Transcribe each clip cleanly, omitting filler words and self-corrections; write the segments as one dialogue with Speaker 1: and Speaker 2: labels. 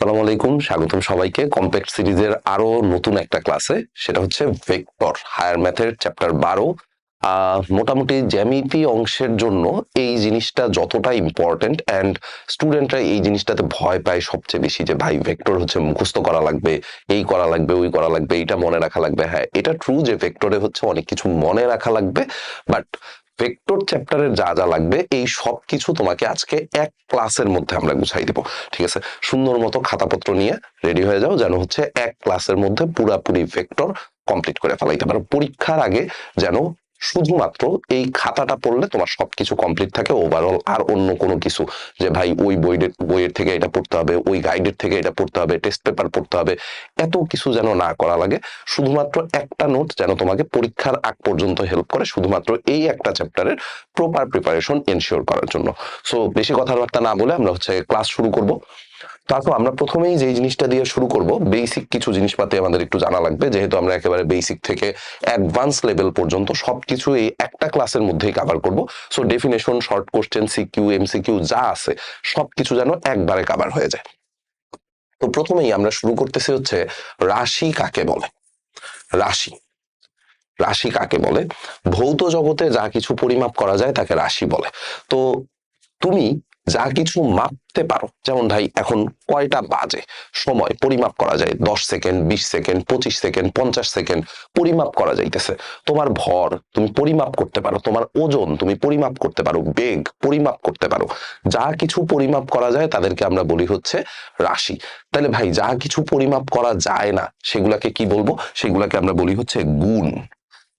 Speaker 1: আসসালামু আলাইকুম, স্বাগতম সবাইকে কমপ্লেক্স সিরিজের আরো নতুন একটা ক্লাসে। সেটা হচ্ছে ভেক্টর হায়ার ম্যাথের চ্যাপ্টার 12। মোটামুটি জ্যামিতি অংশের জন্য এই জিনিসটা যতটা ইম্পর্টেন্ট, অ্যান্ড স্টুডেন্টরা এই জিনিসটাতে ভয় পায় সবচেয়ে বেশি, যে ভাই ভেক্টর হচ্ছে মুখস্থ করা লাগবে, এই করা লাগবে, ওই করা লাগবে, এটা মনে রাখা লাগবে। হ্যাঁ, এটা ট্রু যে ভেক্টরে হচ্ছে অনেক কিছু মনে রাখা লাগবে, বাট ভেক্টর চ্যাপ্টারের যা যা লাগবে এই সব কিছু তোমাকে আজকে এক ক্লাসের মধ্যে আমরা গুছাই দিব। ঠিক আছে, সুন্দর মতো খাতাপত্র নিয়ে রেডি হয়ে যাও, যেন হচ্ছে এক ক্লাসের মধ্যে পুরাপুরি ভেক্টর কমপ্লিট করে ফেলাইতে পারো। পরীক্ষার আগে যেন শুধুমাত্র এই খাতাটা পড়লে তোমার সবকিছু কমপ্লিট থাকে, ওভারঅল আর অন্য কোনো কিছু যে ভাই ওই বইয়ের থেকে এটা পড়তে হবে, ওই গাইডের থেকে এটা পড়তে হবে, টেস্ট পেপার পড়তে হবে, এত কিছু যেন না করা লাগে। শুধুমাত্র একটা নোট যেন তোমাকে পরীক্ষার আগ পর্যন্ত হেল্প করে, শুধুমাত্র এই একটা চ্যাপ্টারের প্রপার প্রিপারেশন এনশিওর করার জন্য। সো বেশি কথাবার্তা না বলে আমরা হচ্ছে ক্লাস শুরু করব। তারপর আমরা প্রথমেই যে জিনিসটা দিয়ে শুরু করব, বেসিক কিছু জিনিসপাতি আমাদের একটু জানা লাগবে, যেহেতু আমরা একেবারে বেসিক থেকে অ্যাডভান্স লেভেল পর্যন্ত সবকিছু এই একটা ক্লাসের মধ্যেই কভার করব। So definition, short question, CQ, MCQ যা আছে সবকিছু যেন একবারে কভার হয়ে যায়। তো প্রথমেই আমরা শুরু করতেছি হচ্ছে রাশি কাকে বলে। রাশি রাশি কাকে বলে? ভৌত জগতে যা কিছু পরিমাপ করা যায় তাকে রাশি বলে। তো তুমি যা কিছু মাপতে পারো, যেমন ভাই এখন কয়টা বাজে, সময় পরিমাপ করা যায়, 10 সেকেন্ড, 20 সেকেন্ড, 25 সেকেন্ড, 50 সেকেন্ড পরিমাপ করা যাইতেছে। তোমার ভর তুমি পরিমাপ করতে পারো, তোমার ওজন তুমি পরিমাপ করতে পারো, বেগ পরিমাপ করতে পারো। যা কিছু পরিমাপ করা যায় তাদেরকে আমরা বলি হচ্ছে রাশি। তাহলে ভাই যা কিছু পরিমাপ করা যায় না সেগুলাকে কি বলবো? সেগুলাকে আমরা বলি হচ্ছে গুণ।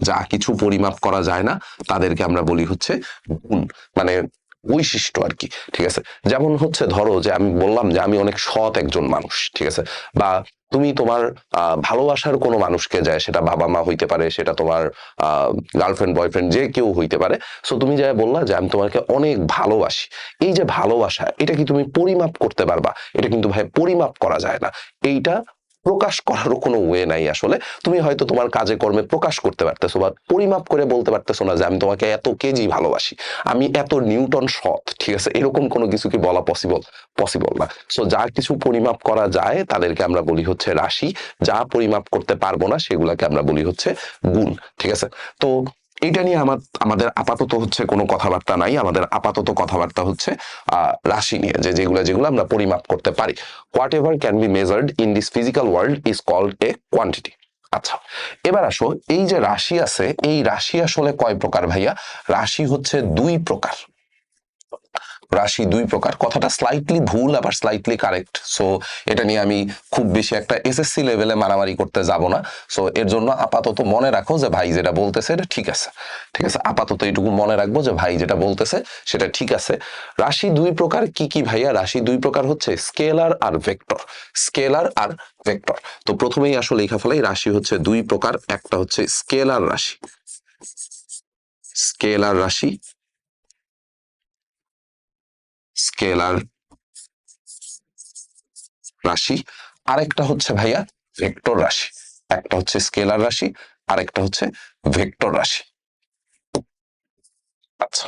Speaker 1: যা কিছু পরিমাপ করা যায় না তাদেরকে আমরা বলি হচ্ছে গুণ, মানে বৈশিষ্ট্য আর কি। ঠিক আছে, যেমন হচ্ছে ধরো যে আমি বললাম যে আমি অনেক সৎ একজন মানুষ, ঠিক আছে, বা তুমি তোমার ভালোবাসার কোনো মানুষকে যায়, সেটা বাবা মা হইতে পারে, সেটা তোমার গার্লফ্রেন্ড বয়ফ্রেন্ড যে কেউ হইতে পারে। সো তুমি যা বললা যে আমি তোমাকে অনেক ভালোবাসি, এই যে ভালোবাসা, এটা কি তুমি পরিমাপ করতে পারবা? এটা কিন্তু ভাই পরিমাপ করা যায় না। এইটা প্রকাশ করারও কোনো ওয়ে নাই আসলে। তুমি হয়তো তোমার কাজে কর্মে প্রকাশ করতে পারতেছো, বা পরিমাপ করে বলতে পারতেছো না যে আমি তোমাকে এত কেজি ভালোবাসি, আমি এত নিউটন সৎ। ঠিক আছে, এরকম কোনো কিছু কি বলা পসিবল না। সো যা কিছু পরিমাপ করা যায় তাদেরকে আমরা বলি হচ্ছে রাশি, যা পরিমাপ করতে পারবো না সেগুলাকে আমরা বলি হচ্ছে গুণ। ঠিক আছে, তো এইটা নিয়ে আমাদের আপাতত হচ্ছে কোনো কথাবার্তা নাই। আমাদের আপাতত কথাবার্তা হচ্ছে রাশি নিয়ে, যে যেগুলো আমরা পরিমাপ করতে পারি। Whatever can be measured in this physical world is called a quantity. আচ্ছা, এবার আসো, এই যে রাশি আছে, এই রাশি আসলে কয় প্রকার ভাইয়া? রাশি হচ্ছে দুই প্রকার। রাশি দুই প্রকার, কথাটা স্লাইটলি ভুল আবার স্লাইটলি কারেক্ট। সো এটা নিয়ে আমি খুব বেশি একটা এসএসসি লেভেলে মারামারি করতে যাব না। সো এর জন্য আপাতত মনে রাখো যে ভাই যেটা বলতেছে এটা ঠিক আছে। ঠিক আছে, আপাতত এইটুকু মনে রাখবো যে ভাই যেটা বলতেছে সেটা ঠিক আছে। রাশি দুই প্রকার কি কি ভাইয়া? রাশি দুই প্রকার হচ্ছে স্কেলার আর ভেক্টর। স্কেলার আর ভেক্টর। তো প্রথমেই আসলে লেখা ফেলাই, রাশি হচ্ছে দুই প্রকার। একটা হচ্ছে স্কেলার রাশি, স্কেলার রাশি, স্কেলার রাশি। আরেকটা হচ্ছে ভাইয়া ভেক্টর রাশি। একটা হচ্ছে স্কেলার রাশি, আরেকটা হচ্ছে ভেক্টর রাশি। আচ্ছা,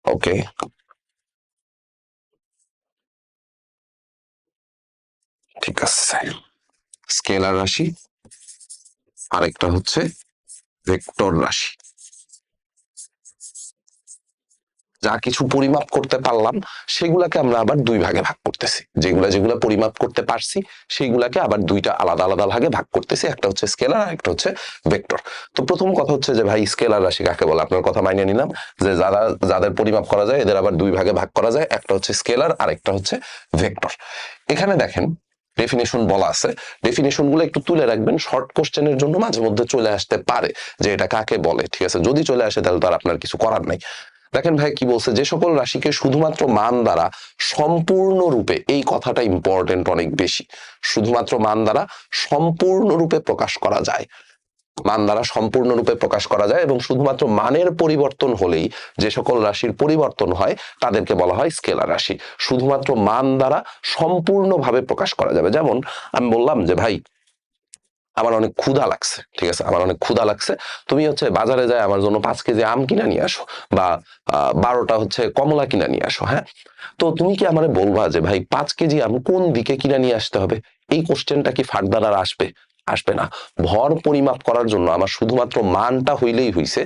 Speaker 1: ওকে, ঠিক আছে। স্কেলার রাশি, আরেকটা হচ্ছে ভেক্টর রাশি। যা কিছু পরিমাপ করতে পারলাম সেগুলাকে আমরা আবার দুই ভাগে ভাগ করতেছি। যেগুলা পরিমাপ করতে পারছি সেইগুলাকে আবার দুইটা আলাদা আলাদা ভাগে ভাগ করতেছি। একটা হচ্ছে স্কেলার, আর একটা হচ্ছে ভেক্টর। তো প্রথম কথা হচ্ছে যে ভাই স্কেলার রাশি কাকে বলে? আপনার কথা মাইনে নিলাম যে যাদের পরিমাপ করা যায় এদের আবার দুই ভাগে ভাগ করা যায়, একটা হচ্ছে স্কেলার আর একটা হচ্ছে ভেক্টর। এখানে দেখেন ডেফিনেশন বলা আছে, ডেফিনেশন গুলো একটু তুলে রাখবেন, শর্ট কোশ্চেনের জন্য মাঝে মধ্যে চলে আসতে পারে যে এটা কাকে বলে। ঠিক আছে, যদি চলে আসে তাহলে তো আর আপনার কিছু করার নাই। দেখেন ভাই কি বলছে, যে সকল রাশিকে শুধুমাত্র মান দ্বারা সম্পূর্ণরূপে, এই কথাটা ইম্পর্টেন্ট অনেক বেশি, শুধুমাত্র মান দ্বারা সম্পূর্ণরূপে প্রকাশ করা যায়। মান দ্বারা সম্পূর্ণরূপে প্রকাশ করা যায় এবং শুধুমাত্র মানের পরিবর্তন হলেই যে সকল রাশির পরিবর্তন হয় তাদেরকে বলা হয় স্কেলার রাশি। শুধুমাত্র মান দ্বারা সম্পূর্ণভাবে প্রকাশ করা যাবে। যেমন আমি বললাম যে ভাই আমার অনেক ক্ষুধা লাগছে, ঠিক আছে, আমার অনেক ক্ষুধা লাগছে, তুমি হচ্ছে বাজারে যায় আমার জন্য 5 কেজি আম কিনা নিয়ে আসো, বা 12টা হচ্ছে কমলা কিনা নিয়ে আসো। হ্যাঁ, তো তুমি কি আমারে বলবা যে ভাই 5 কেজি আম কোন দিকে কিনা নিয়ে আসতে হবে? এই কোশ্চেনটা কি ফার্দার আর আসবে? আসবে না। ভর পরিমাপ করার জন্য আমার শুধুমাত্র মানটা হইলেই হইছে,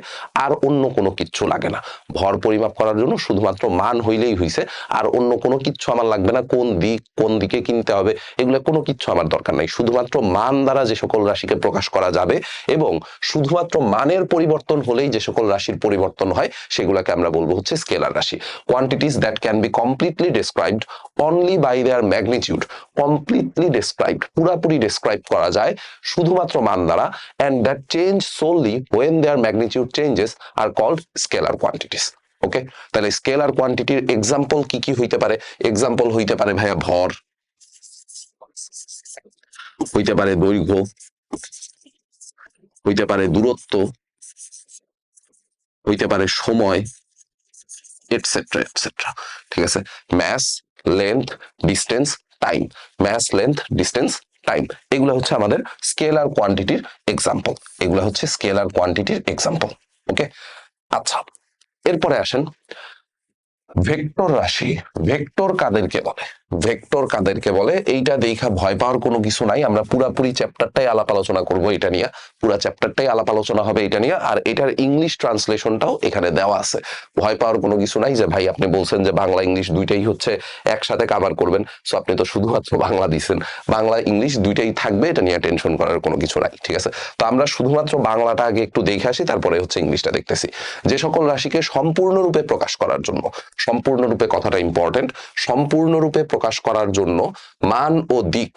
Speaker 1: আর অন্য কোনো কিচ্ছু লাগে না। ভর পরিমাপ করার জন্য শুধুমাত্র মান হইলেই হইছে, আর অন্য কোনো কিচ্ছু আমার লাগবে না। কোন দিক, কোন দিকে কিনতে হবে, এগুলো কোনো কিচ্ছু আমার দরকার নাই। শুধুমাত্র মান দ্বারা যে সকল রাশিকে প্রকাশ করা যাবে, এবং শুধুমাত্র মানের পরিবর্তন হলেই যে সকল রাশির পরিবর্তন হয়, সেগুলোকে আমরা বলবো হচ্ছে স্কেলার রাশি। Quantities that can be completely described only by their magnitude. Completely described, পুরাপুরি ডেসক্রাইব করা যায় শুধুমাত্র মান দ্বারা, and that change solely when their magnitude changes are called scalar quantities. ওকে, তাহলে স্কেলার কোয়ান্টিটির এক্সাম্পল কি কি হইতে পারে? এক্সাম্পল হইতে পারে ভাইয়া ভর, হইতে পারে দৈর্ঘ্য, হইতে পারে দূরত্ব, হইতে পারে সময়, এটসেট্রা এটসেট্রা। ঠিক আছে, mass, length, distance, time. Mass, length, distance, time, এগুলো হচ্ছে আমাদের স্কেলার কোয়ান্টিটির এক্সাম্পল। এগুলো হচ্ছে স্কেলার কোয়ান্টিটির এক্সাম্পল। ওকে, আচ্ছা, এরপরে আসেন ভেক্টর রাশি। ভেক্টর কাদেরকে বলে? ভেক্টর কাদেরকে বলে এইটা দেখা ভয় পাওয়ার কোনো কিছু নাই। আমরা পুরাপুরি চ্যাপ্টারটাই আলাপ আলোচনা করব এটা নিয়ে, পুরা চ্যাপ্টারটাই আলাপ আলোচনা হবে এটা নিয়ে, আর এটার ইংলিশ ট্রান্সলেশনটাও এখানে দেওয়া আছে। ভয় পাওয়ার কোনো কিছু নাই যে ভাই আপনি বলছেন যে বাংলা ইংলিশ দুইটাই হচ্ছে একসাথে কভার করবেন, সো আপনি তো শুধুমাত্র বাংলা দিছেন। বাংলা ইংলিশ দুইটাই থাকবে, এটা নিয়ে টেনশন করার কোনো কিছু নাই। ঠিক আছে, তো আমরা শুধুমাত্র বাংলাটা আগে একটু দেখে আসি, তারপরে হচ্ছে ইংলিশটা দেখতেছি। যে সকল রাশিকে সম্পূর্ণরূপে প্রকাশ করার জন্য, সম্পূর্ণরূপে কথাটা ইম্পর্টেন্ট, সম্পূর্ণরূপে প্রকাশ করার জন্য মান ও দিক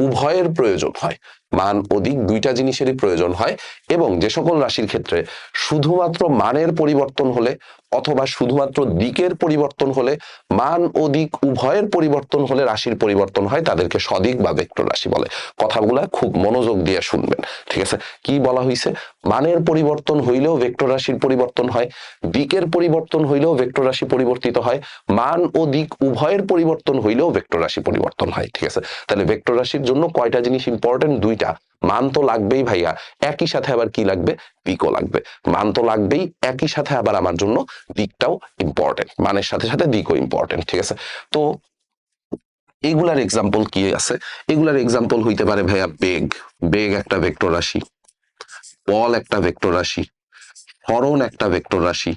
Speaker 1: উভয়ের প্রয়োজন হয়। মান ও দিক দুইটা জিনিসেরই প্রয়োজন হয়, এবং যে সকল রাশির ক্ষেত্রে শুধুমাত্র মানের পরিবর্তন হলে অথবা শুধুমাত্র দিকের পরিবর্তন হলে, মান ও দিক উভয়ের পরিবর্তন হলে রাশির পরিবর্তন হয়, তাদেরকে সদিক বা ভেক্টর রাশি বলে। কথাগুলা খুব মনোযোগ দিয়ে শুনবেন। ঠিক আছে, কি বলা হয়েছে? মানের পরিবর্তন হইলেও ভেক্টর রাশির পরিবর্তন হয়, দিকের পরিবর্তন হইলেও ভেক্টর রাশি পরিবর্তিত হয়, মান ও দিক উভয়ের পরিবর্তন হইলেও ভেক্টর রাশি পরিবর্তন হয়। ঠিক আছে, তাহলে ভেক্টর রাশির জন্য কয়টা জিনিস ইম্পর্টেন্ট? দুইটা। মান তো লাগবেই ভাইয়া, একই সাথে আবার কি লাগবে? দিকও লাগবে। মান তো লাগবেই, একই সাথে আবার আমার জন্য দিকটাও ইম্পর্টেন্ট, মানের সাথে সাথে দিকও ইম্পর্টেন্ট। ঠিক আছে, তো এগুলার এক্সাম্পল কি আছে? এগুলার এক্সাম্পল হইতে পারে ভাইয়া বেগ। বেগ একটা ভেক্টর রাশি, বল একটা ভেক্টর রাশি, ত্বরণ একটা ভেক্টর রাশি,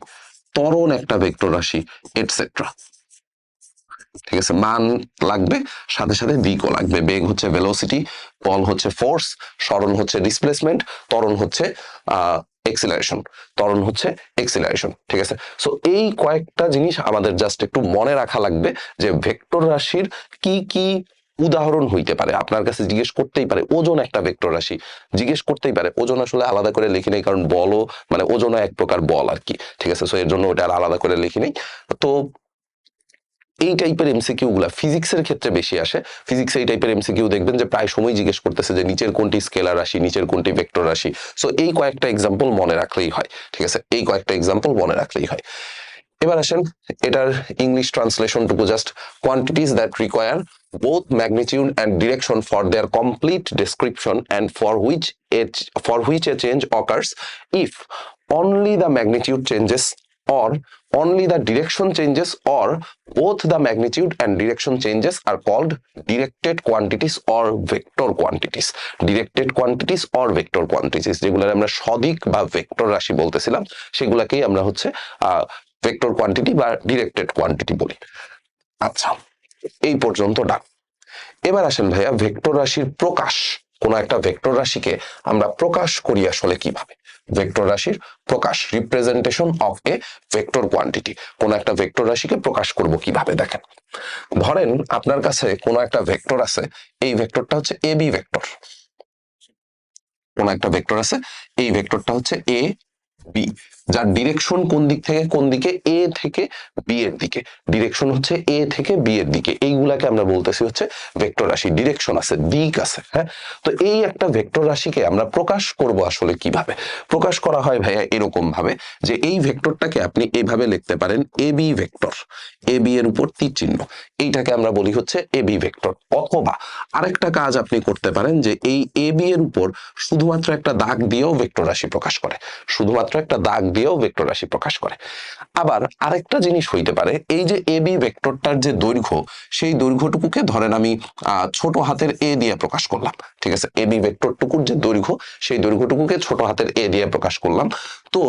Speaker 1: ত্বরণ একটা ভেক্টর রাশি, এটসেট্রা। ঠিক আছে, মান লাগবে, সাথে সাথে দিকও লাগবে। বেগ হচ্ছে ভেলোসিটি, বল হচ্ছে ফোর্স, সরণ হচ্ছে ডিসপ্লেসমেন্ট, ত্বরণ হচ্ছে এক্সিলারেশন, ত্বরণ হচ্ছে এক্সিলারেশন। ঠিক আছে, সো এই কয়েকটা জিনিস আমাদের জাস্ট একটু মনে রাখা লাগবে যে ভেক্টর রাশির কি কি উদাহরণ হইতে পারে। আপনার কাছে জিজ্ঞেস করতেই পারে ওজন একটা ভেক্টর রাশি, জিজ্ঞেস করতেই পারে। ওজন আসলে আলাদা করে লিখি নেই, কারণ বলও মানে ওজনও এক প্রকার বল আর কি। ঠিক আছে, সো এর জন্য ওটা আর আলাদা করে লিখি নেই। তো এই টাইপের এমসিকিউ গুলা ফিজিক্সের ক্ষেত্রে বেশি আসে। ফিজিক্সে এই টাইপের এমসিকিউ দেখবেন যে প্রায় সময় জিজ্ঞেস করতেছে যে নিচের কোনটি স্কেলার রাশি, নিচের কোনটি ভেক্টর রাশি। সো এই কয়েকটা এক্সাম্পল মনে রাখলেই হয়। ঠিক আছে, এই কয়েকটা এক্সাম্পল মনে রাখলেই হয়। এবার আসেন এটার ইংলিশ ট্রান্সলেশনটুকু just. Quantities that require both magnitude and direction for their complete description and for which a change occurs if only the magnitude changes, or only the direction changes, or both the magnitude and direction changes are called directed quantities or vector quantities. Directed quantities or vector quantities, যেগুলো আমরা সদিক বা vector রাশি বলতেছিলাম, সেগুলাকেই আমরা হচ্ছে vector quantity বা directed quantity বলি। আচ্ছা, এই পর্যন্ত ডান। এবার আসেন ভাইয়া ভেক্টর রাশির প্রকাশ। কোন একটা ভেক্টর রাশিকে আমরা প্রকাশ করি আসলে কিভাবে? ভেক্টর রাশির প্রকাশ, representation of A vector quantity. কোন একটা ভেক্টর রাশিকে প্রকাশ করব কিভাবে? দেখেন, ধরেন আপনার কাছে কোন একটা ভেক্টর আছে, এই ভেক্টরটা হচ্ছে এ বি ভেক্টর। কোন একটা ভেক্টর আছে, এই ভেক্টরটা হচ্ছে এ বি। যার ডিরেকশন কোন দিক থেকে কোন দিকে, এ থেকে বি এর দিকে, ডিরেকশন হচ্ছে এ থেকে বি এর দিকে, এইগুলাকে আমরা বলতেছি হচ্ছে ভেক্টর রাশি। ডিরেকশন আছে, দিক আছে, হ্যাঁ। তো এই একটা ভেক্টর রাশিকে আমরা প্রকাশ করব আসলে কিভাবে? প্রকাশ করা হয় ভাইয়া এরকম ভাবে যে এই ভেক্টরটাকে আপনি এইভাবে লিখতে পারেন A B vector, A B এর উপর তীর চিহ্ন, এইটাকে আমরা বলি হচ্ছে এ বি ভেক্টর। অথবা আরেকটা কাজ আপনি করতে পারেন যে এই এ বি এর উপর শুধুমাত্র একটা দাগ দিয়েও ভেক্টর রাশি প্রকাশ করে, শুধুমাত্র একটা দাগ দিয়েও ভেক্টর রাশি প্রকাশ করে। আবার আরেকটা জিনিস হইতে পারে, এই যে এ বি ভেক্টরটার যে দৈর্ঘ্য, সেই দৈর্ঘ্যটুকুকে ধরেন আমি ছোট হাতের এ দিয়ে প্রকাশ করলাম, ঠিক আছে। এ বি ভেক্টরটুকুর যে দৈর্ঘ্য, সেই দৈর্ঘ্যটুকুকে ছোট হাতের এ দিয়ে প্রকাশ করলাম। তো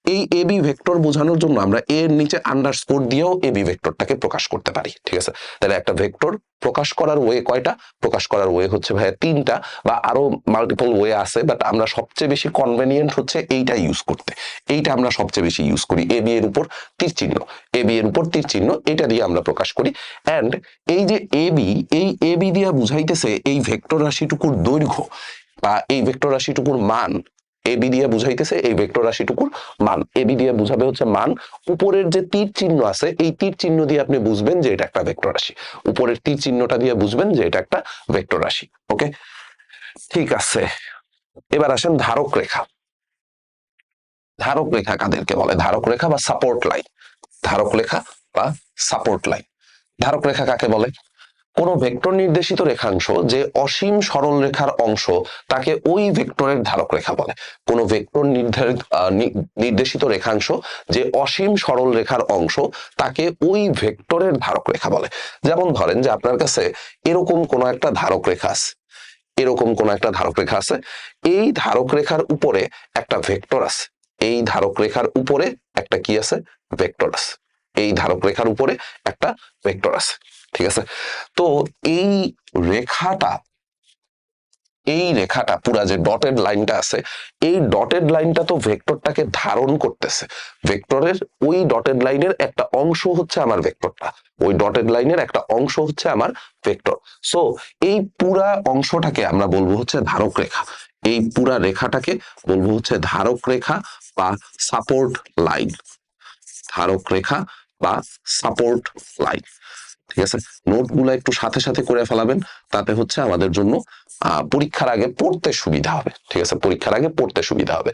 Speaker 1: এই এ বি ভেক্টর বোঝানোর জন্য আমরা এর নিচে আন্ডারস্কোর দিয়েও এ বি ভেক্টরটাকে প্রকাশ করতে পারি, ঠিক আছে। তাহলে একটা ভেক্টর প্রকাশ করার ওয়ে কয়টা? প্রকাশ করার ওয়ে হচ্ছে ভাইয়া তিনটা, বা আরো মাল্টিপল ওয়ে আছে, বাট আমরা সবচেয়ে বেশি কনভেনিয়েন্ট হচ্ছে এইটা ইউজ করতে। এইটা আমরা সবচেয়ে বেশি ইউজ করি, এ বি এর উপর তীর চিহ্ন, এ বি এর উপর তীর চিহ্ন, এটা দিয়ে আমরা প্রকাশ করি। অ্যান্ড এই যে এ বি, এই এ বি দিয়া বুঝাইতেছে এই ভেক্টর রাশিটুকুর দৈর্ঘ্য বা এই ভেক্টর রাশিটুকুর মান। এ বি দিয়ে বুঝাইতেছে এই ভেক্টর রাশিটুকুর মান, এ বি দিয়ে বুঝাবে হচ্ছে মান। উপরের যে তীর চিহ্ন আছে, এই তীর চিহ্ন দিয়ে আপনি বুঝবেন যে এটা একটা ভেক্টর রাশি, উপরের তীর চিহ্নটা দিয়ে বুঝবেন যে এটা একটা ভেক্টর রাশি। ওকে, ঠিক আছে। এবার আসেন ধারক রেখা। ধারক রেখা কাদেরকে বলে? ধারক রেখা বা সাপোর্ট লাইন, ধারক রেখা বা সাপোর্ট লাইন। ধারক রেখা কাকে বলে? কোন ভেক্টর নির্দেশিত রেখাংশ যে অসীম সরল রেখার অংশ, তাকে ওই ভেক্টরের ধারক রেখা বলে। কোন ভেক্টর নির্দেশিত রেখাংশ যে অসীম সরল রেখার অংশ, তাকে ওই ভেক্টরের ধারক রেখা বলে। যেমন ধরেন যে আপনার কাছে এরকম কোন একটা ধারক রেখা আছে, এরকম কোন একটা ধারক রেখা আছে, এই ধারক রেখার উপরে একটা ভেক্টর আছে, এই ধারক রেখার উপরে একটা কি আছে? ভেক্টর আছে। এই ধারক রেখার উপরে একটা ভেক্টর আছে, ঠিক আছে। তো এই রেখাটা, এই রেখাটা পুরা যে ডটেড লাইনটা আছে, এই ডটেড লাইনটা তো ভেক্টরটাকে ধারণ করতেছে। ভেক্টরের ওই ডটেড লাইনের একটা অংশ হচ্ছে আমার ভেক্টরটা, ওই ডটেড লাইনের একটা অংশ হচ্ছে আমার ভেক্টর। সো এই পুরা অংশটাকে আমরা বলবো হচ্ছে ধারক রেখা, এই পুরা রেখাটাকে বলবো হচ্ছে ধারক রেখা বা সাপোর্ট লাইন, ধারক রেখা বা সাপোর্ট লাইন। ঠিক আছে, নোটগুলো একটু সাথে সাথে করে ফেলাবেন, তাতে হচ্ছে আমাদের জন্য পরীক্ষার আগে পড়তে সুবিধা হবে। ঠিক আছে, পরীক্ষার আগে পড়তে সুবিধা হবে।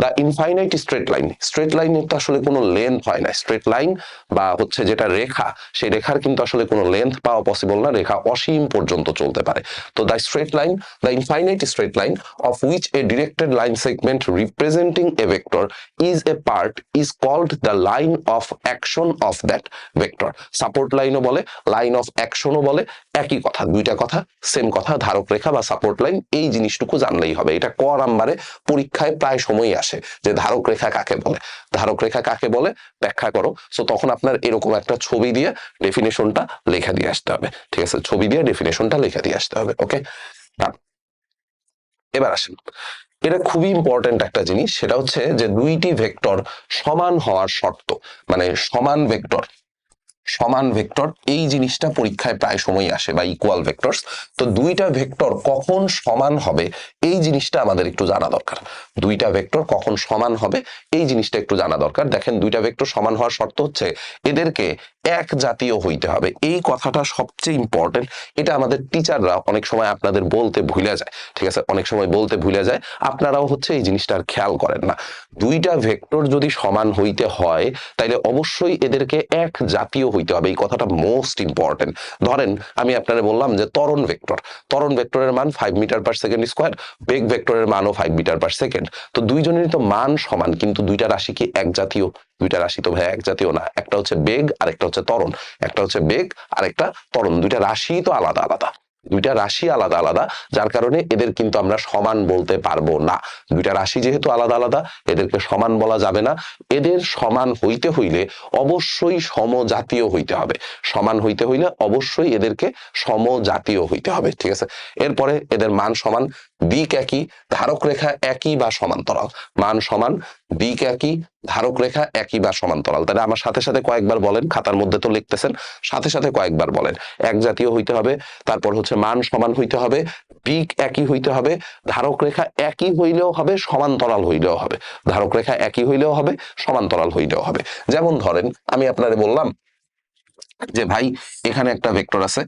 Speaker 1: দা ইনফাইনাইট স্ট্রেট লাইন, স্ট্রেট লাইনের তো আসলে কোনো লেন্থ হয় না। স্ট্রেট লাইন বা হচ্ছে যেটা রেখা, সেই রেখার কিন্তু আসলে কোনো লেন্থ পাওয়া পসিবল না, রেখা অসীম পর্যন্ত চলতে পারে। তো the straight line, the infinite straight line of which a directed line segment representing a vector is a part is called the line of action of that vector. Support লাইনও বলে, line of অ্যাকশনও বলে, একই কথা, দুইটা কথা same কথা। ধারক রেখা বা সাপোর্ট লাইন, এই জিনিসটুকু জানলেই হবে। এটা ক নাম্বারে পরীক্ষায় প্রায় সময়ই আসে যে ধারক রেখা কাকে বলে, ধারক রেখা কাকে বলে ব্যাখ্যা করো। সো তখন আপনার এরকম একটা ছবি দিয়ে ডেফিনেশনটা লেখা দিয়ে আসতে হবে। ঠিক আছে, ছবি দিয়ে ডেফিনেশনটা লেখা দিয়ে আসতে হবে। ওকে, এবার আসেন, এটা খুবই ইম্পর্টেন্ট একটা জিনিস, সেটা হচ্ছে যে দুইটি ভেক্টর সমান হওয়ার শর্ত, মানে সমান ভেক্টর, সমান ভেক্টর, এই জিনিসটা পরীক্ষায় প্রায় সময় আসে, বা ইকুয়াল ভেক্টরস। তো দুইটা ভেক্টর কখন সমান হবে এই জিনিসটা আমাদের একটু জানা দরকার। দুইটা ভেক্টর কখন সমান হবে এই জিনিসটা একটু জানা দরকার। দেখেন, দুইটা ভেক্টর সমান হওয়ার শর্ত হচ্ছে এদেরকে এক জাতীয় হইতে হবে। এই কথাটা সবচেয়ে ইম্পর্টেন্ট। এটা আমাদের টিচাররা অনেক সময় আপনাদের বলতে ভুলে যায়। ঠিক আছে, অনেক সময় বলতে ভুলে যায়, আপনারাও হচ্ছে এই জিনিসটা আর খেয়াল করেন না। দুইটা ভেক্টর যদি সমান হইতে হয়, তাইলে অবশ্যই এদেরকে এক জাতীয় হইতে হবে। এই কথাটা মোস্ট ইম্পর্টেন্ট। ধরেন আমি আপনারা বললাম যে ত্বরণ ভেক্টর, ত্বরণ ভেক্টরের মান 5 মিটার পার সেকেন্ড স্কোয়ার, বেগ ভেক্টরের মানও 5 মিটার পার সেকেন্ড। তো দুইজনেরই তো মান সমান, কিন্তু দুইটা রাশি কি এক জাতীয়? দুইটা রাশি তো ভাই এক জাতীয় না। একটা হচ্ছে বেগ আর একটা হচ্ছে ত্বরণ, একটা হচ্ছে বেগ আর একটা ত্বরণ, দুইটা রাশি তো আলাদা আলাদা, দুইটা রাশি আলাদা আলাদা, যার কারণে এদের কিন্তু আমরা সমান বলতে পারবো না। দুইটা রাশি যেহেতু আলাদা আলাদা, এদেরকে সমান বলা যাবে না। এদের সমান হইতে হইলে অবশ্যই সমজাতীয় হইতে হবে। সমান হইতে হইলে অবশ্যই এদেরকে সমজাতীয় হইতে হবে। ঠিক আছে, এরপরে এদের মান সমান, দিক একই, ধারক রেখা একই বা সমান্তরাল। মান সমান, দিক একই, ধারক রেখা একই বা সমান্তরাল। তাহলে আমার সাথে সাথে কয়েকবার বলেন, খাতার মধ্যে তো লিখতেছেন, সাথে সাথে কয়েকবার বলেন। এক জাতীয় হইতে হবে, তারপর হচ্ছে মান সমান হইতে হবে, দিক একই হইতে হবে, ধারক রেখা একই হইলেও হবে, সমান্তরাল হইলেও হবে। ধারক রেখা একই হইলেও হবে, সমান্তরাল হইলেও হবে। যেমন ধরেন আমি আপনারে বললাম যে ভাই এখানে একটা ভেক্টর আছে,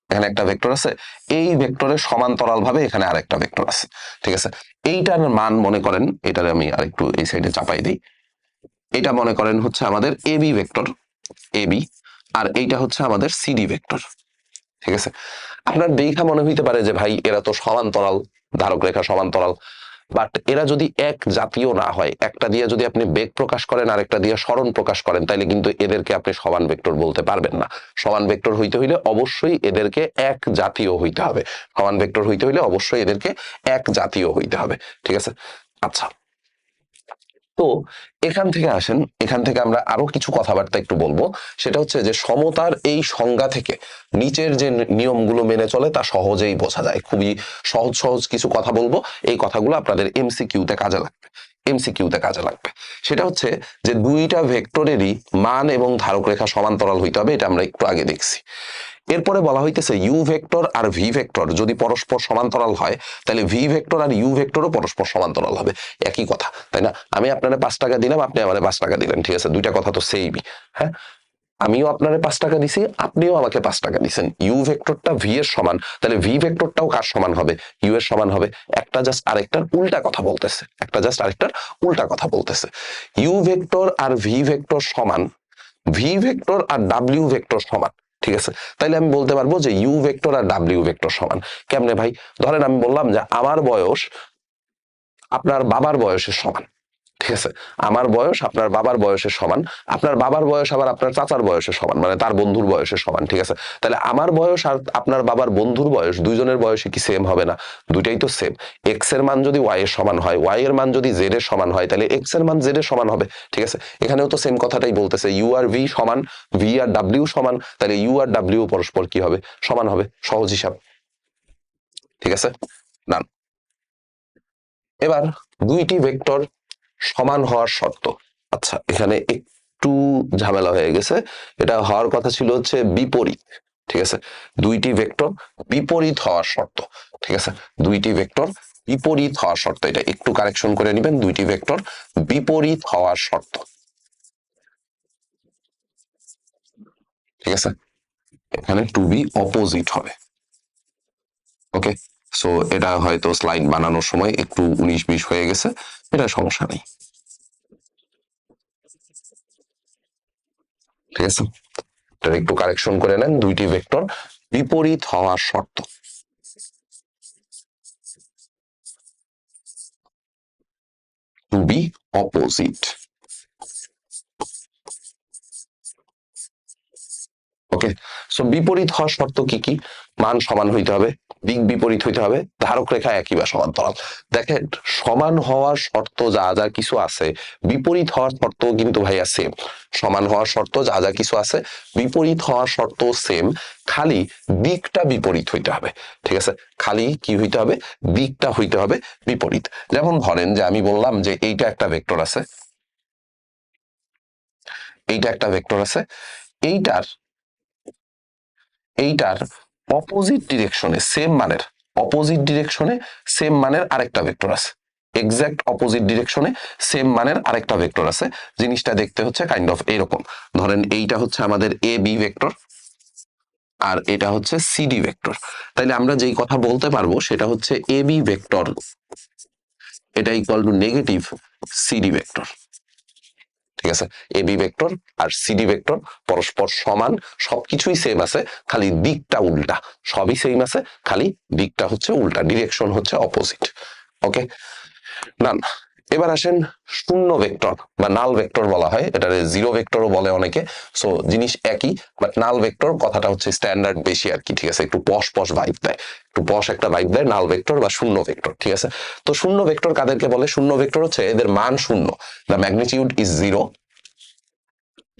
Speaker 1: এখানে একটা ভেক্টর আছে, এই ভেক্টরের সমান্তরাল ভাবে এখানে আরেকটা ভেক্টর আছে, ঠিক আছে। এইটার মান মনে করেন, এটারে আমি আরেকটু এই সাইডে চাপাই দিই, এটা মনে করেন হচ্ছে আমাদের এবি ভেক্টর, এবি, আর এইটা হচ্ছে আমাদের সিডি ভেক্টর, ঠিক আছে। আপনার দেখা মনে হইতে পারে যে ভাই এরা তো সমান্তরাল, ধারক রেখা সমান্তরাল, বাট এরা যদি এক জাতীয় না হয়, একটা দিয়ে যদি আপনি বেগ প্রকাশ করেন আর একটা দিয়ে সরণ প্রকাশ করেন, তাইলে কিন্তু এদেরকে আপনি সমান ভেক্টর বলতে পারবেন না। সমান ভেক্টর হইতে হইলে অবশ্যই এদেরকে এক জাতীয় হইতে হবে। সমান ভেক্টর হইতে হইলে অবশ্যই এদেরকে এক জাতীয় হইতে হবে, ঠিক আছে। আচ্ছা, তো এখান থেকে আসেন, এখান থেকে আমরা আরো কিছু কথাবার্তা একটু বলবো। সেটা হচ্ছে যে সমতার এই সংজ্ঞা থেকে নিচের যে নিয়মগুলো মেনে চলে তা সহজেই বোঝা যায়। খুবই সহজ সহজ কিছু কথা বলবো, এই কথাগুলো আপনাদের এমসিকিউতে কাজে লাগবে, এমসিকিউতে কাজে লাগবে। সেটা হচ্ছে যে দুইটা ভেক্টরেরই মান এবং ধারক রেখা সমান্তরাল হইতে হবে, এটা আমরা একটু আগে দেখছি। এরপরে বলা হইতেছে ইউ ভেক্টর আর ভি ভেক্টর যদি পরস্পর সমান্তরাল হয়, তাহলে ভি ভেক্টর আর ইউ ভেক্টরও পরস্পর সমান্তরাল হবে। একই কথা, তাই না? আমি আপনারে 5 টাকা দিলাম, আপনি আমারে 5 টাকা দিলেন, ঠিক আছে, দুইটা কথা তো সেমই। হ্যাঁ, আমিও আপনারে 5 টাকা দিছি, আপনিও আমাকে 5 টাকা দিছেন। ইউ ভেক্টরটা ভি এর সমান, তাহলে ভি ভেক্টরটাও কার সমান হবে? ইউ এর সমান হবে। একটা জাস্ট আরেকটার উল্টা কথা বলতেছে, একটা জাস্ট আরেকটার উল্টা কথা বলতেছে। ইউ ভেক্টর আর ভি ভেক্টর সমান, ভি ভেক্টর আর ডাব্লিউ ভেক্টর সমান, ঠিক আছে। তাইলে আমি বলতে পারবো যে ইউ ভেক্টর আর ডাব্লিউ ভেক্টর সমান। কেমনে ভাই? ধরেন আমি বললাম যে আমার বয়স আপনার বাবার বয়সের সমান, ঠিক আছে। আমার বয়স আপনার বাবার বয়সের সমান, আপনার বাবার বয়স আবার আপনার চাচার বয়সের সমান, মানে তার বন্ধুর বয়সের সমান, ঠিক আছে। তাহলে আমার বয়স আর আপনার বাবার বন্ধুর বয়স, দুইজনের বয়সে কি সেম হবে না? দুইটাই তো সেম। এক্স এর মান যদি ওয়াই এর সমান হয়, ওয়াই এর মান যদি জেড এর সমান হয়, তাহলে এক্স এর মান জেড এর সমান হবে, ঠিক আছে। এখানেও তো সেম কথাটাই বলতেছে, ইউ আর ভি সমান, ভি আর ডাব্লিউ সমান, তাহলে ইউ আর ডাব্লিউ পরস্পর কি হবে? সমান হবে। সহজ হিসাব, ঠিক আছে। না, এবার দুইটি ভেক্টর সমান হওয়ার শর্ত। আচ্ছা, এখানে একটু ঝামেলা হয়ে গেছে, এটা হওয়ার কথা ছিল হচ্ছে বিপরীত, ঠিক আছে। দুইটি ভেক্টর বিপরীত হওয়ার শর্ত, ঠিক আছে। দুইটি ভেক্টর বিপরীত হওয়ার শর্ত, এটা একটু কারেকশন করে নেবেন, দুইটি ভেক্টর বিপরীত হওয়ার শর্ত, ঠিক আছে। এখানে টু বি অপোজিট হবে, ওকে। সো এটা হয়তো স্লাইড বানানোর সময় একটু 19-20 হয়ে গেছে, এটা সমস্যা নেই, ঠিক আছে। এটা একটু কারেকশন করে নেন, দুইটি ভেক্টর বিপরীত হওয়ার শর্ত, টু বি অপোজিট, ওকে। সো বিপরীত হওয়ার শর্ত কি কি? মান সমান হইতে হবে, দিক বিপরীত হইতে হবে, ধারক রেখা একই বা সমান্তরাল। দেখেন, সমান হওয়ার শর্ত যা যা কিছু আছে, বিপরীত হওয়ার শর্ত কিন্তু ভাইয়া সেম। সমান হওয়ার শর্ত যা যা কিছু আছে, বিপরীত হওয়ার শর্ত সেম, খালি দিকটা বিপরীত হইতে হবে, ঠিক আছে। খালি কি হইতে হবে? দিকটা হইতে হবে বিপরীত। যেমন ধরেন যে আমি বললাম যে এইটা একটা ভেক্টর আছে, এইটা একটা ভেক্টর আছে, এইটার এইটার অপোজিট ডিরেকশনে সেম মানের, অপোজিট ডিরেকশনে সেম মানের আরেকটা ভেক্টর আছে, এক্সাক্ট অপোজিট ডিরেকশনে সেম মানের আরেকটা ভেক্টর আছে। জিনিসটা দেখতে হচ্ছে কাইন্ড অফ এরকম। ধরেন এইটা হচ্ছে আমাদের এ বি ভেক্টর, আর এটা হচ্ছে সিডি ভেক্টর। তাইলে আমরা যেই কথা বলতে পারবো সেটা হচ্ছে এ বি ভেক্টর, এটা equal to negative CD vector, ঠিক আছে। A B vector R CD vector পরস্পর সমান, সবকিছুই সেম আছে, খালি দিকটা উল্টা। সবই সেম আছে, খালি দিকটা হচ্ছে উল্টা, ডিরেকশন হচ্ছে অপোজিট, ওকে। ডান। এবার আসেন শূন্য ভেক্টর বা নাল ভেক্টর বলা হয়, এটারে জিরো ভেক্টরও বলে অনেকে। সো জিনিস একই, বাট নাল ভেক্টর কথাটা হচ্ছে স্ট্যান্ডার্ড বেশি আর কি, ঠিক আছে। একটু পশ পশ ভাইব দেয়, একটু পশ একটা ভাইব দেয় নাল ভেক্টর বা শূন্য ভেক্টর, ঠিক আছে। তো শূন্য ভেক্টর কাদেরকে বলে? শূন্য ভেক্টর হচ্ছে এদের মান শূন্য, দ্য ম্যাগনিটিউড ইজ জিরো,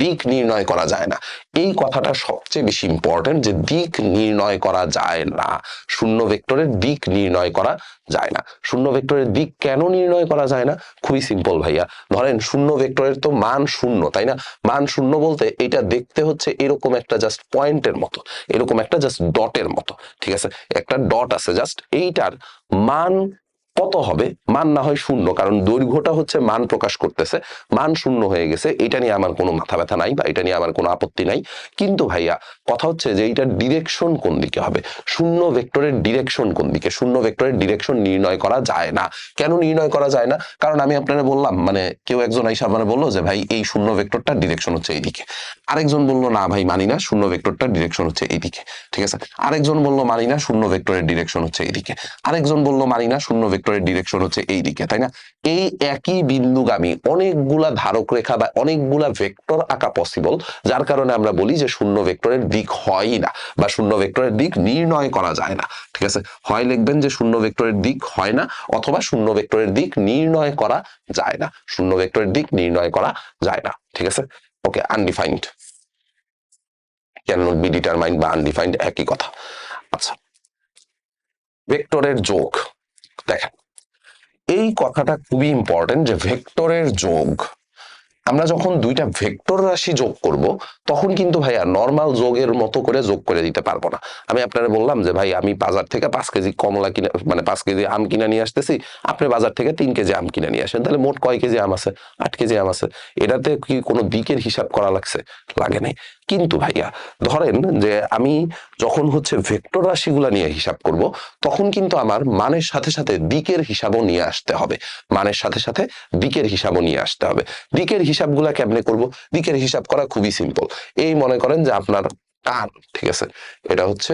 Speaker 1: দিক নির্ণয় করা যায় না। এই কথাটা সবচেয়ে বেশি ইম্পর্টেন্ট, যে দিক নির্ণয় করা যায় না, শূন্য ভেক্টরের দিক নির্ণয় করা যায় না। শূন্য ভেক্টরের দিক কেন নির্ণয় করা যায় না? খুবই সিম্পল ভাইয়া। ধরেন শূন্য ভেক্টরের তো মান শূন্য, তাই না? মান শূন্য বলতে এটা দেখতে হচ্ছে এরকম একটা জাস্ট পয়েন্টের মতো, এরকম একটা জাস্ট ডটের মতো, ঠিক আছে? একটা ডট আছে জাস্ট, এইটার মান কত হবে? মান না হয় শূন্য, কারণ দৈর্ঘ্যটা হচ্ছে মান প্রকাশ করতেছে। মান শূন্য হয়ে গেছে, এটা নিয়ে আমার কোনো মাথা ব্যথা নাই, বা এটা নিয়ে আমার কোনো আপত্তি নাই। কিন্তু ভাইয়া কথা হচ্ছে যে এইটার ডিরেকশন কোন দিকে হবে, শূন্য ভেক্টরের ডিরেকশন কোন দিকে? শূন্য ভেক্টরের ডিরেকশন নির্ণয় করা যায় না। কেন নির্ণয় করা যায় না? কারণ আমি আপনারা বললাম, মানে কেউ একজন আইসা মানে বললো যে ভাই এই শূন্য ভেক্টরটার ডিরেকশন হচ্ছে এইদিকে, আরেকজন বললো না ভাই মানি না, শূন্য ভেক্টরটার ডিরেকশন হচ্ছে এইদিকে, ঠিক আছে? আরেকজন বললো মানি না, শূন্য ভেক্টরের ডিরেকশন হচ্ছে এইদিকে, আরেকজন বললো মানি না, শূন্য ভেক্টরের ডিরেকশন হচ্ছে এইদিকে, তাই না? এই একই বিন্দুগামী অনেকগুলা ধারক রেখা বা অনেকগুলা ভেক্টর আঁকা পসিবল, যার কারণে আমরা বলি যে শূন্য ভেক্টরের দিক হয় না, বা শূন্য ভেক্টরের দিক নির্ণয় করা যায় না, ঠিক আছে? হয় লিখবেন যে শূন্য ভেক্টরের দিক হয় না, অথবা শূন্য ভেক্টরের দিক নির্ণয় করা যায় না, শূন্য ভেক্টরের দিক নির্ণয় করা যায় না, ঠিক আছে? Okay, undefined, can not be determined বা আনডিফাইন্ড একই কথা। আচ্ছা, ভেক্টরের যোগ, দেখেন এই কথাটা খুবই ইম্পর্টেন্ট, যে ভেক্টরের যোগ, আমরা যখন দুইটা ভেক্টর রাশি যোগ করব, তখন কিন্তু ভাইয়া নর্মাল যোগের মতো করে যোগ করে দিতে পারবো না। আমি আপনারা বললাম যে ভাই আমি বাজার থেকে 5 কেজি কমলা কিনে, মানে 5 কেজি আম কিনে নিয়ে আসতেছি, আপনি বাজার থেকে 3 কেজি আম কিনে নিয়ে আসেন, তাহলে মোট কয় কেজি আম আছে? 8 কেজি আম আছে। এটাতে কি কোনো দিকের হিসাব করা লাগছে? লাগে নাই। কিন্তু ভাইয়া ধরেন যে আমি যখন হচ্ছে ভেক্টর রাশিগুলা নিয়ে হিসাব করব, তখন কিন্তু আমার মানের সাথে সাথে দিকের হিসাবও নিয়ে আসতে হবে, মানের সাথে সাথে দিকের হিসাবও নিয়ে আসতে হবে। দিকের হিসাবগুলা কেমনে করব? দিকের হিসাব করা খুবই সিম্পল। এই মনে করেন যে আপনার কান, ঠিক আছে? এটা হচ্ছে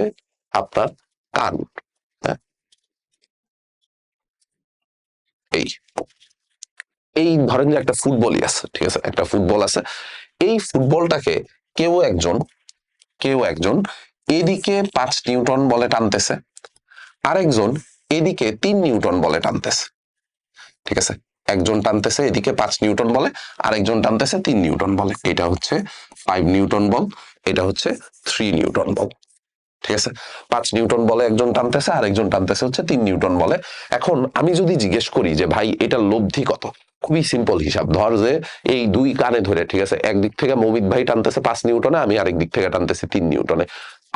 Speaker 1: আপনার কান, হ্যাঁ? এই এই ধরেন যে একটা ফুটবলই আছে, ঠিক আছে? একটা ফুটবল আছে, এই ফুটবলটাকে কেউ একজন কেউ একজন এদিকে 5 নিউটন বলে টানতেছে, আরেকজন এদিকে 3 নিউটন বলে টানতেছে, ঠিক আছে? একজন টানতেছে এদিকে 5 নিউটন বলে, আরেকজন টানতেছে 3 নিউটন বলে। এটা হচ্ছে 5 নিউটন বল, এটা হচ্ছে 3 নিউটন বল, ঠিক আছে? 5 নিউটন বলে একজন টানতেছে, আরেকজন টানতেছে হচ্ছে 3 নিউটন বলে। এখন আমি যদি জিজ্ঞেস করি যে ভাই এটা লব্ধি কত, খুবই সিম্পল হিসাব, ধর যে এই দুই কানে ধরে, ঠিক আছে, একদিক থেকে মৌমিক ভাই টানতেছে 5 নিউটনে, আমি আরেক দিক থেকে টানতেছি 3 নিউটনে।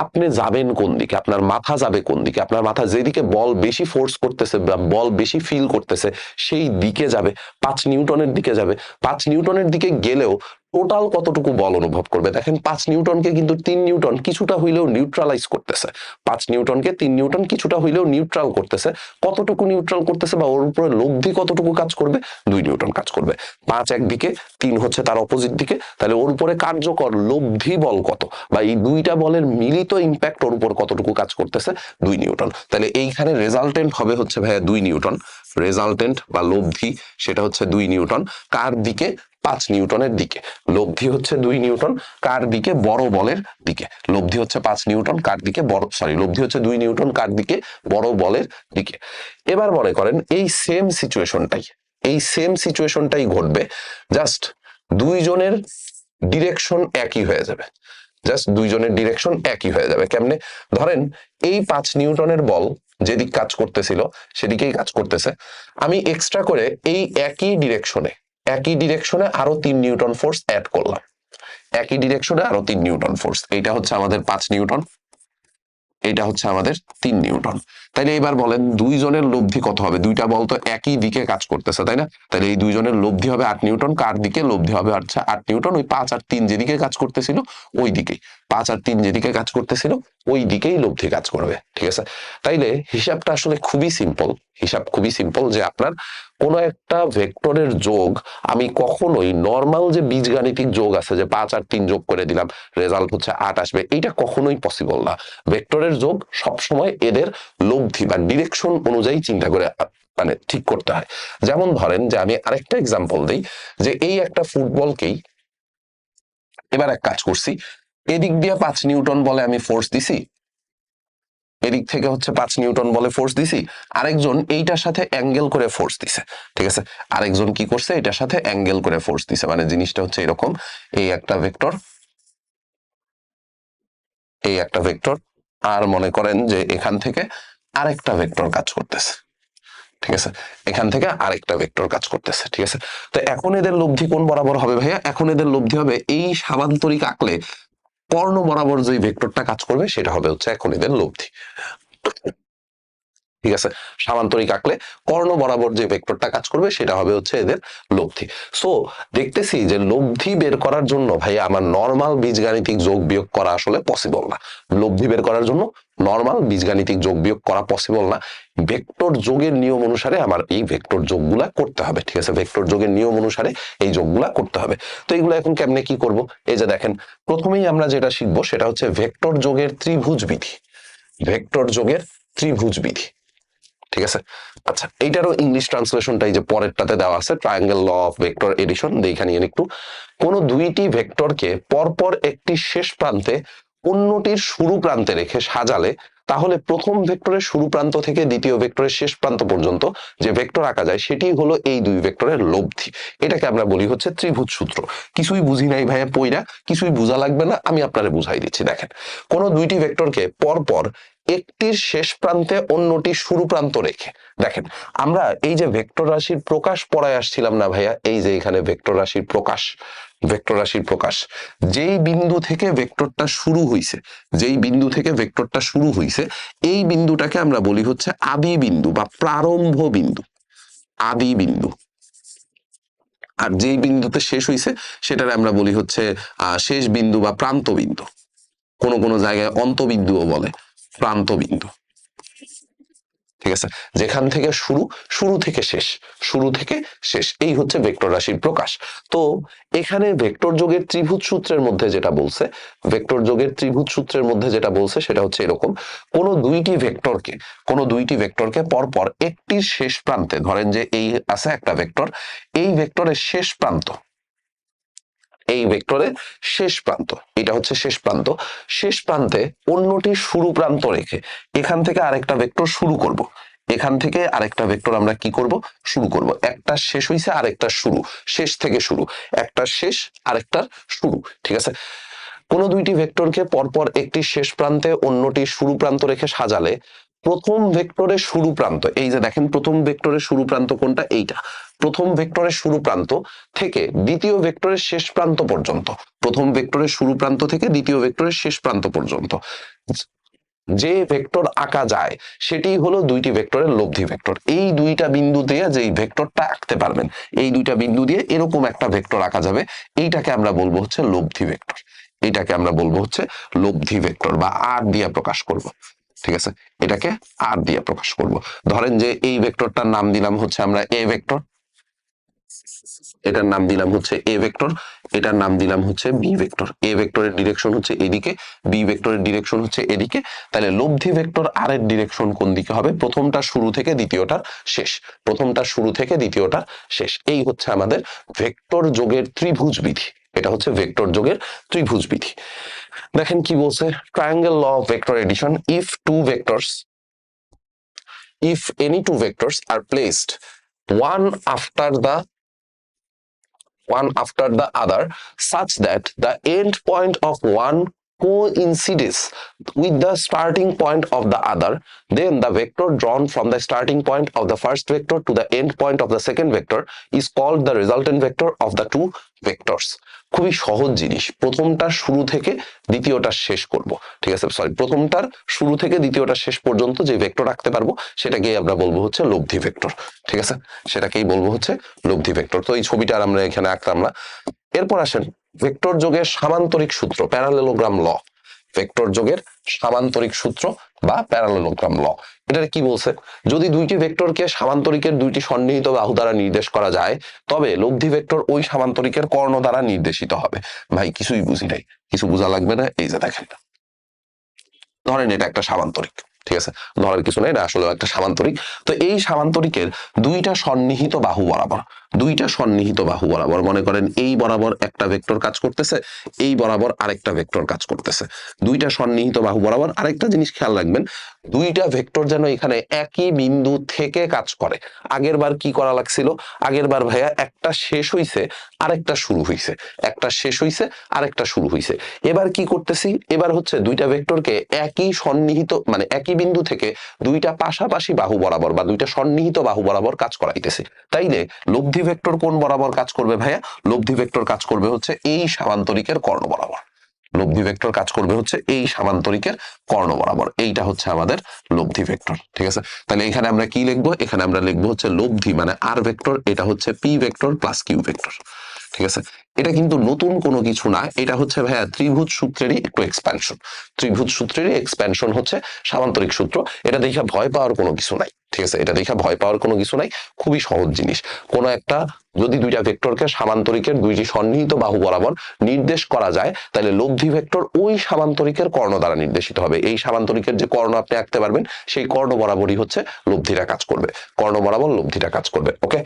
Speaker 1: আপনি যাবেন কোন দিকে? আপনার মাথা যাবে কোন দিকে? আপনার মাথা যেদিকে বল বেশি ফোর্স করতেছে বা বল বেশি ফিল করতেছে, সেই দিকে যাবে, 5 নিউটনের দিকে যাবে। 5 নিউটনের দিকে গেলেও টোটাল কতটুকু বল অনুভব করবে? দেখেন 5 নিউটনকে কিন্তু 3 নিউটন কিছুটা হইলেও নিউট্রালাইজ করতেছে, 5 নিউটনকে 3 নিউটন কিছুটা হইলেও নিউট্রাল করতেছে। কতটুকু নিউট্রাল করতেছে বা ওর উপরে লব্ধি কতটুকু কাজ করবে? 2 নিউটন কাজ করবে। 5 একদিকে, 3 হচ্ছে তার অপোজিট দিকে, তাহলে ওর উপরে কার্যকর লব্ধি বল কত, বা এই দুইটা বলের মিলিত ইম্প্যাক্ট ওর উপর কতটুকু কাজ করতেছে? 2 নিউটন। তাহলে এইখানে রেজাল্টেন্ট হবে হচ্ছে ভাইয়া 2 নিউটন, রেজাল্টেন্ট বা লব্ধি সেটা হচ্ছে 2 নিউটন। কার দিকে? 5 নিউটনের দিকে। লব্ধি হচ্ছে 2 নিউটন, কার দিকে? বড় বলের দিকে। লব্ধি হচ্ছে 5 নিউটন, কার দিকে? বড়, সরি, লব্ধি হচ্ছে 2 নিউটন, কার দিকে? বড় বলের দিকে। এবার মনে করেন এই সেম সিচুয়েশনটাই ঘটবে, জাস্ট দুইজনের ডিরেকশন একই হয়ে যাবে, জাস্ট দুইজনের ডিরেকশন একই হয়ে যাবে। কেমনে? ধরেন এই 5 নিউটনের বল যেদিক কাজ করতেছিল সেদিকেই কাজ করতেছে, আমি এক্সট্রা করে এই একই ডিরেকশনে আরো 3 নিউটন ফোর্স অ্যাড করলাম, একই ডিরেকশনে আরো 3 নিউটন ফোর্স। এইটা হচ্ছে আমাদের 5 নিউটন, এটা হচ্ছে আমাদের 3 নিউটন। তাইলে এবার বলেন দুইজনের লব্ধি কত হবে? দুইটা বল তো একই দিকে কাজ করতেছে, তাই না? তাহলে এই দুইজনের লব্ধি হবে 8 নিউটন। কার দিকে? লব্ধি হবে আচ্ছা 8 নিউটন, ওই 5 আর 3 যেদিকে কাজ করতেছিল ওই দিকেই, 5 আর 3 যেদিকে কাজ করতেছিল ওই দিকেই লব্ধি কাজ করবে, ঠিক আছে? তাইলে হিসাবটা আসলে খুবই সিম্পল, হিসাব খুবই সিম্পল, যে আপনার কোন একটা ভেক্টরের যোগ আমি কখনোই নর্মাল যে বীজগাণিতিক যোগ আছে, যে 5 আর 3 যোগ করে দিলাম রেজাল্ট হচ্ছে 8 আসবে, এইটা কখনোই পসিবল না। ভেক্টরের যোগ সবসময় এদের লব্ধি বা ডিরেকশন অনুযায়ী চিন্তা করে মানে ঠিক করতে হয়। যেমন ধরেন যে আমি আরেকটা এক্সাম্পল দিই, যে এই একটা ফুটবলকেই এবার এক কাজ করছি, এদিক দিয়ে 5 নিউটন বলে আমি ফোর্স দিছি, এদিক থেকে হচ্ছে 5 নিউটন বলে ফোর্স দিছি, আরেকজন এইটার সাথে অ্যাঙ্গেল করে ফোর্স দিছে, ঠিক আছে। আরেকজন কি করছে, এটার সাথে অ্যাঙ্গেল করে ফোর্স দিছে, মানে জিনিসটা হচ্ছে এরকম, এই একটা ভেক্টর, এই একটা ভেক্টর, আর মনে করেন যে এখান থেকে আরেকটা ভেক্টর কাজ করতেছে, ঠিক আছে। এখান থেকে আরেকটা ভেক্টর কাজ করতেছে, ঠিক আছে। তো এখন এদের লব্ধি কোন বরাবর হবে ভাইয়া? এখন এদের লব্ধি হবে এই সামান্তরিক আঁকলে কর্ণ বরাবর যে ভেক্টরটা কাজ করবে সেটা হবে হচ্ছে এখন এদের লব্ধি, ঠিক আছে। সামান্তরিক আঁকলে কর্ণ বরাবর যে ভেক্টরটা কাজ করবে সেটা হবে হচ্ছে এদের লব্ধি। সো দেখতেছি যে লব্ধি বের করার জন্য ভাই আমার নর্মাল বীজগাণিতিক যোগ বিয়োগ করা আসলে পসিবল না। লব্ধি বের করার জন্য নর্মাল বীজগাণিতিক যোগ বিয়োগ করা পসিবল না। ভেক্টর যোগের নিয়ম অনুসারে আমার এই ভেক্টর যোগগুলা করতে হবে, ঠিক আছে। ভেক্টর যোগের নিয়ম অনুসারে এই যোগগুলা করতে হবে। তো এইগুলো এখন কেমনে কি করব? এই যে দেখেন, প্রথমেই আমরা যেটা শিখবো সেটা হচ্ছে ভেক্টর যোগের ত্রিভুজ বিধি। ভেক্টর যোগের ত্রিভুজ বিধি, ঠিক আছে। আচ্ছা, এইটারও ইংলিশ ট্রান্সলেশনটা এই যে পরেরটাতে দেওয়া আছে, triangle law of vector addition, দেখে নিন একটু। কোন দুইটি ভেক্টরকে পরপর একটি শেষ প্রান্তে অন্যটির শুরু প্রান্তে রেখে সাজালে তাহলে প্রথম ভেক্টরের শুরু প্রান্ত থেকে দ্বিতীয় ভেক্টরের শেষ প্রান্ত পর্যন্ত যে ভেক্টর আঁকা যায় সেটি হলো এই দুই ভেক্টরের লব্ধি। এটাকে আমরা বলি হচ্ছে ত্রিভুজ সূত্র। কিছুই বুঝি নাই ভাইয়া পইরা, কিছুই বোঝা লাগবে না, আমি আপনারে বুঝাই দিচ্ছি। দেখেন, কোন দুইটি ভেক্টরকে পরপর একটির শেষ প্রান্তে অন্যটির শুরু প্রান্ত রেখে, দেখেন আমরা এই যে ভেক্টর রাশির প্রকাশ পড়ায় আসছিলাম না ভাইয়া, এই যে এখানে ভেক্টর রাশির প্রকাশ, ভেক্টর রাশির প্রকাশ, যেই বিন্দু থেকে ভেক্টরটা শুরু হইছে, যেই বিন্দু থেকে ভেক্টরটা শুরু হইছে এই বিন্দুটাকে আমরা বলি হচ্ছে আদি বিন্দু বা প্রারম্ভ বিন্দু, আদি বিন্দু। আর যেই বিন্দুতে শেষ হইছে সেটারে আমরা বলি হচ্ছে শেষ বিন্দু বা প্রান্ত বিন্দু। কোন কোন জায়গায় অন্তবিন্দুও বলে, প্রান্ত বিন্দু, ঠিক আছে। যেখান থেকে শুরু, শুরু থেকে শেষ, শুরু থেকে শেষ, এই হচ্ছে ভেক্টর রাশির প্রকাশ। তো এখানে ভেক্টর যোগের ত্রিভুজ সূত্রের মধ্যে যেটা বলছে, ভেক্টর যোগের ত্রিভুজ সূত্রের মধ্যে যেটা বলছে সেটা হচ্ছে এরকম, কোন দুইটি ভেক্টরকে, কোন দুইটি ভেক্টরকে পরপর একটির শেষ প্রান্তে, ধরেন যে এই আছে একটা ভেক্টর, এই ভেক্টরের শেষ প্রান্ত, এই ভেক্টরের শেষ প্রান্ত, এটা হচ্ছে শেষ প্রান্ত, শেষ প্রান্তে অন্যটির শুরু প্রান্ত রেখে এখান থেকে আরেকটা ভেক্টর শুরু করব, এখান থেকে আরেকটা ভেক্টর আমরা কি করব, শুরু করব। একটা শেষ হইছে আরেকটা শুরু, শেষ থেকে শুরু, একটা শেষ আরেকটার শুরু, ঠিক আছে। কোন দুইটি ভেক্টরকে পরপর একটি শেষ প্রান্তে অন্যটি শুরু প্রান্ত রেখে সাজালে প্রথম ভেক্টরের শুরু প্রান্ত, এই যে দেখেন প্রথম ভেক্টরের শুরু প্রান্ত কোনটা, এইটা, প্রথম ভেক্টরের শুরু প্রান্ত থেকে দ্বিতীয় ভেক্টরের শেষ প্রান্ত পর্যন্ত, প্রথম ভেক্টরের শুরু প্রান্ত থেকে দ্বিতীয় ভেক্টরের শেষ প্রান্ত পর্যন্ত যে ভেক্টর আঁকা যায় সেটি হলো দুইটি ভেক্টরের লব্ধি ভেক্টর। এই দুইটা বিন্দু দিয়ে যেই ভেক্টরটা আঁকতে পারবেন, এই দুইটা বিন্দু দিয়ে এরকম একটা ভেক্টর আঁকা যাবে, এইটাকে আমরা বলবো হচ্ছে লব্ধি ভেক্টর। এটাকে আমরা বলবো হচ্ছে লব্ধি ভেক্টর বা আর দিয়ে প্রকাশ করব, ঠিক আছে। এটাকে আর দিয়ে প্রকাশ করব। ধরেন যে এই ভেক্টরটার নাম দিলাম হচ্ছে আমরা এ ভেক্টর, এটার নাম দিলাম হচ্ছে এ ভেক্টর, এটার নাম দিলাম হচ্ছে বি ভেক্টর। এ ভেক্টরের ডিরেকশন হচ্ছে এদিকে, বি ভেক্টরের ডিরেকশন হচ্ছে এদিকে। তাহলে লব্ধি ভেক্টর আর এর ডিরেকশন কোন দিকে হবে? প্রথমটা শুরু থেকে দ্বিতীয়টার শেষ, প্রথমটা শুরু থেকে দ্বিতীয়টার শেষ। এই হচ্ছে আমাদের ভেক্টর যোগের ত্রিভুজ বিধি। এটা হচ্ছে ভেক্টর যোগের ত্রিভুজ বিধি। দেখেন কি বলছে, triangle law of vector addition, if two vectors, if any two vectors are placed one after the one after the other such that the end point of one coincides with the starting point of the other, then the vector drawn from the starting point of the first vector to the end point of the second vector is called the resultant vector of the two vectors. খুবই সহজ জিনিস, প্রথমটা শুরু থেকে দ্বিতীয়টা শেষ করব, ঠিক আছে। সরি, প্রথমটার শুরু থেকে দ্বিতীয়টা শেষ পর্যন্ত যে ভেক্টর রাখতে পারবো সেটাকেই আমরা বলবো হচ্ছে লব্ধি ভেক্টর, ঠিক আছে। সেটাকেই বলবো হচ্ছে লব্ধি ভেক্টর। তো এই ছবিটা আমরা এখানে আঁকলাম না। এরপর আসেন ভেক্টর যোগের সামান্তরিক সূত্র, প্যারালেলোগ্রাম ল। ভেক্টর যোগের সামান্তরিক সূত্র বা প্যারালেলোগ্রাম ল, এটা কি বলছে? যদি দুইটি ভেক্টরকে সামান্তরিকের দুইটি সন্নিহিত বাহু দ্বারা নির্দেশ করা যায় তবে লব্ধি ভেক্টর ওই সামান্তরিকের কর্ণ দ্বারা নির্দেশিত হবে। ভাই কিছুই বুঝি নাই, কিছু বোঝা লাগবে না। এই যে দেখেন, ধরেন এটা একটা সামান্তরিক, ঠিক আছে, ধরার কিছু নেই, এটা আসলে একটা সামান্তরিক। তো এই সামান্তরিকের দুইটা সন্নিহিত বাহু বরাবর, দুইটা সন্নিহিত বাহু বরাবর, মনে করেন এই বরাবর একটা ভেক্টর কাজ করতেছে, এই বরাবর আরেকটা ভেক্টর কাজ করতেছে, দুইটা সন্নিহিত বাহু বরাবর। আরেকটা জিনিস খেয়াল রাখবেন, দুইটা ভেক্টর যেন এখানে একই বিন্দু থেকে কাজ করে। আগের বার কি করা লাগছিল? আগের বার ভাইয়া একটা শেষ হইছে আরেকটা শুরু হইছে, একটা শেষ হইছে আরেকটা শুরু হইছে। এবার কি করতেছি? এবার হচ্ছে দুইটা ভেক্টরকে একই সন্নিহিত মানে একই বিন্দু থেকে দুইটা পাশাপাশি বাহু বরাবর বা দুইটা সন্নিহিত বাহু বরাবর কাজ করাইতেছি। তাইলে লব্ধি ভেক্টর কোন বরাবর কাজ করবে ভাইয়া? লব্ধি ভেক্টর কাজ করবে হচ্ছে এই সামান্তরিকের কর্ণ বরাবর। লব্ধি ভেক্টর কাজ করবে হচ্ছে এই সামান্তরিকের কর্ণ বরাবর। এইটা হচ্ছে আমাদের লব্ধি ভেক্টর, ঠিক আছে? তাহলে এখানে আমরা কি লিখবো? এখানে আমরা লিখবো হচ্ছে লব্ধি মানে আর ভেক্টর, এটা হচ্ছে P vector plus Q vector, ঠিক আছে? এটা কিন্তু নতুন কোনো কিছু না, এটা হচ্ছে ভাইয়া ত্রিভুজ সূত্রেরই একটু এক্সপ্যানশন। ত্রিভুজ সূত্রেরই এক্সপ্যানশন হচ্ছে সামান্তরিক সূত্র। এটা দেখে ভয় পাওয়ার কোনো কিছু নাই, ঠিক আছে? এটা দেখে ভয় পাওয়ার কোনো কিছু নাই, খুবই সহজ জিনিস। কোনো একটা যদি দুইটা ভেক্টরকে সামান্তরিকের দুইটি সন্নিহিত বাহু বরাবর নির্দেশ করা যায়, তাহলে লব্ধি ভেক্টর ওই সামান্তরিকের কর্ণ দ্বারা নির্দেশিত হবে। এই সামান্তরিকের যে কর্ণ আপনি আঁকতে পারবেন, সেই কর্ণ বরাবরই হচ্ছে লব্ধিটা কাজ করবে, কর্ণ বরাবর লব্ধিটা কাজ করবে। ওকে,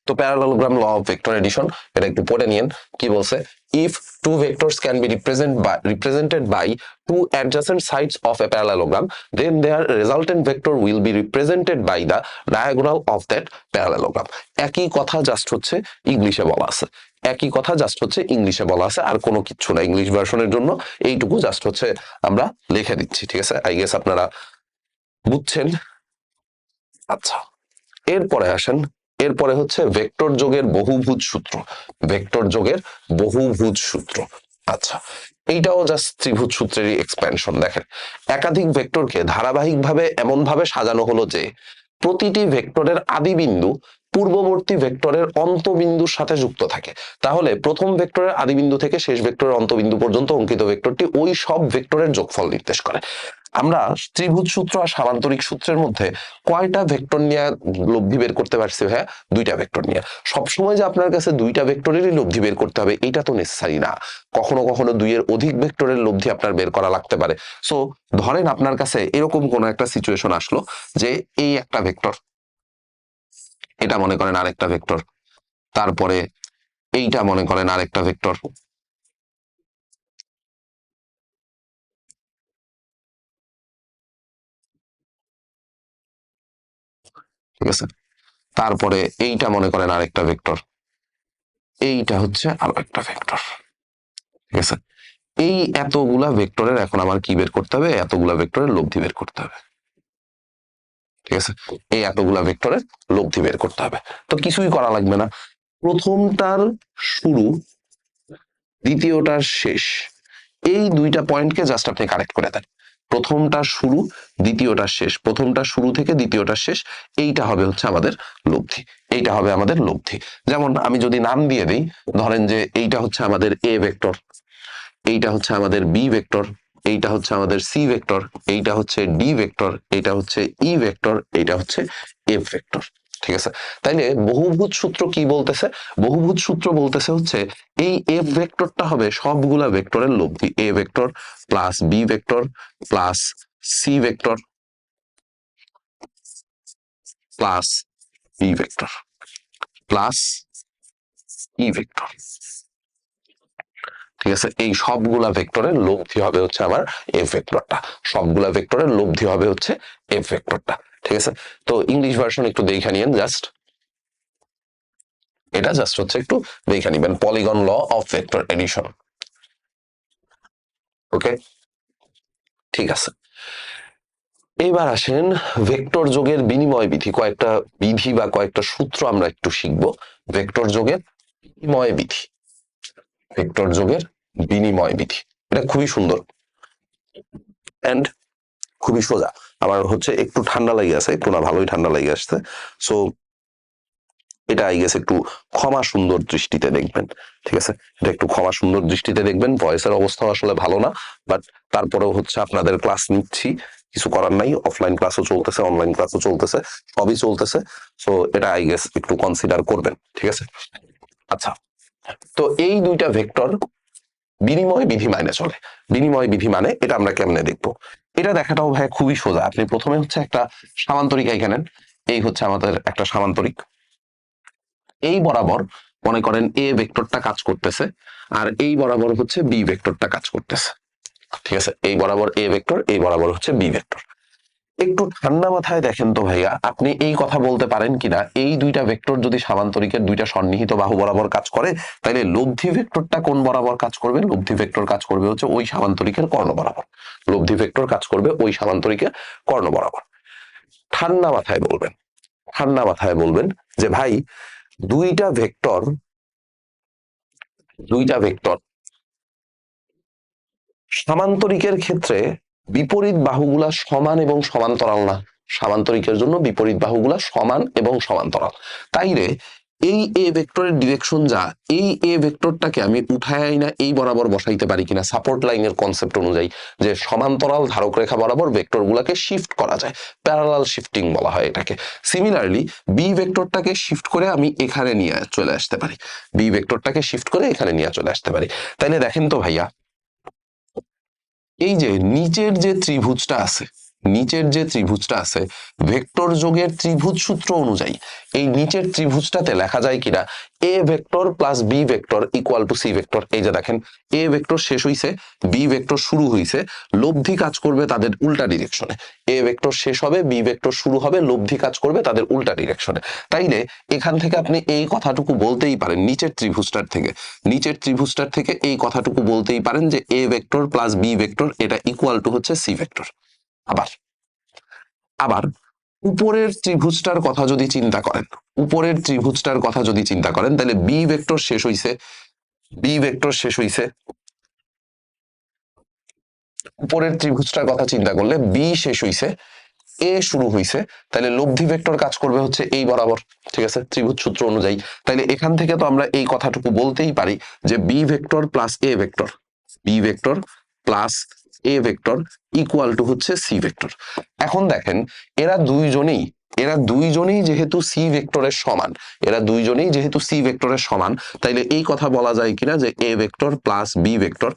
Speaker 1: তো parallelogram law of vector addition এটা একটু পড়ে নিয়েন। কি বলছে? If two vectors can be represented by two adjacent sides of a parallelogram, then their resultant vector will be represented by the diagonal of that parallelogram. একই কথা just হচ্ছে ইংলিশে বলা আছে, একই কথা জাস্ট হচ্ছে ইংলিশে বলা আছে, আর কোনো কিচ্ছু না। ইংলিশ ভার্সনের জন্য এইটুকু জাস্ট হচ্ছে আমরা লিখে দিচ্ছি, ঠিক আছে? আই গেস আপনারা বুঝছেন। আচ্ছা, এরপরে আসেন, এরপরে হচ্ছে ভেক্টর যোগের বহুভুজ সূত্র। ভেক্টর যোগের বহুভুজ সূত্র, আচ্ছা, এইটাও জাস্ট ত্রিভুজ সূত্রেরই এক্সপ্যানশন। দেখেন, একাধিক ভেক্টরকে ধারাবাহিকভাবে এমন ভাবে সাজানো হলো যে প্রতিটি ভেক্টরের আদি বিন্দু পূর্ববর্তী ভেক্টরের অন্তবিন্দুর সাথে যুক্ত থাকে। তাহলে প্রথম ভেক্টরের আদি বিন্দু থেকে শেষ ভেক্টরের অন্তবিন্দু পর্যন্ত অঙ্কিত ভেক্টরটি ওই সব ভেক্টরের যোগফল নির্দেশ করে। আমরা ত্রিভুজ সূত্র আর সামান্তরিক সূত্রের মধ্যে কয়টা ভেক্টর নিয়ে লব্ধি বের করতে পারছি ভাইয়া? দুইটা ভেক্টর নিয়ে। সবসময় যে আপনার কাছে দুইটা ভেক্টরেরই লব্ধি বের করতে হবে এটা তো নেসেসারি না, কখনো কখনো দুইয়ের অধিক ভেক্টরের লব্ধি আপনার বের করা লাগতে পারে। সো ধরেন আপনার কাছে এরকম কোনো একটা সিচুয়েশন আসলো যে এই একটা ভেক্টর, এটা মনে করেন আরেকটা ভেক্টর, তারপরে এইটা মনে করেন আরেকটা ভেক্টর, ঠিক আছে? তারপরে এইটা মনে করেন আরেকটা ভেক্টর, এইটা হচ্ছে আরো একটা ভেক্টর, ঠিক আছে? এই এতগুলা ভেক্টরের এখন আমার কি বের করতে হবে? এতগুলা ভেক্টরের লব্ধি বের করতে হবে, ঠিক আছে? এই এতগুলা ভেক্টরের লব্ধি বের করতে হবে। তো কিছুই করা লাগবে না, প্রথমটার শুরু দ্বিতীয়টার শেষ, এই দুইটা পয়েন্টকে জাস্ট আপনি কারেক্ট করে দেন। প্রথমটা শুরু দ্বিতীয়টা শেষ, প্রথমটা শুরু থেকে দ্বিতীয়টা শেষ, এইটা হবে হচ্ছে আমাদের লব্ধি, এইটা হবে আমাদের লব্ধি। যেমন আমি যদি নাম দিয়ে দিই, ধরেন যে এইটা হচ্ছে আমাদের এ ভেক্টর, এইটা হচ্ছে আমাদের বি ভেক্টর, এইটা হচ্ছে আমাদের সি ভেক্টর, এইটা হচ্ছে ডি ভেক্টর, এইটা হচ্ছে ই ভেক্টর, এইটা হচ্ছে এফ ভেক্টর, ঠিক আছে? তাইলে বহুভুজ সূত্র কি বলতেছে? বহুভুজ সূত্র বলতেছে হচ্ছে এই এফ ভেক্টরটা হবে সবগুলা ভেক্টরের লব্ধি, A vector plus B vector plus C vector plus B vector plus E vector, ঠিক আছে? এই সবগুলা ভেক্টরের লব্ধি হবে হচ্ছে আমার এফ ভেক্টরটা, সবগুলা ভেক্টরের লব্ধি হবে হচ্ছে এফ ভেক্টরটা, ঠিক আছে? তো ইংলিশ ভার্সন একটু দেখে নিয়েন জাস্ট, এটা জাস্ট হচ্ছে একটু দেখে নিবেন, polygon law of vector addition. Okay, ঠিক আছে। এবার আসেন ভেক্টর যোগের বিনিময় বিধি, কয়েকটা বিধি বা কয়েকটা সূত্র আমরা একটু শিখবো। ভেক্টর যোগের বিনিময় বিধি, ভেক্টর যোগের বিনিময় বিধি, এটা খুবই সুন্দর এন্ড খুবই সোজা। আমার হচ্ছে একটু ঠান্ডা লেগে আছে, একটু না ভালোই ঠান্ডা লেগে আসছে। সো এটা আই গেস একটু ক্ষমা সুন্দর দৃষ্টিতে দেখবেন, ঠিক আছে? এটা একটু ক্ষমা সুন্দর দৃষ্টিতে দেখবেন। ভয়েসের অবস্থা আসলে ভালো না, বাট তারপরেও হচ্ছে আপনাদের ক্লাস নিচ্ছি, কিছু করার নাই। অফলাইন ক্লাসও চলতেছে, অনলাইন ক্লাসও চলতেছে, সবই চলতেছে। সো এটা আই গেস একটু কনসিডার করবেন, ঠিক আছে? আচ্ছা, তো এই দুইটা ভেক্টর বিনিময় বিধি মানে চলে। বিনিময় বিধি মানে এটা আমরা কেমনে দেখবো? এটা দেখাটাও ভাই খুবই সোজা। আপনি প্রথমে হচ্ছে একটা সামান্তরিক এঁকে নেন, এই হচ্ছে আমাদের একটা সামান্তরিক, এই বরাবর মনে করেন এ ভেক্টরটা কাজ করতেছে, আর এই বরাবর হচ্ছে বি ভেক্টরটা কাজ করতেছে। ঠিক আছে, এই বরাবর এ ভেক্টর, এই বরাবর হচ্ছে বি ভেক্টর। একটু ঠান্ডা মাথায় দেখেন তো ভাইয়া, আপনি এই কথা বলতে পারেন কিনা, এই দুইটা ভেক্টর যদি সামান্তরিকের দুইটা সন্নিহিত বাহু বরাবর কাজ করে, তাহলে লব্ধি ভেক্টরটা কোন বরাবর কাজ করবে? লব্ধি ভেক্টর কাজ করবে হচ্ছে ওই সামান্তরিকের কর্ণ বরাবর। লব্ধি ভেক্টর কাজ করবে ওই সামান্তরিকের কর্ণ বরাবর। ঠান্ডা মাথায় বলবেন, ঠান্ডা মাথায় বলবেন যে ভাই দুইটা ভেক্টর, দুইটা ভেক্টর সামান্তরিকের ক্ষেত্রে বিপরীত বাহুগুলা সমান এবং সমান্তরাল না। সামান্তরিকের জন্য বিপরীত বাহুগুলা সমান এবং সমান্তরাল। তাইলে এই এ ভেক্টরের ডিরেকশন যা, এই এ ভেক্টরটাকে আমি উঠায় না এই বরাবর বসাইতে পারি কিনা সাপোর্ট লাইনের কনসেপ্ট অনুযায়ী, যে সমান্তরাল ধারক রেখা বরাবর ভেক্টরগুলোকে শিফট করা যায়, প্যারালাল শিফটিং বলা হয় এটাকে। সিমিলারলি বি ভেক্টরটাকে শিফট করে আমি এখানে নিয়ে চলে আসতে পারি, বি ভেক্টরটাকে শিফট করে এখানে নিয়ে চলে আসতে পারি। তাইলে দেখেন তো ভাইয়া, এই যে নিচের যে ত্রিভুজটা আছে, নিচের যে ত্রিভুজটা আছে ভেক্টর যোগের ত্রিভুজ সূত্র অনুযায়ী এই নিচের ত্রিভুজটাতে লেখা যায় কিনা A vector plus B vector equal to C vector. এই যে দেখেন, এ ভেক্টর শেষ হইছে, বি ভেক্টর শুরু হইছে, লব্ধি কাজ করবে তাদের উল্টা ডিরেকশনে। এ ভেক্টর শেষ হবে, বি ভেক্টর শুরু হবে, লব্ধি কাজ করবে তাদের উল্টা ডিরেকশনে। তাইলে এখান থেকে আপনি এই কথাটুকু বলতেই পারেন, নিচের ত্রিভুজটার থেকে, নিচের ত্রিভুজটার থেকে এই কথাটুকু বলতেই পারেন যে A vector plus B vector এটা ইকুয়াল টু হচ্ছে সি ভেক্টর। আবার আবার উপরের ত্রিভুজটার কথা যদি চিন্তা করেন, উপরের ত্রিভুজটার কথা যদি চিন্তা করেন, তাহলে বি ভেক্টর শেষ হইছে, বি ভেক্টর শেষ হইছে, উপরের ত্রিভুজটার কথা চিন্তা করলে বি শেষ হইছে, এ শুরু হইছে, তাহলে লব্ধি ভেক্টর কাজ করবে হচ্ছে এই বরাবর। ঠিক আছে, ত্রিভুজ সূত্র অনুযায়ী। তাহলে এখান থেকে তো আমরা এই কথাটুকু বলতেই পারি যে B vector plus A vector, B vector plus A vector equal to হচ্ছে সি ভেক্টর। এখন দেখেন, এরা দুইজনেই, এরা দুইজনেই যেহেতু সি ভেক্টরের সমান, এরা দুইজনেই যেহেতু সি ভেক্টরের সমান, তাইলে এই কথা বলা যায় কিনা যে A vector plus B vector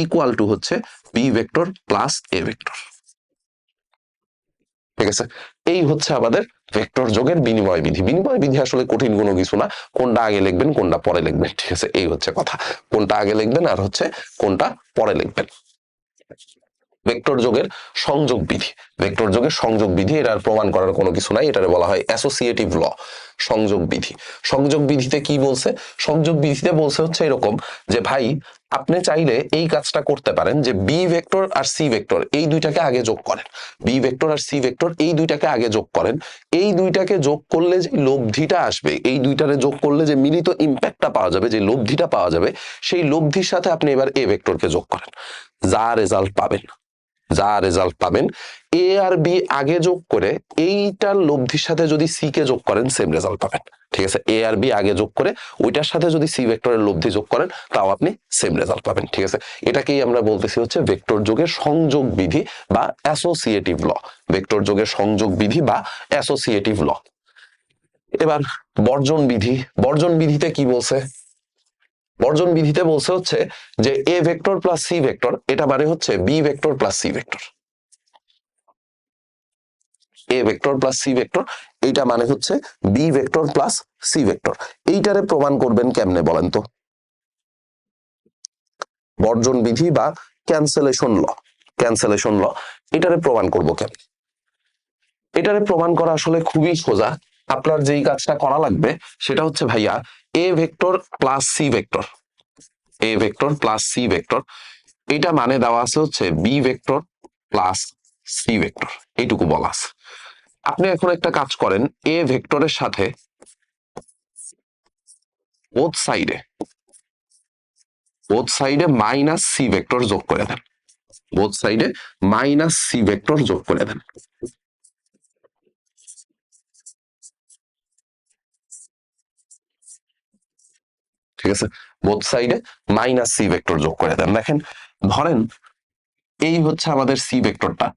Speaker 1: equal to হচ্ছে B vector plus A vector. ঠিক আছে, এই হচ্ছে আমাদের ভেক্টর যোগের বিনিময় বিধি। বিনিময় বিধি আসলে কঠিন কোনো কিছু না, কোনটা আগে লিখবেন কোনটা পরে লিখবেন, ঠিক আছে, এই হচ্ছে কথা। কোনটা আগে লিখবেন আর হচ্ছে কোনটা পরে লিখবেন। ভেক্টর যোগের সংযোগ বিধি, ভেক্টর যোগের সংযোগ বিধি, এটার প্রমাণ করার কোনো কিছু নাই, এটারে বলা হয় অ্যাসোসিয়েটিভ ল, সংযোগ বিধি। সংযোগ বিধিতে কি বলছে? সংযোগ বিধিতে বলছে হচ্ছে এরকম যে ভাই আপনি চাইলে এই কাজটা করতে পারেন যে বি ভেক্টর আর সি ভেক্টর এই দুইটাকে আগে যোগ করেন, বি ভেক্টর আর সি ভেক্টর এই দুইটাকে আগে যোগ করেন। এই দুইটাকে যোগ করলে যে লব্ধিটা আসবে, এই দুইটারে যোগ করলে যে মিলিত ইম্প্যাক্টটা পাওয়া যাবে, যে লব্ধিটা পাওয়া যাবে, সেই লব্ধির সাথে আপনি এবার এ ভেক্টরকে যোগ করেন, যা রেজাল্ট পাবেন, যা রেজাল্ট পাবেন এ আর বি আগে যোগ করে এইটার লব্ধির সাথে যদি সি কে যোগ করেন সেম রেজাল্ট পাবেন। ঠিক আছে, এ আর বি আগে যোগ করে ওইটার সাথে যদি সি ভেক্টরের লব্ধি যোগ করেন তাও আপনি সেম রেজাল্ট পাবেন। ঠিক আছে, এটাকেই আমরা বলতেছি হচ্ছে ভেক্টর যোগের সংযোগ বিধি বা অ্যাসোসিয়েটিভ ল, ভেক্টর যোগের সংযোগ বিধি বা অ্যাসোসিয়েটিভ ল। এবার বর্জন বিধি, বর্জন বিধিতে কি বলছে? বর্জন বিধিতে বলছে হচ্ছে যে A vector plus C vector এটা মানে হচ্ছে B vector plus C vector, A vector plus C vector এইটা মানে হচ্ছে B vector plus C vector. এইটারে প্রমাণ করবেন কেমনে বলেন তো? বর্জন বিধি বা ক্যান্সেলেশন ল, ক্যান্সেলেশন ল, এটারে প্রমাণ করব কেমনে? এটারে প্রমাণ করা আসলে খুবই সোজা। আপনার যেই কাজটা করা লাগবে সেটা হচ্ছে ভাইয়া A vector plus C vector, A vector plus C vector এটা মানে দেওয়া আছে হচ্ছে B vector plus C vector, এইটুকু বলা আছে। আপনি এখন একটা কাজ করেন, এ ভেক্টরের সাথে বোথ সাইডে, বোথ সাইডে মাইনাস সি ভেক্টর যোগ করে দেন, বোথ সাইডে মাইনাস সি ভেক্টর যোগ করে দেন। ঠিক আছে, বোথ সাইডে মাইনাস সি ভেক্টর যোগ করে দেন। দেখেন, ধরেন এই হচ্ছে আমাদের সি ভেক্টরটা,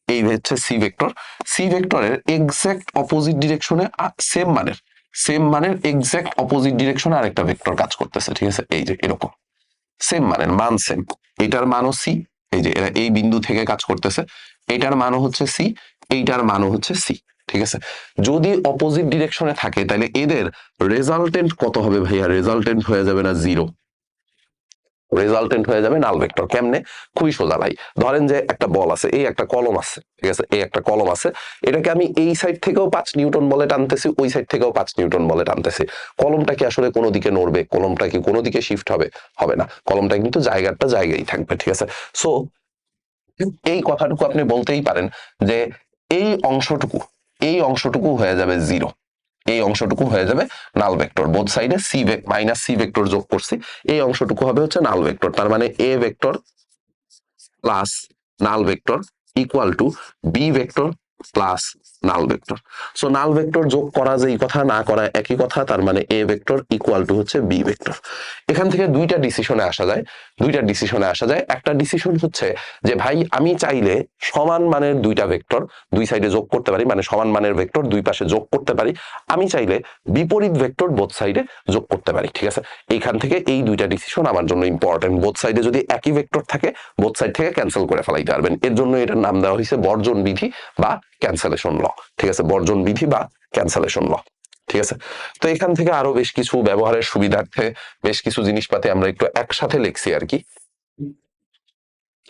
Speaker 1: এই হচ্ছে সি ভেক্টর, সি ভেক্টরের এক্সাক্ট অপোজিট ডিরেকশনে সেম মানের, সেম মানের এক্সাক্ট অপোজিট ডিরেকশনে আরেকটা ভেক্টর কাজ করতেছে। ঠিক আছে, এই যে এরকম সেম মানের, মান সেম, এটার মানও সি, এই যে এরা এই বিন্দু থেকে কাজ করতেছে, এটার মানও হচ্ছে সি, এইটার মানও হচ্ছে সি। ঠিক আছে, যদি অপোজিট ডিরেকশনে থাকে তাহলে এদের রেজাল্টেন্ট কত হবে ভাইয়া? রেজাল্টেন্ট হয়ে যাবে না জিরো, রেজাল্টেন্ট হয়ে যাবে নাল ভেক্টর। কেমনে? খুবই সোজা ভাই। ধরেন যে একটা বল আছে, এই একটা কলম আছে, ঠিক আছে, এই একটা কলম আছে, এটাকে আমি এই সাইড থেকেও 5 নিউটন বলে টানতেছি, ওই সাইড থেকেও 5 নিউটন বলে টানতেছি। কলমটা কি আসলে কোনো দিকে নড়বে? কলমটা কি কোনো দিকে শিফট হবে? হবে না। কলমটা কিন্তু জায়গাটা জায়গায় থাকবে, ঠিক আছে। সো এই কথাটুকু আপনি বলতেই পারেন যে এই অংশটুকু, এই অংশটুকু হয়ে যাবে জিরো, এই অংশটুকু হয়ে যাবে নাল ভেক্টর। বোথ সাইডে সি মাইনাস সি ভেক্টর যোগ করছি, এই অংশটুকু হবে হচ্ছে নাল ভেক্টর। তার মানে A vector plus null vector equal to B vector plus null vector. So null vector যোগ করা যেই কথা, না করা একই কথা। তার মানে এ ভেক্টর ইকুয়াল টু হচ্ছে বি ভেক্টর। এখান থেকে দুইটা ডিসিশনে আসা যায়, দুইটা ডিসিশনে আসা যায়। একটা ডিসিশন হচ্ছে যে ভাই আমি চাইলে সমান মানের দুইটা ভেক্টর দুই সাইডে যোগ করতে পারি, মানে সমান মানের ভেক্টর দুই পাশে যোগ করতে পারি। আমি চাইলে বিপরীত ভেক্টর বোথ সাইডে যোগ করতে পারি, ঠিক আছে। এইখান থেকে এই দুইটা ডিসিশন আমার জন্য ইম্পর্টেন্ট। বোথ সাইডে যদি একই ভেক্টর থাকে, বোথ সাইড থেকে ক্যান্সেল করে ফেলাইতে পারবেন। এর জন্য এটার নাম দেওয়া হয়েছে বর্জন বিধি বা ক্যান্সেলেশন ল, ঠিক আছে, বর্জন বিধি বা ক্যান্সেলেশন ল, ঠিক আছে। তো এখান থেকে আরো বেশ কিছু ব্যবহারের সুবিধার্থে বেশ কিছু জিনিসপাতি আমরা একটু একসাথে লিখছি আর কি,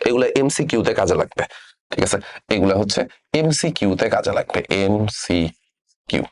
Speaker 1: এগুলো এমসিকিউ তে কাজে লাগবে, ঠিক আছে। এগুলো হচ্ছে এমসিকিউ তে কাজে লাগবে, এমসিকিউ,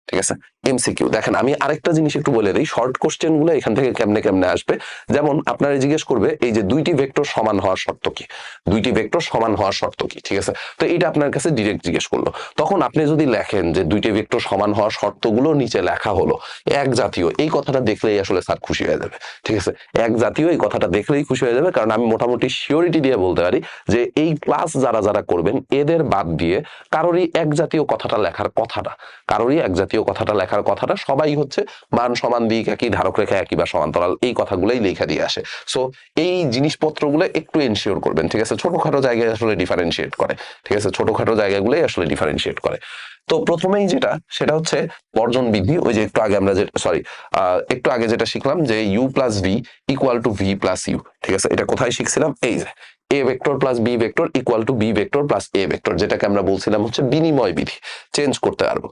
Speaker 1: ঠিক আছে। এমসিকিউ দেখেন, আমি আরেকটা জিনিস একটু বলে দিই, শর্ট কোশ্চেন গুলো এখান থেকে কেমনে কেমনে আসবে। যেমন আপনারা জিজ্ঞেস করবে এই যে দুইটি ভেক্টর সমান হওয়ার শর্ত কি, দুইটি ভেক্টর সমান হওয়ার শর্ত কি, ঠিক আছে। তো এটা আপনার কাছে ডিরেক্ট জিজ্ঞেস করলো, তখন আপনি যদি লেখেন যে দুইটি ভেক্টর সমান হওয়ার শর্তগুলো নিচে লেখা হলো এক জাতীয়, এই কথাটা দেখলেই আসলে স্যার খুশি হয়ে যাবে, ঠিক আছে। এক জাতীয় এই কথাটা দেখলেই খুশি হয়ে যাবে, কারণ আমি মোটামুটি শিওরিটি দিয়ে বলতে পারি যে এই ক্লাস যারা যারা করবেন এদের বাদ দিয়ে কারোরই এক জাতীয় কথাটা লেখার কথাটা, কারোরই এক জাতীয় কথাটা লেখার কথাটা সবাই হচ্ছে মান সমান দিক একই, ধারক রেখা একই বা সমান্তরাল, এই কথাগুলোই লেখা দিয়ে আসে। সো এই জিনিসপত্রগুলো একটু এনশিওর করবেন, ঠিক আছে। ছোটখাটো জায়গায় আসলে ডিফারেন্সিয়েট করে, ঠিক আছে, ছোটখাটো জায়গাগুলোই আসলে ডিফারেন্সিয়েট করে। তো প্রথমেই যেটা, সেটা হচ্ছে বর্জন বিধি। ওই যে একটু আগে আমরা যে সরি একটু আগে যেটা শিখলাম যে U plus V equal to V plus U, ঠিক আছে। এটা কোথায় শিখছিলাম? এই যে A vector plus B vector equal to B vector plus A vector, যেটাকে আমরা বলছিলাম হচ্ছে বিনিময় বিধি, চেঞ্জ করতে পারবো।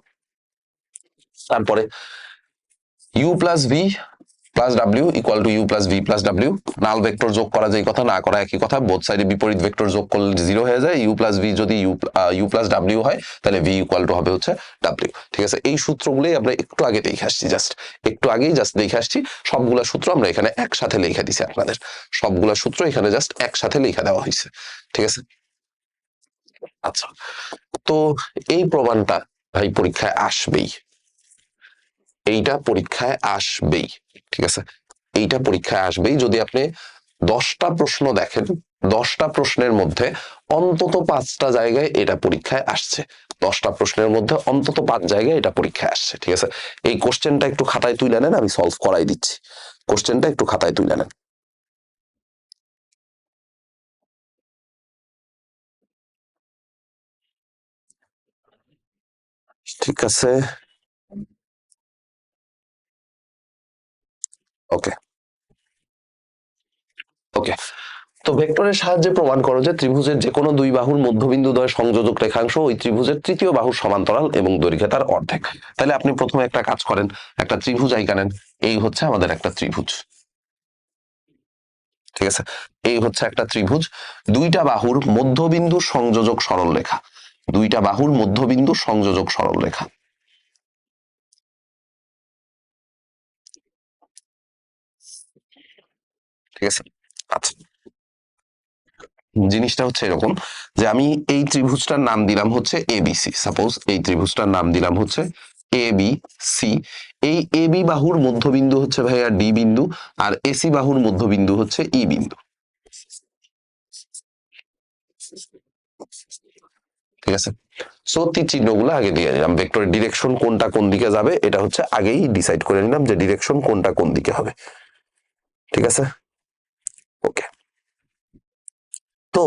Speaker 1: তারপরে U plus V plus W equal to U plus V plus W, null vector যোগ করা যেই কথা, না করা একই কথা। বোথ সাইডে বিপরীত ভেক্টর যোগ করলে জিরো হয়ে যায়। ইউ প্লাস ভি যদি ইউ প্লাস ডাব্লিউ হয়, তাহলে ভি ইকুয়াল টু হবে হচ্ছে ডাব্লিউ, ঠিক আছে। এই সূত্রগুলোই আমরা একটু আগে দেখে আসছি, জাস্ট একটু আগেই জাস্ট দেখে আসছি। সবগুলা সূত্র আমরা এখানে একসাথে লেখা দিছি আপনাদের, সবগুলা সূত্র এখানে জাস্ট একসাথে লেখা দেওয়া হয়েছে, ঠিক আছে। আচ্ছা, তো এই প্রমাণটা ভাই পরীক্ষায় আসবেই, এইটা পরীক্ষায় আসবেই, ঠিক আছে। এইটা পরীক্ষায় আসবেই। যদি আপনি 10টা প্রশ্ন দেখেন, 10টা প্রশ্নের মধ্যে অন্তত 5টা জায়গায় এটা পরীক্ষায় আসছে, 10টা প্রশ্নের মধ্যে অন্তত 5 জায়গায় এটা পরীক্ষায় আসছে, ঠিক আছে। এই কোশ্চেনটা একটু খাতায় তুলে নেন, আমি সলভ করাই দিচ্ছি। কোশ্চেনটা একটু খাতায় তুলে নেন। ঠিক আছে, ওকে ওকে। তো ভেক্টরের সাহায্যে প্রমাণ করো যে ত্রিভুজের যে কোনো দুই বাহুর মধ্যবিন্দুদ্বয় সংযোজক রেখাংশ ওই ত্রিভুজের তৃতীয় বাহুর সমান্তরাল এবং দৈর্ঘ্য তার অর্ধেক। তাহলে আপনি প্রথমে একটা কাজ করেন, একটা ত্রিভুজ আইকা নেন। এই হচ্ছে আমাদের একটা ত্রিভুজ, ঠিক আছে। এই হচ্ছে একটা ত্রিভুজ, দুইটা বাহুর মধ্যবিন্দু সংযোজক সরল রেখা, দুইটা বাহুর মধ্যবিন্দু সংযোজক সরল রেখা, ঠিক আছে। আচ্ছা, জিনিসটা হচ্ছে এরকম যে আমি এই ত্রিভুজটার নাম দিলাম হচ্ছে এবিসি, সাপোজ এই ত্রিভুজটার নাম দিলাম হচ্ছে এ বি সি। এই এ বি বাহুর মধ্যবিন্দু হচ্ছে ভাইয়া ডি বিন্দু, আর এসি বাহুর মধ্যবিন্দু হচ্ছে ই বিন্দু, ঠিক আছে। সো তীর চিহ্নগুলো আগে দিয়ে নিলাম, ভেক্টরের ডিরেকশন কোনটা কোন দিকে যাবে এটা হচ্ছে আগেই ডিসাইড করে নিলাম যে ডিরেকশন কোনটা কোন দিকে হবে, ঠিক আছে। ওকে, তো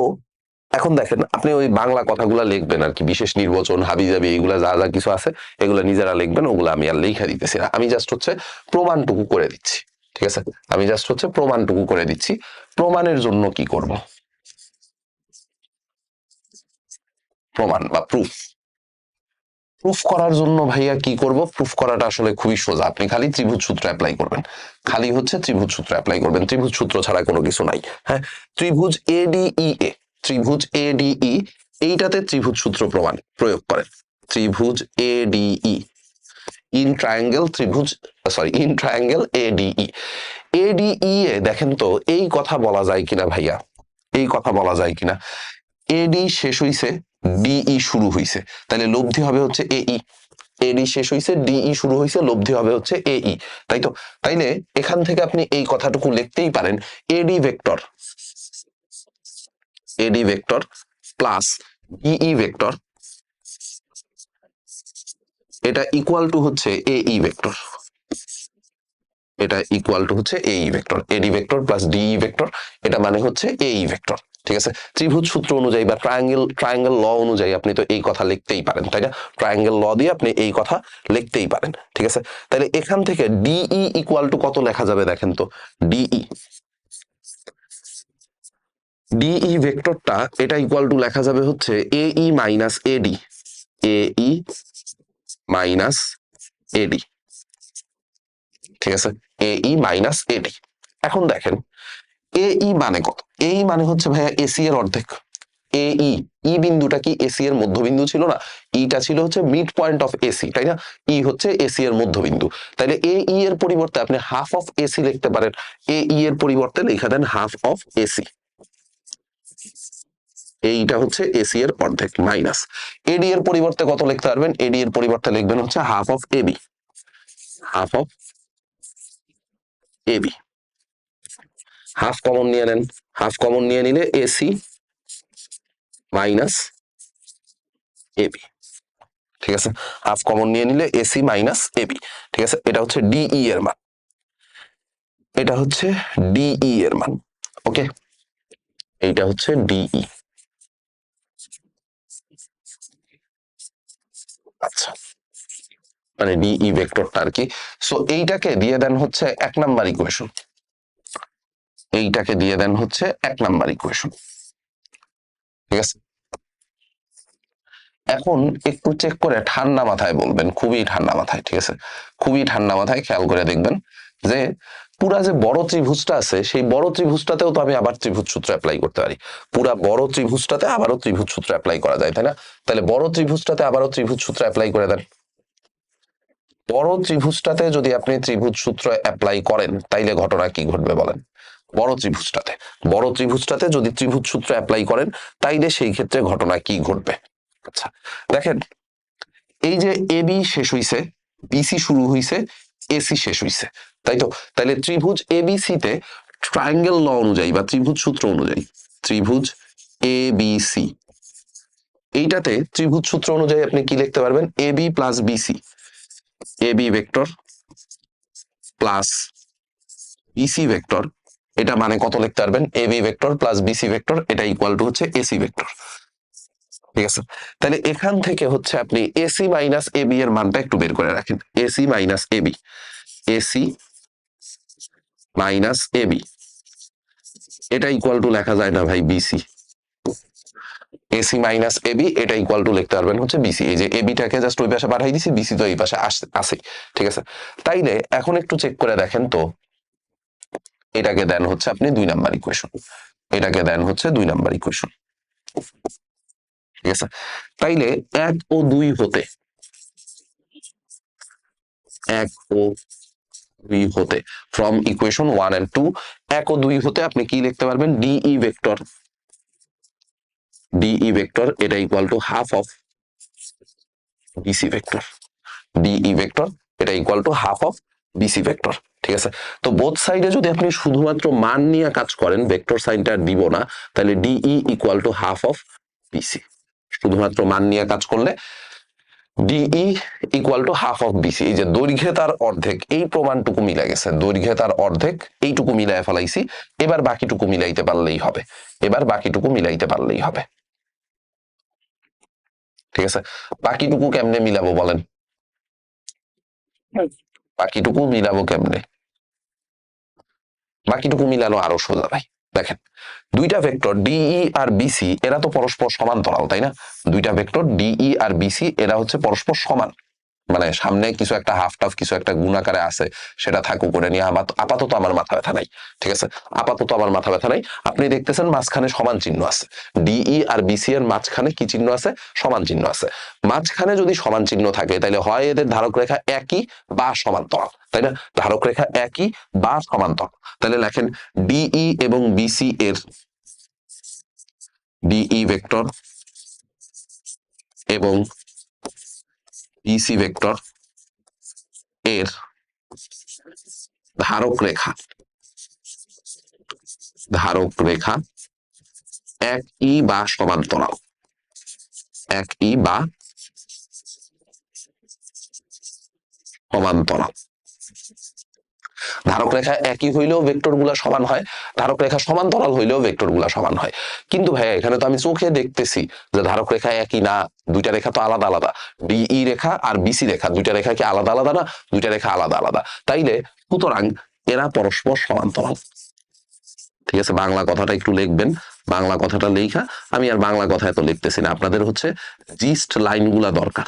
Speaker 1: এখন দেখেন আপনি ওই বাংলা কথাগুলা লিখবেন আর কি, বিশেষ নির্বাচন হাবিজাবি এগুলা যা যা কিছু আছে এগুলা নিজেরা লিখবেন, ওগুলো আমি আর লেখা দিতেছি না। আমি জাস্ট হচ্ছে প্রমাণটুকু করে দিচ্ছি, ঠিক আছে। আমি জাস্ট হচ্ছে প্রমাণটুকু করে দিচ্ছি। প্রমাণের জন্য কি করব? প্রমাণ বা প্রুফ, প্রুফ করার জন্য ভাইয়া কি করব? প্রুফ করাটা আসলে খুবই সোজা, আপনি খালি ত্রিভুজ সূত্র অ্যাপ্লাই করবেন, খালি হচ্ছে ত্রিভুজ সূত্র অ্যাপ্লাই করবেন, ত্রিভুজ সূত্র ছাড়া কোনো কিছু নাই। হ্যাঁ, ত্রিভুজ এডিই, ত্রিভুজ এডিই, এইটাতে ত্রিভুজ সূত্র প্রয়োগ করেন। ত্রিভুজ এডিই, ইন ট্রায়াঙ্গেল ত্রিভুজ, sorry, in triangle A D E, A D E এ দেখেন তো এই কথা বলা যায় কিনা ভাইয়া, এই কথা বলা যায় কিনা, এডি শেষ হইছে, ডিই শুরু হইছে, তাহলে লব্ধি হবে হচ্ছে এই। এডি শেষ হইছে, ডিই শুরু হইছে, লব্ধি হবে হচ্ছে এই, তাই তো? তাইলে এখান থেকে আপনি এই কথাটুকু লিখতেই পারেন, AD vector, AD vector plus DE vector, এটা ইকুয়াল টু হচ্ছে এই ভেক্টর, এটা ইকুয়াল টু হচ্ছে এই vector, AD vector plus DE vector, এটা মানে হচ্ছে এই ভেক্টর। ঠিক আছে, ত্রিভুজ সূত্র অনুযায়ী বা ট্রায়াঙ্গেল ল অনুযায়ী আপনি তো এই কথা লিখতেই পারেন, তাই না? ট্রায়াঙ্গেল ল দিয়ে আপনি এই কথা লিখতেই পারেন। ঠিক আছে, তাহলে এখান থেকে ডিই ইকুয়াল টু কত লেখা যাবে দেখেন তো, ডিই, ডিই ভেক্টরটা এটা ইকুয়াল টু লেখা যাবে হচ্ছে এই মাইনাস এডি, এই মাইনাস এডি। ঠিক আছে, এই মাইনাস এডি। এখন দেখেন এই মানে কত, এই মানে হচ্ছে ভাইয়া এসি এর অর্ধেক। এই ই বিন্দুটা কি এসি এর মধ্যবিন্দু ছিল না? ইটা ছিল হচ্ছে মিড পয়েন্ট অফ এসি, তাই না? ই হচ্ছে এসি এর মধ্যবিন্দু, তাইলে এই এর পরিবর্তে আপনি হাফ অফ এসি লিখতে পারেন, এই এর পরিবর্তে লেখা দেন হাফ অফ এসি, এইটা হচ্ছে এসি এর অর্ধেক মাইনাস এডি এর পরিবর্তে কত লিখতে পারবেন? এডি এর পরিবর্তে লিখবেন হচ্ছে half of AB, half of AB. Half common নিয়ে নেন, হাফ কমন নিয়ে নিলে এসি মাইনাস এবি। ঠিক আছে, হাফ কমন নিয়ে নিলে এসি মাইনাস এবি। ঠিক আছে, এটা হচ্ছে ডিই এর মান, এটা হচ্ছে ডিই এর মান। ওকে, এইটা হচ্ছে ডিই। আচ্ছা, মানে ডিই ভেক্টরটা আর কি। সো এইটাকে দিয়ে দেন হচ্ছে 1 নাম্বার ইকুয়েশন, এইটাকে দিয়ে দেন হচ্ছে 1 নাম্বার ইকুয়েশন। ঠিক আছে, এখন একটু চেক করে ঠান্ডা মাথায় বলবেন, খুবই ঠান্ডা মাথায়। ঠিক আছে, খুবই ঠান্ডা মাথায় খেয়াল করে দেখবেন যে পুরা যে বড় ত্রিভুজটা আছে সেই বড় ত্রিভুজটাতেও তো আমি আবার ত্রিভুজ সূত্র অ্যাপ্লাই করতে পারি, পুরা বড় ত্রিভুজটাতে আবারও ত্রিভুজ সূত্র অ্যাপ্লাই করা যায়, তাই না? তাহলে বড় ত্রিভুজটাতে আবারও ত্রিভুজ সূত্র অ্যাপ্লাই করে দেন। বড় ত্রিভুজটাতে যদি আপনি ত্রিভুজ সূত্র অ্যাপ্লাই করেন তাইলে ঘটনা কি ঘটবে বলেন? বড় ত্রিভুজটাতে, বড় ত্রিভুজটাতে যদি ত্রিভুজ সূত্র অ্যাপ্লাই করেন তাইলে সেই ক্ষেত্রে ঘটনা কি ঘটবে? আচ্ছা, দেখেন এই যে এবি শেষ হইছে, বিসি শুরু হইছে, এসি শেষ হইছে, তাই তো? তাহলে ত্রিভুজ এবিসি তে ট্রায়াঙ্গেল ল অনুযায়ী বা ত্রিভুজ সূত্র অনুযায়ী, ত্রিভুজ এবিসি, এইটাতে ত্রিভুজ সূত্র অনুযায়ী আপনি কি লিখতে পারবেন? AB plus BC, AB vector plus BC vector, এটা মানে কত লিখতে পারবেন? AB vector plus BC vector, এটা ইকুয়াল টু হচ্ছে এসি ভেক্টর। ঠিক আছে, তাহলে এখান থেকে হচ্ছে আপনি এসি মাইনাস এবি এর মানটা একটু বের করে রাখেন, AC minus AB, AC minus AB, এটা ইকুয়াল টু লেখা যায় না ভাই বিসি, এসি মাইনাস এবি এটা ইকুয়াল টু লিখতে পারবেন হচ্ছে বিসি। এই যে এবিটাকে জাস্ট ওই পাশে পাঠাই দিছি, বিসি তো এই পাশে আসে। ঠিক আছে, তাইলে এখন একটু চেক করে দেখেন তো, এটাকে দেন হচ্ছে আপনি 2 নাম্বার ইকুয়েশন, এটাকে দেন হচ্ছে 2 নাম্বার ইকুয়েশন। ঠিক আছে, তাইলে 1 ও 2 হতে, 1 ও 2 হতে, ফ্রম ইকুয়েশন 1 and 2, 1 ও 2 হতে আপনি কি লিখতে পারবেন? ডিই ভেক্টর, ডিই ভেক্টর এটা equal to half of BC vector, D E vector এটা equal to half of BC vector. ঠিক আছে, তো বোথ সাইডে যদি আপনি শুধুমাত্র মান নিয়ে কাজ করেন, ভেক্টর সাইনটা দিব না, তাহলে DE equal to half of BC. শুধুমাত্র মান নিয়ে কাজ করলে DE equal to half of BC. এই যে দৈর্ঘ্যে তার অর্ধেক, এই প্রমাণটুকু মিলে গেছে, দৈর্ঘ্যে তার অর্ধেক, এইটুকু মিলাই ফেলাইছি, এবার বাকিটুকু মিলাইতে পারলেই হবে, এবার বাকিটুকু মিলাইতে পারলেই হবে। ঠিক আছে, বাকিটুকু কেমনে মিলাবো বলেন? বাকিটুকু মিলাবো কেমনে? বাকিটুকু মিলানো আরো সোজা ভাই, দেখেন দুইটা ভেক্টর ডিই আর বিসি এরা তো পরস্পর সমান্তরাল, তাই না? দুইটা ভেক্টর ডিই আর বিসি এরা হচ্ছে পরস্পর সমান, মানে সামনে কিছু একটা হাফ টাফ কিছু একটা গুণ আকারে আছে, সেটা থাকুক, করে নিয়ে আপাতত আমার মাথা ব্যথা নাই। ঠিক আছে, আপাতত আমার মাথা ব্যথা নাই। আপনি দেখতেছেন মাঝখানে সমান চিহ্ন আছে, ডিই আর বিসি এর মাঝখানে কি চিহ্ন আছে? সমান চিহ্ন আছে। মাঝখানে যদি সমান চিহ্ন থাকে তাহলে হয় এদের ধারক রেখা একই বা সমান্তরাল, তাই না? ধারক রেখা একই বা সমান্তরাল। তাহলে লেখেন ডিই এবং বিসি এর, ডিই ভেক্টর এবং বিসি ভেক্টর এর ধারক রেখা, ধারক রেখা একই বা সমান্তরাল, একই বা সমান্তরাল। ধারক রেখা একই হইলেও ভেক্টর গুলা সমান হয়, ধারক রেখা সমান্তরাল হইলেও ভেক্টর গুলা সমান হয়। কিন্তু ভাইয়া এখানে তো আমি চোখে দেখতেছি যে ধারক রেখা একই না, দুইটা রেখা তো আলাদা আলাদা। ডিই রেখা আর বিসি রেখা দুইটা রেখা কি আলাদা আলাদা না? দুইটা রেখা আলাদা আলাদা, তাইলে সুতরাং এরা পরস্পর সমান্তরাল। ঠিক আছে, বাংলা কথাটা একটু লিখবেন, বাংলা কথাটা লেখা, আমি আর বাংলা কথা এত লিখতেছি না, আপনাদের হচ্ছে জিস্ট লাইনগুলা দরকার।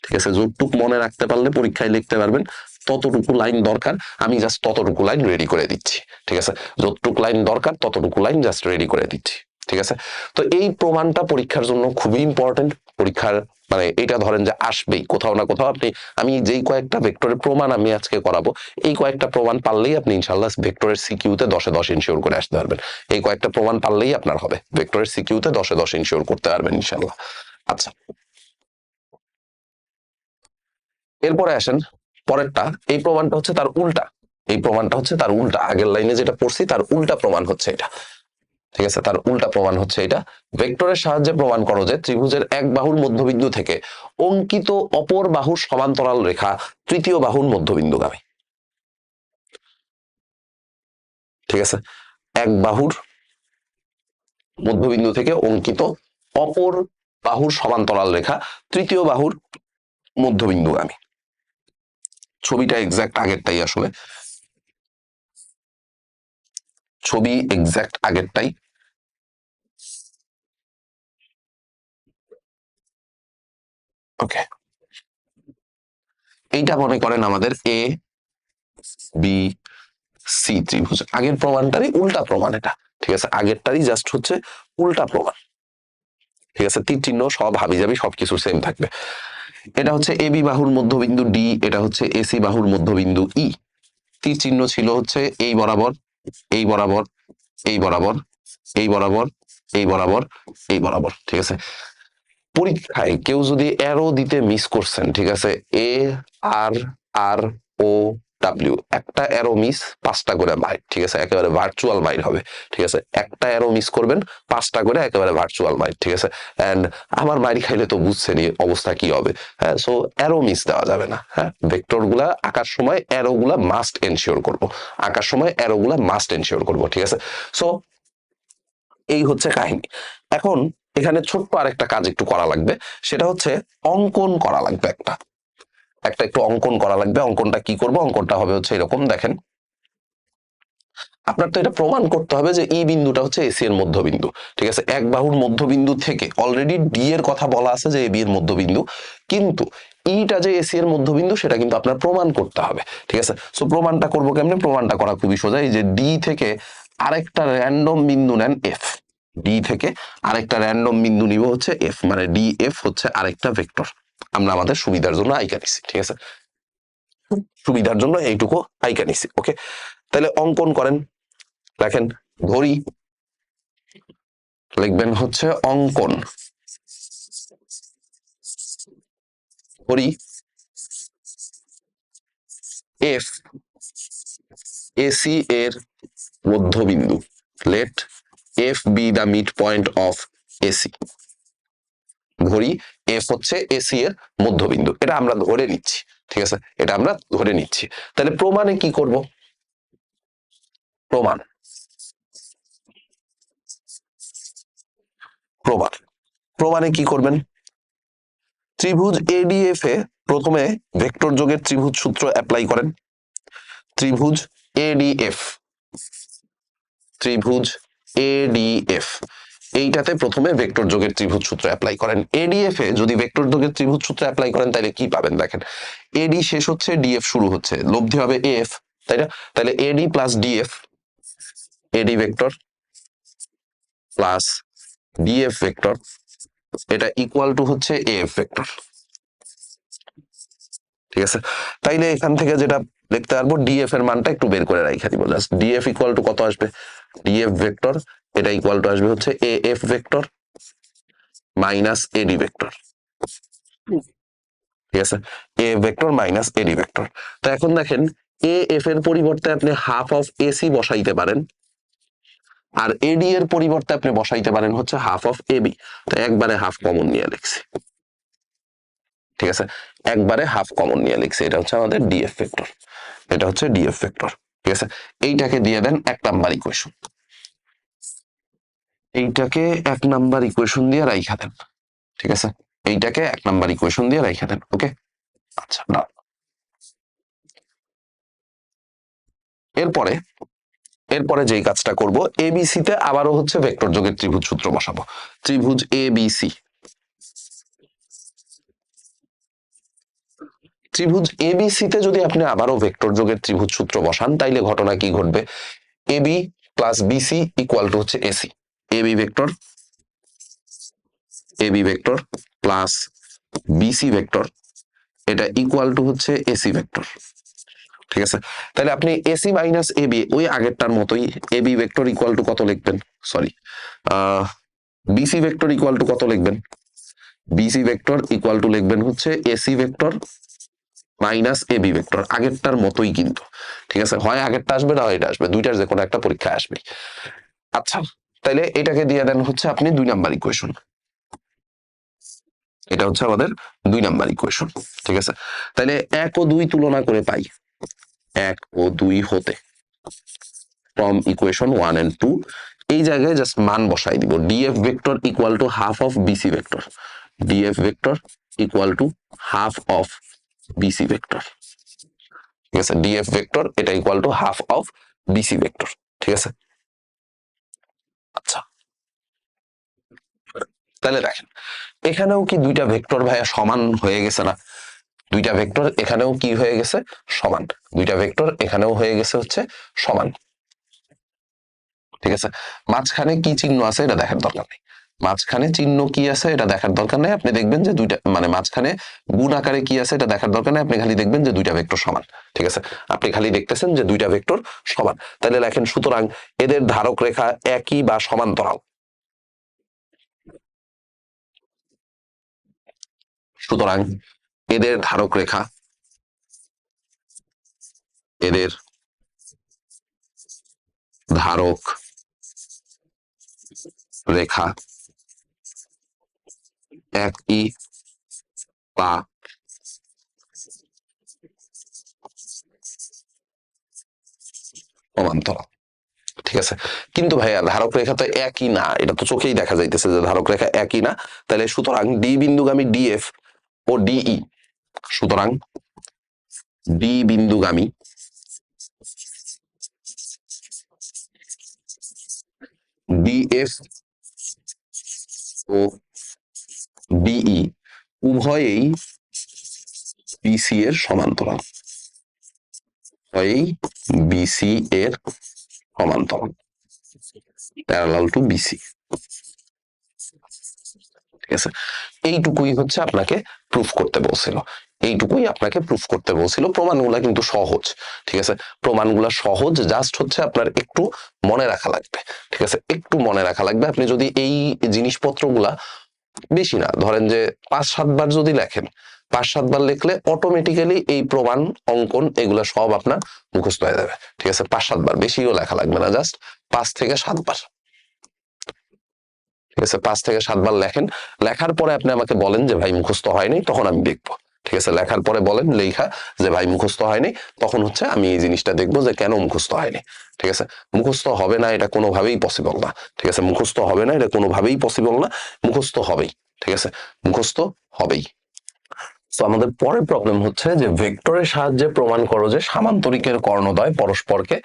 Speaker 1: ঠিক আছে, যতটুক মনে রাখতে পারলে পরীক্ষায় লিখতে পারবেন, ততটুকু লাইন দরকার, আমি জাস্ট ততটুকু লাইন রেডি করে দিচ্ছি। ঠিক আছে, যতটুকু লাইন দরকার ততটুকু লাইন জাস্ট রেডি করে দিচ্ছি। ঠিক আছে, তো এই প্রমাণটা পরীক্ষার জন্য খুবই ইম্পর্টেন্ট। পরীক্ষার মানে এটা ধরেন যে আসবেই কোথাও না কোথাও। আপনি, আমি যেই কয়েকটা ভেক্টরের প্রমাণ আমি আজকে করাবো, এই কয়েকটা প্রমাণ পারলেই আপনি ইনশাল্লাহ ভেক্টরের সিকিউতে 10-এ 10 ইনশিওর করে আসতে পারবেন। এই কয়েকটা প্রমাণ পারলেই আপনার হবে, ভেক্টরের সিকিউতে 10-এ 10 ইনশিওর করতে পারবেন ইনশাল্লাহ। আচ্ছা, এরপরে আসেন পরেরটা। এই প্রমাণটা হচ্ছে তার উল্টা, এই প্রমাণটা হচ্ছে তার উল্টা, আগের লাইনে যেটা পড়ছি তার উল্টা প্রমাণ হচ্ছে এটা। ঠিক আছে, তার উল্টা প্রমাণ হচ্ছে এটা। ভেক্টরের সাহায্যে প্রমাণ করো যে ত্রিভুজের এক বাহুর মধ্যবিন্দু থেকে অঙ্কিত অপর বাহুর সমান্তরাল রেখা তৃতীয় বাহুর মধ্যবিন্দুগামী। ঠিক আছে, এক বাহুর মধ্যবিন্দু থেকে অঙ্কিত অপর বাহুর সমান্তরাল রেখা তৃতীয় বাহুর মধ্যবিন্দুগামী। ছবিটা এক্সাক্ট আগেরটাই, আসলে ছবি এক্সাক্ট আগেরটাই। ওকে, এইটা মনে করেন আমাদের এ বি সি ত্রিভুজ, আগের প্রমাণটারই উল্টা প্রমাণ এটা। ঠিক আছে, আগেরটারই জাস্ট হচ্ছে উল্টা প্রমাণ। ঠিক আছে, তীর চিহ্ন সব হাবি যাবি সবকিছু সেম থাকবে। এটা হচ্ছে এ বি বাহুর মধ্যবিন্দু ডি, এটা হচ্ছে এসি বাহুর মধ্যবিন্দু ই। তীর চিহ্ন ছিল হচ্ছে এই বরাবর, এই বরাবর, এই বরাবর, এই বরাবর, এই বরাবর, এই বরাবর। ঠিক আছে, পরীক্ষায় কেউ যদি অ্যারো দিতে মিস করছেন, ঠিক আছে, এ আর আর ও ডাব্লিউ, একটা অ্যারো মিস 5টা করে মাইর। ঠিক আছে, একেবারে ভার্চুয়াল মাইর হবে। ঠিক আছে, একটা অ্যারো মিস করবেন 5টা করে একেবারে ভার্চুয়াল মাইর। ঠিক আছে, এন্ড আমার মাইর খাইলে তো বুঝছেনই অবস্থা কি হবে। হ্যাঁ, সো অ্যারো মিস দেওয়া যাবে না। হ্যাঁ, ভেক্টর গুলা আঁকার সময় অ্যারো গুলা মাস্ট এনশিওর করবো, আঁকার সময় অ্যারো গুলা মাস্ট এনশিওর করবো। ঠিক আছে, সো এই হচ্ছে কাহিনী। এখন এখানে ছোট্ট আরেকটা কাজ একটু করা লাগবে, সেটা হচ্ছে অঙ্কন করা লাগবে একটা, একটা একটু অঙ্কন করা লাগবে। অঙ্কনটা কি করব? অঙ্কনটা হবে হচ্ছে এরকম, দেখেন আপনার তো এটা প্রমাণ করতে হবে যে ই বিন্দুটা হচ্ছে এসি এর মধ্যবিন্দু। ঠিক আছে, এক বাহুর মধ্যবিন্দু থেকে অলরেডি ডি এর কথা বলা আছে যে এ বি এর মধ্যবিন্দু, কিন্তু ইটা যে এসি এর মধ্যবিন্দু সেটা কিন্তু আপনার প্রমাণ করতে হবে। ঠিক আছে, সো প্রমাণটা করবো কেমনে? প্রমাণটা করা খুবই সোজা। এই যে ডি থেকে আরেকটা র্যান্ডম বিন্দু নেন এফ, ডি থেকে আরেকটা র্যান্ডম বিন্দু নিব হচ্ছে এফ, মানে ডি এফ হচ্ছে আরেকটা ভেক্টর। আমরা আমাদের সুবিধার জন্য আইকা নিছি। ঠিক আছে, সুবিধার জন্য এইটুকু আইকা নিছি। ওকে, তাহলে অঙ্কন করেন। দেখেন, ধরি, লিখবেন হচ্ছে অঙ্কন। ধরি এফ এসি এর মধ্যবিন্দু, let F be the mid point of A C. ধরি এফ হচ্ছে এসি এর মধ্যবিন্দু, এটা আমরা ধরে নিচ্ছি। ঠিক আছে, এটা আমরা ধরে নিচ্ছি। তাহলে প্রমাণে কি করব? প্রমাণ, প্রমাণ, প্রমাণে কি করবেন? ত্রিভুজ এডিএফ এ প্রথমে ভেক্টর যোগের ত্রিভুজ সূত্র অ্যাপ্লাই করেন। ত্রিভুজ এডিএফ, ত্রিভুজ এডিএফ, এইটাতে প্রথমে ভেক্টর যোগের ত্রিভুজ সূত্র অ্যাপ্লাই করেন। এডিএফ এ যদি ভেক্টর যোগের ত্রিভুজ সূত্র অ্যাপ্লাই করেন তাহলে কি পাবেন দেখেন, এডি শেষ হচ্ছে ডিএফ শুরু হচ্ছে, লব্ধি হবে এফ, তাই না? তাহলে এডি প্লাস ডিএফ, এডি ভেক্টর প্লাস ডিএফ ভেক্টর, এটা ইকুয়াল টু হচ্ছে এফ ভেক্টর। ঠিক আছে, তাইলে এখান থেকে যেটা লিখতে পারবো, ডিএফ এর মানটা একটু বের করে রাখা দিব, জাস্ট ডিএফ ইকুয়াল টু কত আসবে, ডিএফ ভেক্টর এটা ইকুয়াল টু আসবে হচ্ছে A F vector minus eddy vector. ঠিক আছে, এ ভেক্টর মাইনাস এডি ভেক্টর। তো এখন দেখেন, এ এফ এর পরিবর্তে আপনি হাফ অফ এসি বসাইতে পারেন, আর এডি এর পরিবর্তে আপনি বসাইতে পারেন হচ্ছে হাফ অফ এবি। তো একবারে হাফ কমন নিয়ে লিখছি। ঠিক আছে, একবারে হাফ কমন নিয়ে লিখছি, এটা হচ্ছে আমাদের ডিএফ ভেক্টর, এটা হচ্ছে ডিএফ ভেক্টর। ঠিক আছে, এইটাকে দিয়ে দেন 1 নাম্বার ইকুয়েশন, এইটাকে 1 নাম্বার ইকুয়েশন দিয়ে রাইখা দেন। ঠিক আছে, এইটাকে 1 নাম্বার ইকুয়েশন দিয়ে রাইখা দেন। ওকে, আচ্ছা না, এরপরে এরপরে যেই কাজটা করব, এবিসি তে আবারও হচ্ছে ভেক্টর যোগের ত্রিভুজ সূত্র বসাবো। ত্রিভুজ এবিসি, ত্রিভুজ এবিসি তে যদি আপনি আবারও ভেক্টর যোগের ত্রিভুজ সূত্র বসান, তাইলে ঘটনা কি ঘটবে, A B plus B C equal to হচ্ছে A C, A B vector, AB vector plus BC vector, এটা ইকুয়াল টু হচ্ছে এসি ভেক্টর। ঠিক আছে, তাহলে আপনি এসি মাইনাস এবি ওই আগেরটার মতোই, এবি ভেক্টর ইকুয়াল টু কত লিখবেন, sorry BC vector equal to কত লিখবেন, বিসি ভেক্টর ইকুয়াল টু লিখবেন হচ্ছে AC vector minus AB vector, আগেরটার মতোই কিন্তু। ঠিক আছে, হয় আগেরটা আসবে না হয় এটা আসবে, দুইটার যে কোনো একটা পরীক্ষা আসবে। আচ্ছা, তাইলে এটাকে দিয়ে দেন হচ্ছে আপনি 2 নাম্বার ইকুয়েশন, এটা হচ্ছে আমাদের 2 নাম্বার ইকুয়েশন। ঠিক আছে, তাহলে 1 ও 2 তুলনা করে পাই, 1 ও 2 হতে ফ্রম ইকুয়েশন 1 and 2, এই জায়গায় জাস্ট মান বসাই দিব, DF vector equal to half of BC vector, DF vector equal to half of BC vector. ঠিক আছে, ডিএফ ভেক্টর এটা equal to half of BC vector. ঠিক আছে, আচ্ছা তাহলে দেখেন, এখানেও কি দুইটা ভেক্টর ভাইয়া সমান হয়ে গেছে না, দুইটা ভেক্টর এখানেও কি হয়ে গেছে, সমান, দুইটা ভেক্টর এখানেও হয়ে গেছে হচ্ছে সমান। ঠিক আছে, মাঝখানে কি চিহ্ন আছে এটা দেখার দরকার নেই, মাঝখানে চিহ্ন কি আছে এটা দেখার দরকার নেই, আপনি দেখবেন যে দুইটা মানে মাঝখানে গুণ আকারে কি আছে এটা দেখার দরকার নেই, আপনি খালি দেখবেন যে দুইটা ভেক্টর সমান। ঠিক আছে, আপনি খালি দেখতেছেন যে দুইটা ভেক্টর সমান, তাহলে লেখেন সুতরাং এদের ধারক রেখা একই বা সমান্তরাল, সুতরাং এদের ধারক রেখা, এদের ধারক রেখা একই বা সমান্তরাল। ঠিক আছে, কিন্তু ভাইয়া ধারক রেখা তো একই না, এটা তো চোখেই দেখা যাইতেছে যে ধারক রেখা একই না, তাহলে সুতরাং ডি বিন্দুগামী ডিএফ ও ডিই, সুতরাং ডি বিন্দুগামী ডিএফ ও ডিই উভয়েই বিসি এর সমান্তরাল, উভয়েই বিসি এর সমান্তরাল, প্যারালাল টু বিসি। ঠিক আছে, এইটুকুই হচ্ছে আপনাকে প্রুফ করতে বলছিল, এইটুকুই আপনাকে প্রুফ করতে বলছিল। প্রমাণগুলা কিন্তু সহজ। ঠিক আছে, প্রমাণগুলা সহজ, জাস্ট হচ্ছে আপনার একটু মনে রাখা লাগবে। ঠিক আছে, একটু মনে রাখা লাগবে। আপনি যদি এই জিনিসপত্রগুলা বেশি না, ধরেন যে 5-7 বার যদি লেখেন, 5-7 বার লিখলে অটোমেটিক্যালি এই প্রমাণ অঙ্কন এগুলা সব আপনার মুখস্থ হয়ে যাবে। ঠিক আছে, 5-7 বার, বেশিও লেখা লাগবে না, জাস্ট 5 থেকে 7 বার। ঠিক আছে, 5 থেকে 7 বার লেখেন, লেখার পরে আপনি আমাকে বলেন যে ভাই মুখস্থ হয়নি, তখন আমি দেখবো। ঠিক আছে, লেখার পরে বলেন লেখা যে ভাই মুখস্থ হয়নি, তখন হচ্ছে আমি এই জিনিসটা দেখবো যে কেন মুখস্থ হয়নি। ঠিক আছে, মুখস্থ হবে না এটা কোনোভাবেই পসিবল না। ঠিক আছে, মুখস্থ হবে না এটা কোনোভাবেই পসিবল না, মুখস্থ হবেই। ঠিক আছে, মুখস্থ হবেই। তো আমাদের পরের প্রবলেম হচ্ছে যে ভেক্টরের সাহায্যে প্রমাণ করো যে সামান্তরিকের কর্ণদ্বয় পরস্পরকে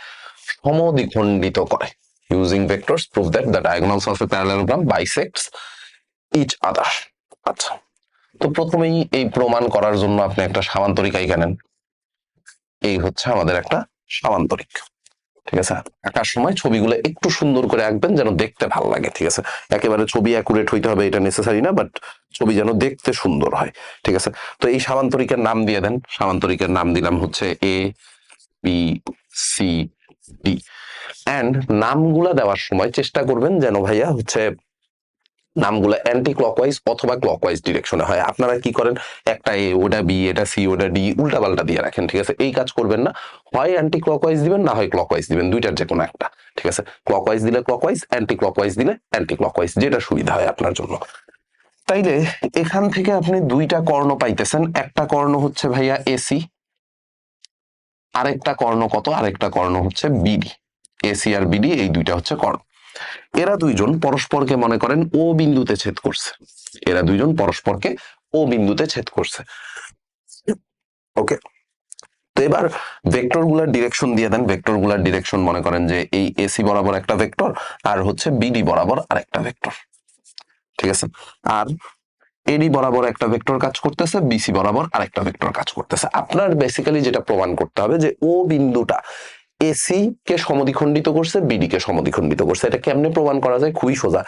Speaker 1: সমদ্বিখণ্ডিত করে। Using vectors prove that the diagonals of a parallelogram bisects each other. আচ্ছা, তো প্রথমেই এই প্রমাণ করার জন্য আপনি একটা সামান্তরিক আঁকা নেন। এই হচ্ছে আমাদের একটা সামান্তরিক, ঠিক আছে। আঁকার সময় ছবিগুলো একটু সুন্দর করে আঁকবেন যেন দেখতে ভালো লাগে, ঠিক আছে। একেবারে ছবি অ্যাকুরেট হইতে হবে এটা নেসেসারি না, বাট ছবি যেন দেখতে সুন্দর হয়, ঠিক আছে। তো এই সামান্তরিকের নাম দিয়ে দেন। সামান্তরিকের নাম দিলাম হচ্ছে A B C D. And নামগুলা দেওয়ার সময় চেষ্টা করবেন যেন ভাইয়া হচ্ছে নামগুলো অ্যান্টি ক্লকওয়াইজ অথবা ক্লকওয়াইজ ডিরেকশনে হয়। আপনারা কি করেন, একটা এ ওটা বি এটা সি ওটা ডি উল্টা পাল্টা দিয়ে রাখেন, ঠিক আছে। এই কাজ করবেন না, হয় অ্যান্টি ক্লকওয়াইজ দিবেন না হয় ক্লকওয়াইজ দিবেন, দুইটার যে কোনো একটা, ঠিক আছে। ক্লকওয়াইজ দিলে ক্লকওয়াইজ, অ্যান্টি ক্লকওয়াইজ দিলে অ্যান্টি ক্লকওয়াইজ, যেটা সুবিধা হয় আপনার জন্য। তাইলে এখান থেকে আপনি দুইটা কর্ণ পাইতেছেন, একটা কর্ণ হচ্ছে ভাইয়া এসি, আরেকটা কর্ণ কত, আরেকটা কর্ণ হচ্ছে বিডি। এসি আর বিডি এই দুইটা হচ্ছে কর্ণ। এরা দুইজন পরস্পরকে মনে করেন ও বিন্দুতে ছেদ করছে, এরা দুইজন পরস্পরকে ও বিন্দুতে ছেদ করছে, ওকে। তো এবার ভেক্টর গুলার ডিরেকশন দিয়ে দেন। ভেক্টর গুলার ডিরেকশন মনে করেন যে এই এসি বরাবর একটা ভেক্টর আর হচ্ছে বিডি বরাবর আরেকটা ভেক্টর, ঠিক আছে। আর এডি বরাবর একটা ভেক্টর কাজ করতেছে, বিসি বরাবর আরেকটা ভেক্টর কাজ করতেছে। আপনার বেসিক্যালি যেটা প্রমাণ করতে হবে যে ও বিন্দুটা এসি কে সমদ্বিখণ্ডিত করছে, বিডি কে সমদ্বিখণ্ডিত করছে। এটা কেমনে প্রমাণ করা যায়? খুবই সোজা।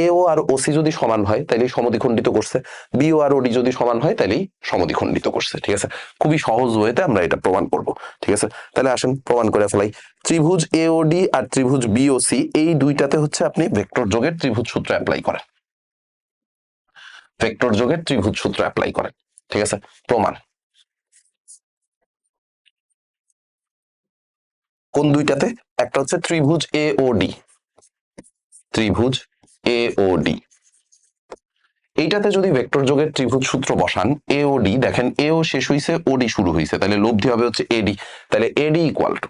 Speaker 1: এও আর ওসি যদি সমান হয় তাহলে সমদ্বিখণ্ডিত করছে, বিও আর ওডি যদি সমান হয় তাহলেই সমদ্বিখণ্ডিত করছে, ঠিক আছে। খুবই সহজ ওয়েতে আমরা এটা প্রমাণ করব, ঠিক আছে। তাহলে আসেন প্রমাণ করে ফেলাই। ত্রিভুজ এওডি আর ত্রিভুজ বিওসি এই দুইটাতে হচ্ছে আপনি ভেক্টর যোগের ত্রিভুজ সূত্র অ্যাপ্লাই করেন, ভেক্টর যোগের ত্রিভুজ সূত্র অ্যাপ্লাই করেন, ঠিক আছে। প্রমাণ কোন দুইটাতে? একটা হচ্ছে ত্রিভুজ এওডি, ত্রিভুজ এওডি এইটাতে যদি ভেক্টর যোগের ত্রিভুজ সূত্র বসান, এওডি দেখেন এও শেষ হইছে ওডি শুরু হইছে, তাহলে লব্ধি হবে হচ্ছে এডি। তাহলে এডি ইকুয়াল টু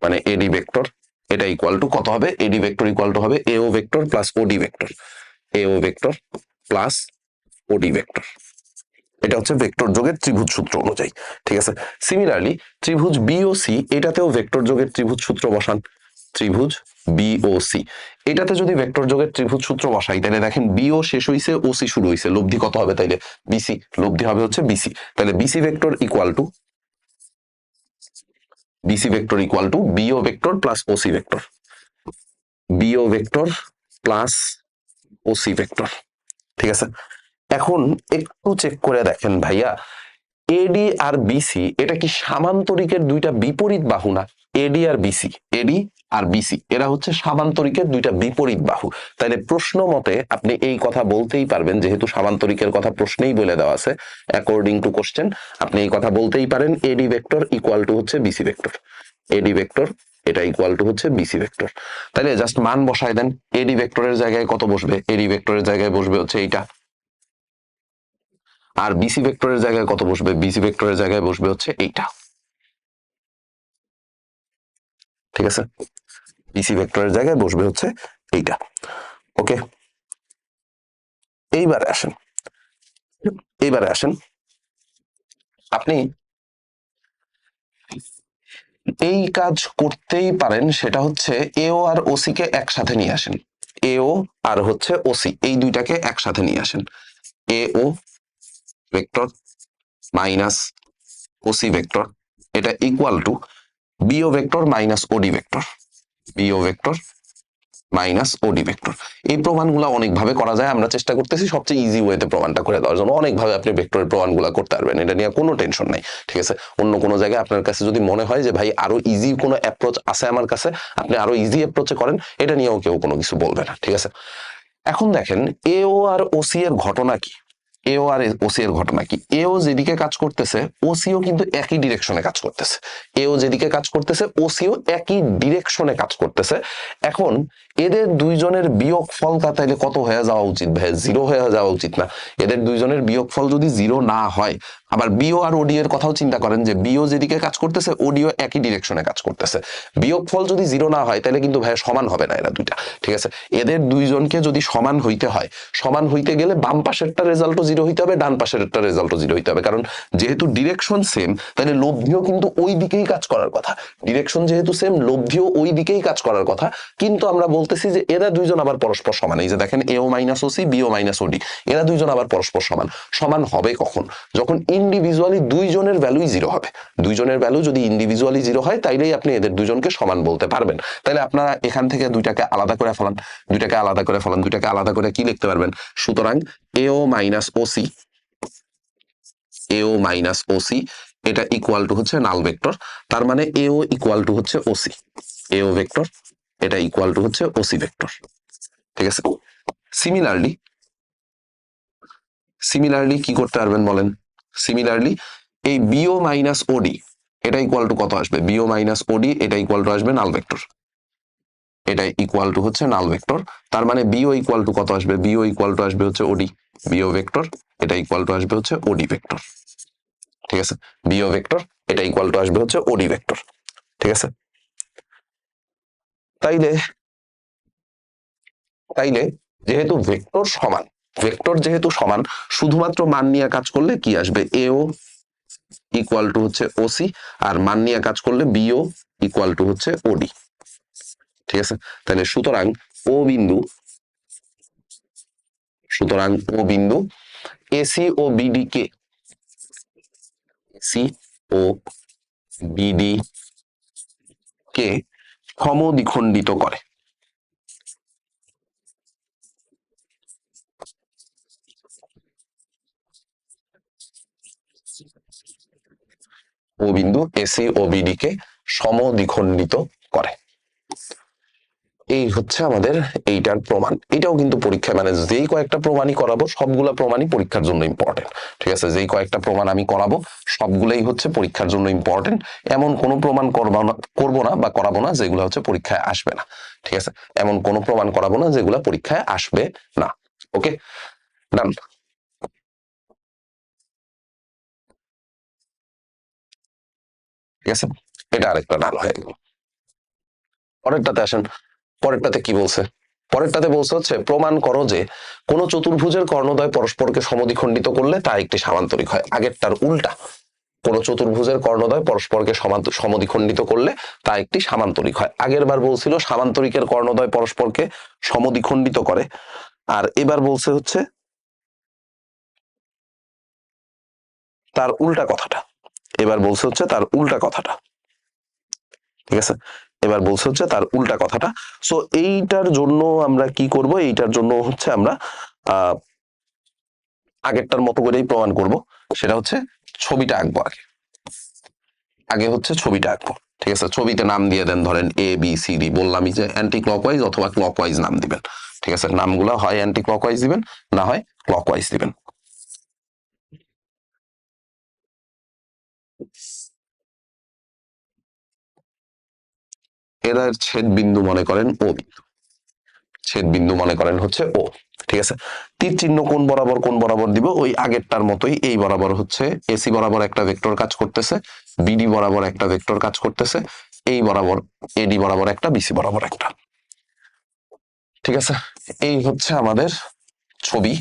Speaker 1: মানে এডি ভেক্টর, এটা ইকুয়াল টু কত হবে? এডি ভেক্টর ইকুয়াল টু হবে এও ভেক্টর প্লাস ওডি ভেক্টর, এও ভেক্টর প্লাস ওডি ভেক্টর। এটা হচ্ছে ভেক্টর যোগের ত্রিভুজ সূত্র অনুযায়ী, ঠিক আছে। সিমিলারলি ত্রিভুজ বিওসি এটাতেও ভেক্টর যোগের ত্রিভুজ সূত্র বসান, ত্রিভুজ বিওসি এটাতে যদি ভেক্টর যোগের ত্রিভুজ সূত্র বসাই তাহলে দেখেন বিও শেষ হইছে ওসি শুরু হইছে, লব্ধি কত হবে? তাইলে বিসি, লব্ধি হবে হচ্ছে বিসি। তাহলে BC vector equal to BC vector equal to bio vector plus OC vector, bio vector plus OC vector, ঠিক আছে। এখন একটু চেক করে দেখেন ভাইয়া, এডি আর বিসি এটা কি সামান্তরিকের দুইটা বিপরীত বাহু না? এডি আর বিসি, এডি আর বিসি এরা হচ্ছে সামান্তরিকের দুইটা বিপরীত বাহু। তাহলে প্রশ্ন মতে আপনি এই কথা বলতেই পারবেন, যেহেতু সামান্তরিকের কথা প্রশ্নেই বলে দেওয়া আছে, অ্যাকর্ডিং টু কোশ্চেন আপনি এই কথা বলতেই পারেন এডি ভেক্টর ইকুয়াল টু হচ্ছে বিসি ভেক্টর, এডি ভেক্টর এটা ইকুয়াল টু হচ্ছে বিসি ভেক্টর। তাহলে জাস্ট মান বসায় দেন। এডি ভেক্টরের জায়গায় কত বসবে? এডি ভেক্টরের জায়গায় বসবে হচ্ছে এইটা। আর বিসি ভেক্টরের জায়গায় কত বসবে? বিসি ভেক্টরের জায়গায় বসবে হচ্ছে এইটা, ঠিক আছে। বিসি ভেক্টরের জায়গায় বসবে হচ্ছে এইটা, ওকে। এইবারে আসেন, এইবারে আসেন আপনি এই কাজ করতেই পারেন, সেটা হচ্ছে এও আর ওসি কে একসাথে নিয়ে আসেন, এও আর হচ্ছে ওসি এই দুইটাকে একসাথে নিয়ে আসেন। A O vector minus O C vector এটা equal to bio vector minus O D vector, bio vector minus O D vector. এই প্রমাণগুলো অনেকভাবে করা যায়, আমরা চেষ্টা করতেছি সবচেয়ে ইজি ওয়েতে প্রমাণটা করে দেওয়ার জন্য। অনেকভাবে আপনি ভেক্টরের প্রমাণগুলো করতে পারবেন, এটা নিয়ে কোনো টেনশন নাই, ঠিক আছে। অন্য কোনো জায়গায় আপনার কাছে যদি মনে হয় যে ভাই আরো ইজি কোনো অ্যাপ্রোচ আছে আমার কাছে, আপনি আরো ইজি অ্যাপ্রোচে করেন, এটা নিয়েও কেউ কোনো কিছু বলবে না, ঠিক আছে। এখন দেখেন এও আর ওসি এর ঘটনা কি, এও আর ওসি এর ঘটনা কি? এও যেদিকে কাজ করতেছে ওসিও কিন্তু একই ডিরেকশনে কাজ করতেছে, এও যেদিকে কাজ করতেছে ওসিও একই ডিরেকশনে কাজ করতেছে। এখন এদের দুইজনের বিয়োগ ফলটা তাইলে কত হয়ে যাওয়া উচিত ভাই? 0 হয়ে যাওয়া উচিত না? এদের দুইজনের বিয়োগ ফল যদি 0 না হয়, আবার বিও আর ওডি এর কথাও চিন্তা করেন যে বিও যেদিকে কাজ করতেছে ওডিও একই ডিরেকশনে কাজ করতেছে। বিয়োগ ফল যদি 0 না হয় তাহলে কিন্তু ভাই সমান হবে না এরা দুইটা। ঠিক আছে, এদের দুইজনকে যদি সমান হইতে হয়, সমান হইতে গেলে বাম পাশেরটা রেজাল্টও 0 হইতে হবে, ডান পাশেরটা রেজাল্টও 0 হইতে হবে। কারণ যেহেতু ডিরেকশন সেম, তাহলে লব্ধিও কিন্তু ওই দিকেই কাজ করার কথা। ডিরেকশন যেহেতু সেম, লব্ধিও ওই দিকেই কাজ করার কথা। কিন্তু আমরা বলতেছি যে এরা দুইজন আবার পরস্পর সমান। এই যে দেখেন এও মাইনাস ওসি, বিও মাইনাস ওডি, এরা দুইজন আবার পরস্পর সমান। সমান হবে কখন? যখন ইন্ডিভিজুয়ালি দুইজনের ভ্যালুই 0 হবে। দুইজনের ভ্যালু যদি ইন্ডিভিজুয়ালি 0 হয়, তাইলেই আপনি এদের দুজনকে সমান বলতে পারবেন। তাহলে আপনারা এখান থেকে দুইটাকে আলাদা করে ফেলান, দুইটাকে আলাদা করে ফেলান, দুইটাকে আলাদা করে কি লিখতে পারবেন? সুতরাং এও মাইনাস ওসি, এও মাইনাস ওসি এটা ইকুয়াল টু হচ্ছে নাল ভেক্টর। তার মানে এও ইকুয়াল টু হচ্ছে ওসি, এও ভেক্টর এটা ইকুয়াল টু হচ্ছে ওসি ভেক্টর। ঠিক আছে, সিমিলারলি সিমিলারলি কি করতে পারবেন বলেন? সিমিলারলি এই বিও মাইনাস ওডি এটা ইকুয়াল টু কত আসবে? বিও মাইনাস ওডি এটা ইকুয়াল টু আসবে নাল ভেক্টর, এটা ইকুয়াল টু হচ্ছে নাল ভেক্টর। তার মানে বিও ইকুয়াল টু কত আসবে? বিও ইকুয়াল টু আসবে হচ্ছে ওডি, বিও ভেক্টর এটা ইকুয়াল টু আসবে হচ্ছে ওডি ভেক্টর। ঠিক আছে, বিও ভেক্টর এটা ইকুয়াল টু আসবে হচ্ছে ওডি ভেক্টর। ঠিক আছে, তাইলে তাইলে যেহেতু ভেক্টর সমান, ভেক্টর যেহেতু সমান, শুধুমাত্র মান নিয়ে কাজ করলে কি আসবে? এও ইকুয়াল টু হচ্ছে ওসি, আর মান নিয়ে কাজ করলে বিও ইকুয়াল টু হচ্ছে ওডি। ঠিক আছে, তাহলে সুতরাং ও বিন্দু এসি ও বিডি কে, এসি ও বিডি কে সমদ্বিখণ্ডিত করে। ও বিন্দু এসি ও বিডি কে সমদ্বিখণ্ডিত করে। এই হচ্ছে আমাদের এইটার প্রমাণ। এটাও কিন্তু পরীক্ষায়, মানে যেই কয়েকটা প্রমাণই করাবো সবগুলা প্রমাণই পরীক্ষার জন্য ইম্পর্টেন্ট। ঠিক আছে, যেই কয়েকটা প্রমাণ আমি করাবো সবগুলাই হচ্ছে পরীক্ষার জন্য ইম্পর্টেন্ট। এমন কোনো প্রমাণ করবো না বা করাবো না যেগুলো হচ্ছে পরীক্ষায় আসবে না। ঠিক আছে, এমন কোনো প্রমাণ করাবো না যেগুলো পরীক্ষায় আসবে না। ওকে, ডান। ঠিক আছে, এটা আরেকটা ডান হয়ে গেল। পরেরটাতে আসেন, পরেরটাতে কি বলছে? পরেরটাতে বলছে হচ্ছে প্রমাণ করো যে কোন চতুর্ভুজের কর্ণদ্বয় পরস্পরকে সমদ্বিখণ্ডিত করলে তা একটি সামান্তরিক হয়। আগেরটার উল্টা, কোন চতুর্ভুজের কর্ণদ্বয় পরস্পরকে সমদ্বিখণ্ডিত করলে তা একটি সামান্তরিক হয়। আগের বার বলছিল সামান্তরিকের কর্ণদ্বয় পরস্পরকে সমদ্বিখণ্ডিত করে, আর এবার বলছে হচ্ছে তার উল্টা কথাটা। এবার বলছে হচ্ছে তার উল্টা কথাটা। ঠিক আছে, এবার বলছে হচ্ছে তার উল্টা কথাটা। সো এইটার জন্য আমরা কি করব? এইটার জন্য হচ্ছে আমরা আহ আগেরটার মতো করেই প্রমাণ করব। সেটা হচ্ছে ছবিটা আঁকবো আগে, আগে হচ্ছে ছবিটা আঁকবো। ঠিক আছে, ছবিতে নাম দিয়ে দেন, ধরেন এ বি সি ডি। বললামই যে অ্যান্টি ক্লকওয়াইজ অথবা ক্লকওয়াইজ নাম দিবেন। ঠিক আছে, নামগুলো হয় অ্যান্টি ক্লকওয়াইজ দিবেন, না হয় ক্লকওয়াইজ দিবেন। এরা ছেদ বিন্দু মনে করেন ও বিন্দু, ছেদ বিন্দু মনে করেন হচ্ছে ও। ঠিক আছে, তীর চিহ্ন কোন বরাবর কোন বরাবর দিব? ওই আগেরটার মতোই। এই বরাবর হচ্ছে এসি বরাবর একটা ভেক্টর কাজ করতেছে, বিডি বরাবর একটা ভেক্টর কাজ করতেছে, এই বরাবর এডি বরাবর একটা, বিসি বরাবর একটা। ঠিক আছে, এই হচ্ছে আমাদের ছবি,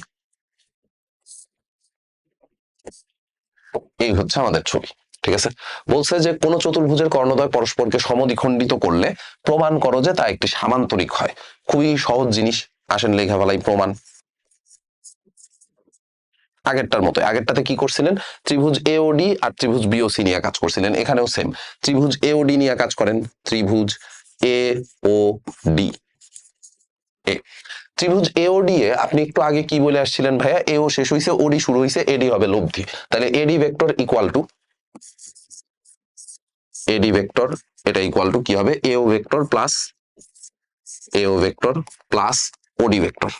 Speaker 1: এই হচ্ছে আমাদের ছবি। ঠিক আছে, বলছে যে কোন চতুর্ভুজের কর্ণদ্বয় পরস্পরকে সমদ্বিখণ্ডিত করলে প্রমাণ করো যে তা একটি সামান্তরিক হয়। খুবই সহজ জিনিস, আসেন লেখা ফেলাই প্রমাণ। আগেরটার মতো, আগেরটাতে কি করছিলেন? ত্রিভুজ এওডি আর ত্রিভুজ বিওসি নিয়ে কাজ করছিলেন। এখানেও সেম, ত্রিভুজ এওডি নিয়ে কাজ করেন, ত্রিভুজ এ ও ডি। এ ত্রিভুজ এওডি এ আপনি একটু আগে কি বলে আসছিলেন ভাইয়া? এও শেষ হইছে, ওডি শুরু হইছে, এডি হবে লব্ধি। তাহলে এডি ভেক্টর ইকুয়াল টু, এডি ভেক্টর এটা ইকুয়াল টু কি হবে? এও ভেক্টর প্লাস, এও ভেক্টর প্লাস ওডি ভেক্টর,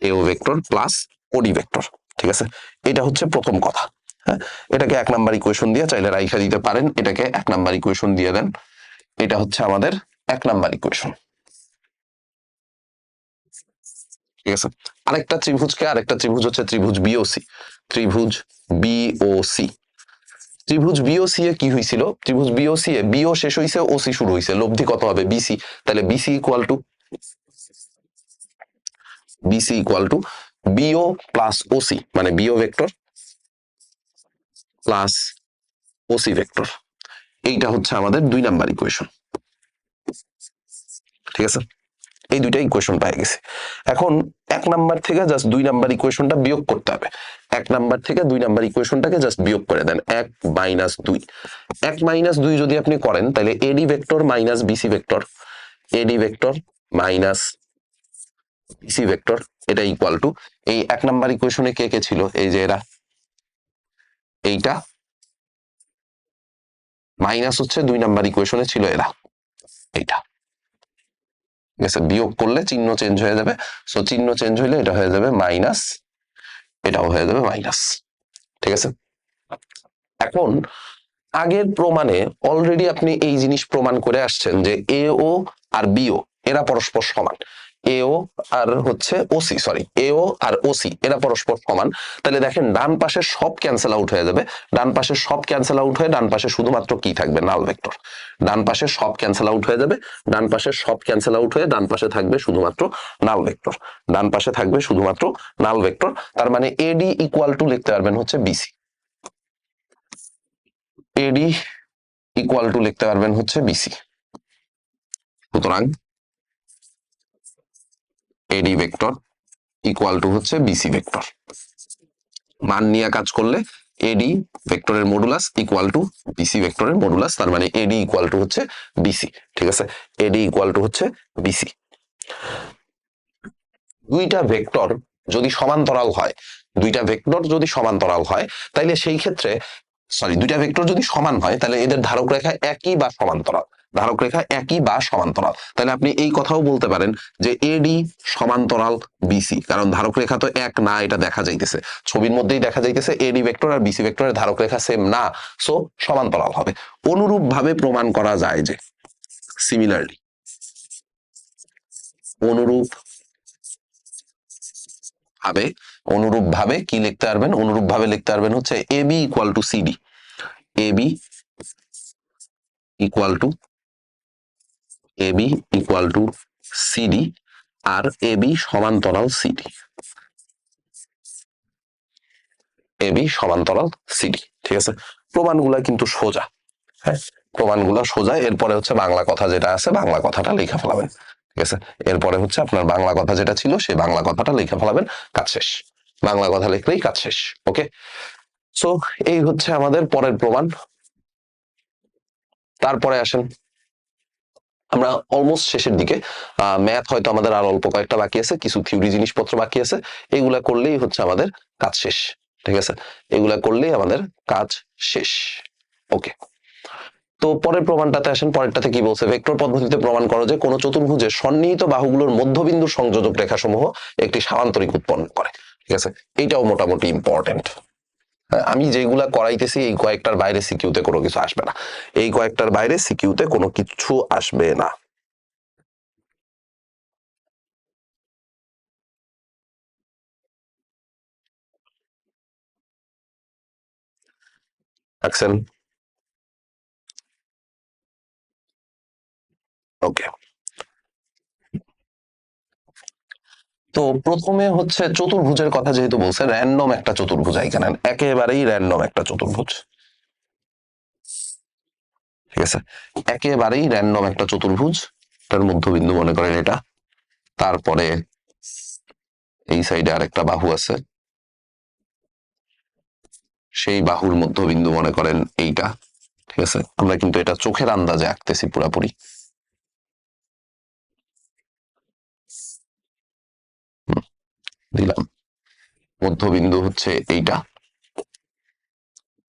Speaker 1: এও ভেক্টর প্লাস ওডি ভেক্টর। ঠিক আছে, এটা হচ্ছে প্রথম কথা। হ্যাঁ, এটাকে 1 নাম্বার ইকুয়েশন দিয়ে চাইলে রাইখা দিতে পারেন, এটাকে 1 নাম্বার ইকুয়েশন দিয়ে দেন। এটা হচ্ছে আমাদের 1 নাম্বার ইকুয়েশন। ঠিক আছে। আরেকটা ত্রিভুজ হচ্ছে ত্রিভুজ বিওসি। ত্রিভুজ বিওসি ত্রিভুজ বিওসি এ কি হয়েছিল? ত্রিভুজ বিওসি এ বিও শেষ হয়েছে, ওসি শুরু হয়েছে, লব্ধি কত হবে? বিসি। তাহলে B C equal to B O plus O C, মানে B O vector plus OC vector. এইটা হচ্ছে আমাদের 2 নাম্বার ইকুয়েশন। ঠিক আছে, এই দুইটা ইকুয়েশন পেয়ে গেছে। এখন 1 নাম্বার থেকে জাস্ট 2 নাম্বার ইকুয়েশনটা বিয়োগ করতে হবে। 1 নাম্বার থেকে 2 নাম্বার ইকুয়েশনটাকে জাস্ট বিয়োগ করে দেন। 1 - 2, 1 - 2 যদি আপনি করেন তাহলে AD vector minus BC vector, AD vector minus BC vector, এটা ইকুয়াল টু এই 1 নাম্বার ইকুয়েশনে কে কে ছিল? এই যে এরা, এইটা মাইনাস হচ্ছে 2 নাম্বার ইকুয়েশনে ছিল এরা, এইটা। ঠিক আছে, বিয়োগ করলে চিহ্ন চেঞ্জ হয়ে যাবে। সো চিহ্ন চেঞ্জ হইলে এটা হয়ে যাবে মাইনাস, এটাও হয়ে যাবে মাইনাস। ঠিক আছে, এখন আগের প্রমাণে অলরেডি আপনি এই জিনিস প্রমাণ করে আসছেন যে এও আর বিও এরা পরস্পর সমান। এও আর হচ্ছে ওসি, সরি, এও আর ওসি এরা পরস্পর সমান। তাহলে দেখেন ডান পাশে সব ক্যান্সেল আউট হয়ে যাবে, ডান পাশে সব ক্যান্সেল আউট হয়ে ডান পাশে শুধুমাত্র কি থাকবে? নাল ভেক্টর। ডান পাশে সব ক্যান্সেল আউট হয়ে যাবে, ডান পাশে সব ক্যান্সেল আউট হয়ে ডান পাশে থাকবে শুধুমাত্র নাল ভেক্টর, ডান পাশে থাকবে শুধুমাত্র নাল ভেক্টর। তার মানে এডি ইকুয়াল টু লিখতে পারবেন হচ্ছে বিসি, এডি ইকুয়াল টু লিখতে পারবেন হচ্ছে বিসি। সুতরাং এডি ভেক্টর ইকুয়াল টু হচ্ছে বিসি ভেক্টর। মান নিয়ে কাজ করলে এডি ভেক্টরের মডুলাস ইকুয়াল টু বিসি ভেক্টরের মডুলাস, তার মানে এডি ইকুয়াল টু হচ্ছে বিসি। ঠিক আছে, এডি ইকুয়াল টু হচ্ছে বিসি। দুইটা ভেক্টর যদি সমান্তরাল হয়, দুইটা ভেক্টর যদি সমান্তরাল হয় তাইলে সেই ক্ষেত্রে, সরি, দুইটা ভেক্টর যদি সমান হয় তাহলে এদের ধারক রেখা একই বা সমান্তরাল, ধারক রেখা একই বা সমান্তরাল। তাহলে আপনি এই কথাও বলতে পারেন যে এডি সমান্তরাল বিসি, কারণ ধারক রেখা তো এক না, এটা দেখা যাইতেছে, ছবির মধ্যেই দেখা যাইতেছে এডি ভেক্টর আর বিসি ভেক্টরের ধারক রেখা সেম না, সো সমান্তরাল হবে। অনুরূপ ভাবে প্রমাণ করা যায় যে, সিমিলারলি, অনুরূপ ভাবে, অনুরূপ ভাবে কি লিখতে পারবেন? অনুরূপ ভাবে লিখতে পারবেন হচ্ছে A B equal to C D, A B equal to A B equal to C D, আর এবি সমান্তরাল সিডি, এবি সমান্তরাল সিডি। ঠিক আছে, প্রমাণগুলা কিন্তু সোজা। হ্যাঁ, প্রমাণগুলা সোজা। এরপরে হচ্ছে বাংলা কথা যেটা আছে, বাংলা কথাটা লেখা ফেলাবেন। ঠিক আছে, এরপরে হচ্ছে আপনার বাংলা কথা যেটা ছিল সেই বাংলা কথাটা লেখা ফেলাবেন, কাজ শেষ। বাংলা কথা লিখলেই কাজ শেষ। ওকে, সো এই হচ্ছে আমাদের পরের প্রমাণ। তারপরে আসেন, আমরা অলমোস্ট শেষের দিকে। ম্যাথ হয়তো আমাদের আর অল্প কয়েকটা বাকি আছে, কিছু থিওরি জিনিসপত্র বাকি আছে, এগুলা করলেই হচ্ছে আমাদের কাজ শেষ। ঠিক আছে, এগুলা করলেই আমাদের কাজ শেষ। ওকে, তো পরের প্রমাণটাতে আসেন। পরেরটাতে কি বলছে? ভেক্টর পদ্ধতিতে প্রমাণ করো যে কোন চতুর্ভুজের সন্নিহিত বাহুগুলোর মধ্যবিন্দু সংযোজক রেখা সমূহ একটি সামান্তরিক উৎপন্ন করে। ঠিক আছে, এইটাও মোটামুটি ইম্পর্টেন্ট। আমি যেগুলা করাইতেছি এই কয়েকটার বাইরে সিকিউতে কোনো কিছু আসবে না, এই কয়েকটার বাইরে সিকিউতে কোনো কিছু আসবে না। রাখছেন? ওকে, তো প্রথমে হচ্ছে চতুর্ভুজের কথা যেহেতু বলছে, র্যান্ডম একটা চতুর্ভুজ এখানে, একেবারেই র্যান্ডম একটা চতুর্ভুজ। ঠিক আছে, একেবারেই র্যান্ডম একটা চতুর্ভুজ, তার মধ্যবিন্দু মনে করেন এটা, তারপরে এই সাইডে আরেকটা বাহু আছে, সেই বাহুর মধ্যবিন্দু মনে করেন এইটা। ঠিক আছে, আমরা কিন্তু এটা চোখের আন্দাজে আঁকতেছি পুরাপুরি। দিলাম, মধ্যবিন্দু হচ্ছে এইটা,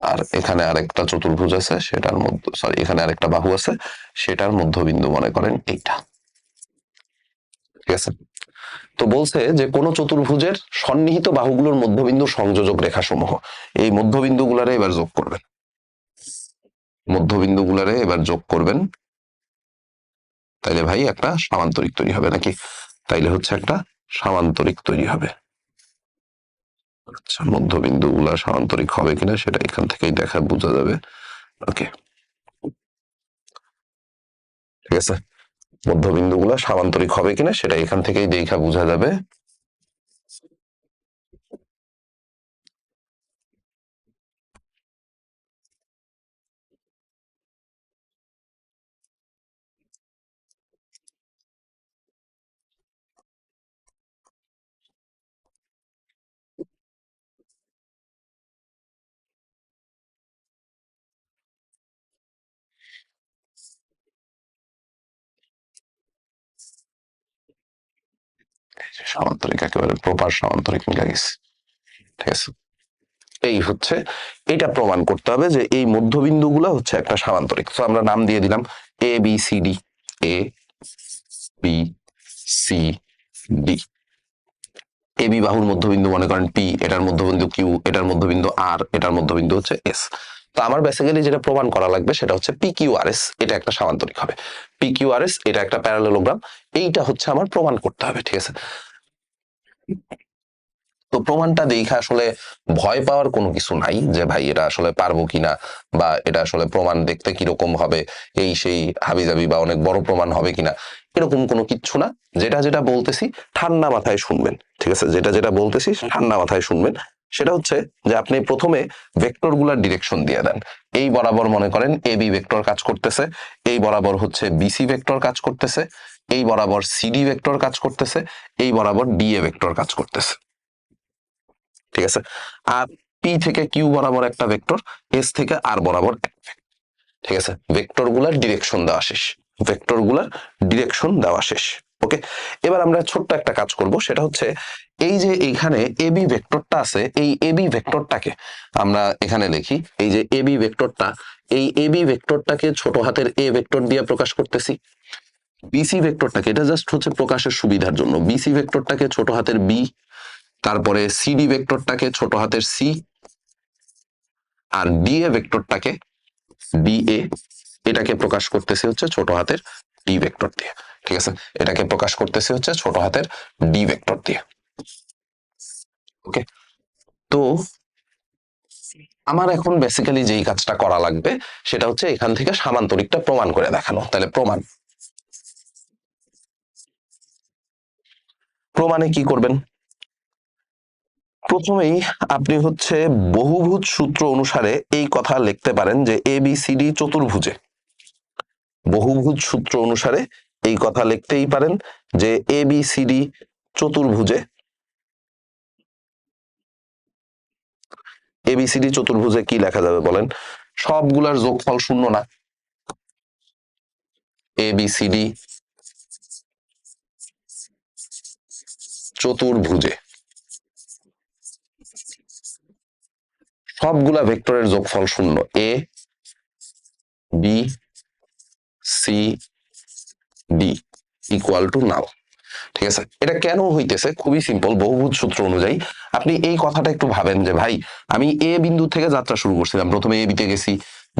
Speaker 1: আর এখানে আরেকটা চতুর্ভুজ আছে সেটার মধ্যে, সরি, এখানে আরেকটা বাহু আছে সেটার মধ্যবিন্দু মনে করেন এইটা। ঠিক আছে, তো বলছে যে কোন চতুর্ভুজের সন্নিহিত বাহুগুলোর মধ্যবিন্দু সংযোজক রেখা সমূহ, এই মধ্যবিন্দু গুলারে এবার যোগ করবেন, মধ্যবিন্দু গুলারে এবার যোগ করবেন, তাইলে ভাই একটা সামান্তরিক তৈরি হবে নাকি? তাইলে হচ্ছে একটা সামান্তরিক তৈরি হবে। আচ্ছা, মধ্যবিন্দু গুলা সামান্তরিক হবে কিনা সেটা এখান থেকেই দেখা বোঝা যাবে। ওকে, ঠিক আছে, মধ্যবিন্দু গুলা সামান্তরিক হবে কিনা সেটা এখান থেকেই দেখা বোঝা যাবে। সামান্তরিক একেবারে প্রপার সামান্তরিক মিলে গেছে। ঠিক আছে, এই হচ্ছে, এটা প্রমাণ করতে হবে যে এই মধ্যবিন্দু গুলা হচ্ছে একটা সামান্তরিক। তো আমরা নাম দিয়ে দিলাম এ B C D, A B C D. A B বাহুর মধ্যবিন্দু মনে করেন পি, এটার মধ্যবিন্দু কিউ, এটার মধ্যবিন্দু আর, এটার মধ্যবিন্দু হচ্ছে এস। তো আমার বেসিক্যালি যেটা প্রমাণ করা লাগবে সেটা হচ্ছে পি কিউ আর এস, এটা একটা সামান্তরিক হবে। পি কিউ আর এস এটা একটা প্যারালেলোগ্রাম, এইটা হচ্ছে আমার প্রমাণ করতে হবে। ঠিক আছে, তো প্রমাণটা দেখে আসলে ভয় পাওয়ার কোনো কিছু নাই যে ভাই এটা আসলে পারবো কিনা, বা এটা আসলে প্রমাণ দেখতে কিরকম হবে, এই সেই হাবিজাবি বা অনেক বড় প্রমাণ হবে কিনা, এরকম কোনো কিচ্ছু না। যেটা যেটা বলতেছি ঠান্ডা মাথায় শুনবেন। ঠিক আছে, যেটা যেটা বলতেছি ঠান্ডা মাথায় শুনবেন। সেটা হচ্ছে যে আপনি প্রথমে ভেক্টর গুলার ডিরেকশন দিয়ে দেন। এই বরাবর মনে করেন এ বি ভেক্টর কাজ করতেছে, এই বরাবর হচ্ছে বিসি ভেক্টর কাজ করতেছে, এই বরাবর সিডি ভেক্টর কাজ করতেছে, এই বরাবর ডিএ ভেক্টর কাজ করতেছে। ঠিক আছে, আর পি থেকে কিউ বরাবর একটা ভেক্টর, এস থেকে আর বরাবর একটা ভেক্টর। ঠিক আছে, ভেক্টর গুলার ডিরেকশন দেওয়া শেষ, ভেক্টর গুলার ডিরেকশন দেওয়া শেষ। ওকে, এবার আমরা ছোট্ট একটা কাজ করব, সেটা হচ্ছে এই যে এইখানে এবি ভেক্টরটা আছে, এই এবি ভেক্টরটাকে আমরা এখানে লিখি। এই যে এবি ভেক্টরটা, এই এবি ভেক্টরটাকে ছোট হাতের এ ভেক্টর দিয়ে প্রকাশ করতেছি। বিসি ভেক্টরটাকে, এটা জাস্ট হচ্ছে প্রকাশের সুবিধার জন্য, বিসি ভেক্টরটাকে ছোট হাতের বি, তারপরে সিডি ভেক্টরটাকে ছোট হাতের সি, আর ডিএ ভেক্টরটাকে ডিএ, এটাকে প্রকাশ করতেছি হচ্ছে ছোট হাতের ডি ভেক্টর দিয়ে। ঠিক আছে, এটাকে প্রকাশ করতেছি হচ্ছে ছোট হাতের ডি ভেক্টর দিয়ে। ওকে, তো আমার এখন বেসিক্যালি যেই কাজটা করা লাগবে সেটা হচ্ছে এখান থেকে সামান্তরিকটা প্রমাণ করে দেখানো। তাহলে প্রমাণে কি করবেন? প্রথমেই আপনি হচ্ছে বহুভুজ সূত্র অনুসারে এই কথা লিখতে পারেন যে এ বি সি ডি চতুর্ভুজে, বহুভুজ সূত্র অনুসারে এই কথা লিখতেই পারেন যে এ বি সি ডি চতুর্ভুজে, এবিসিডি চতুর্ভুজে কি লেখা যাবে বলেন? সবগুলার যোগফল শূন্য না? এবিসিডি চতুর্ভুজে সবগুলা ভেক্টরের যোগফল শূন্য, A B C D equal to নাও। ঠিক আছে, এটা কেন হইতেছে? খুবই সিম্পল, বহুভুজ সূত্র অনুযায়ী। আপনি এই কথাটা একটু ভাবেন যে ভাই আমি এ বিন্দু থেকে যাত্রা শুরু করছিলাম, প্রথমে এ বিতে গেছি,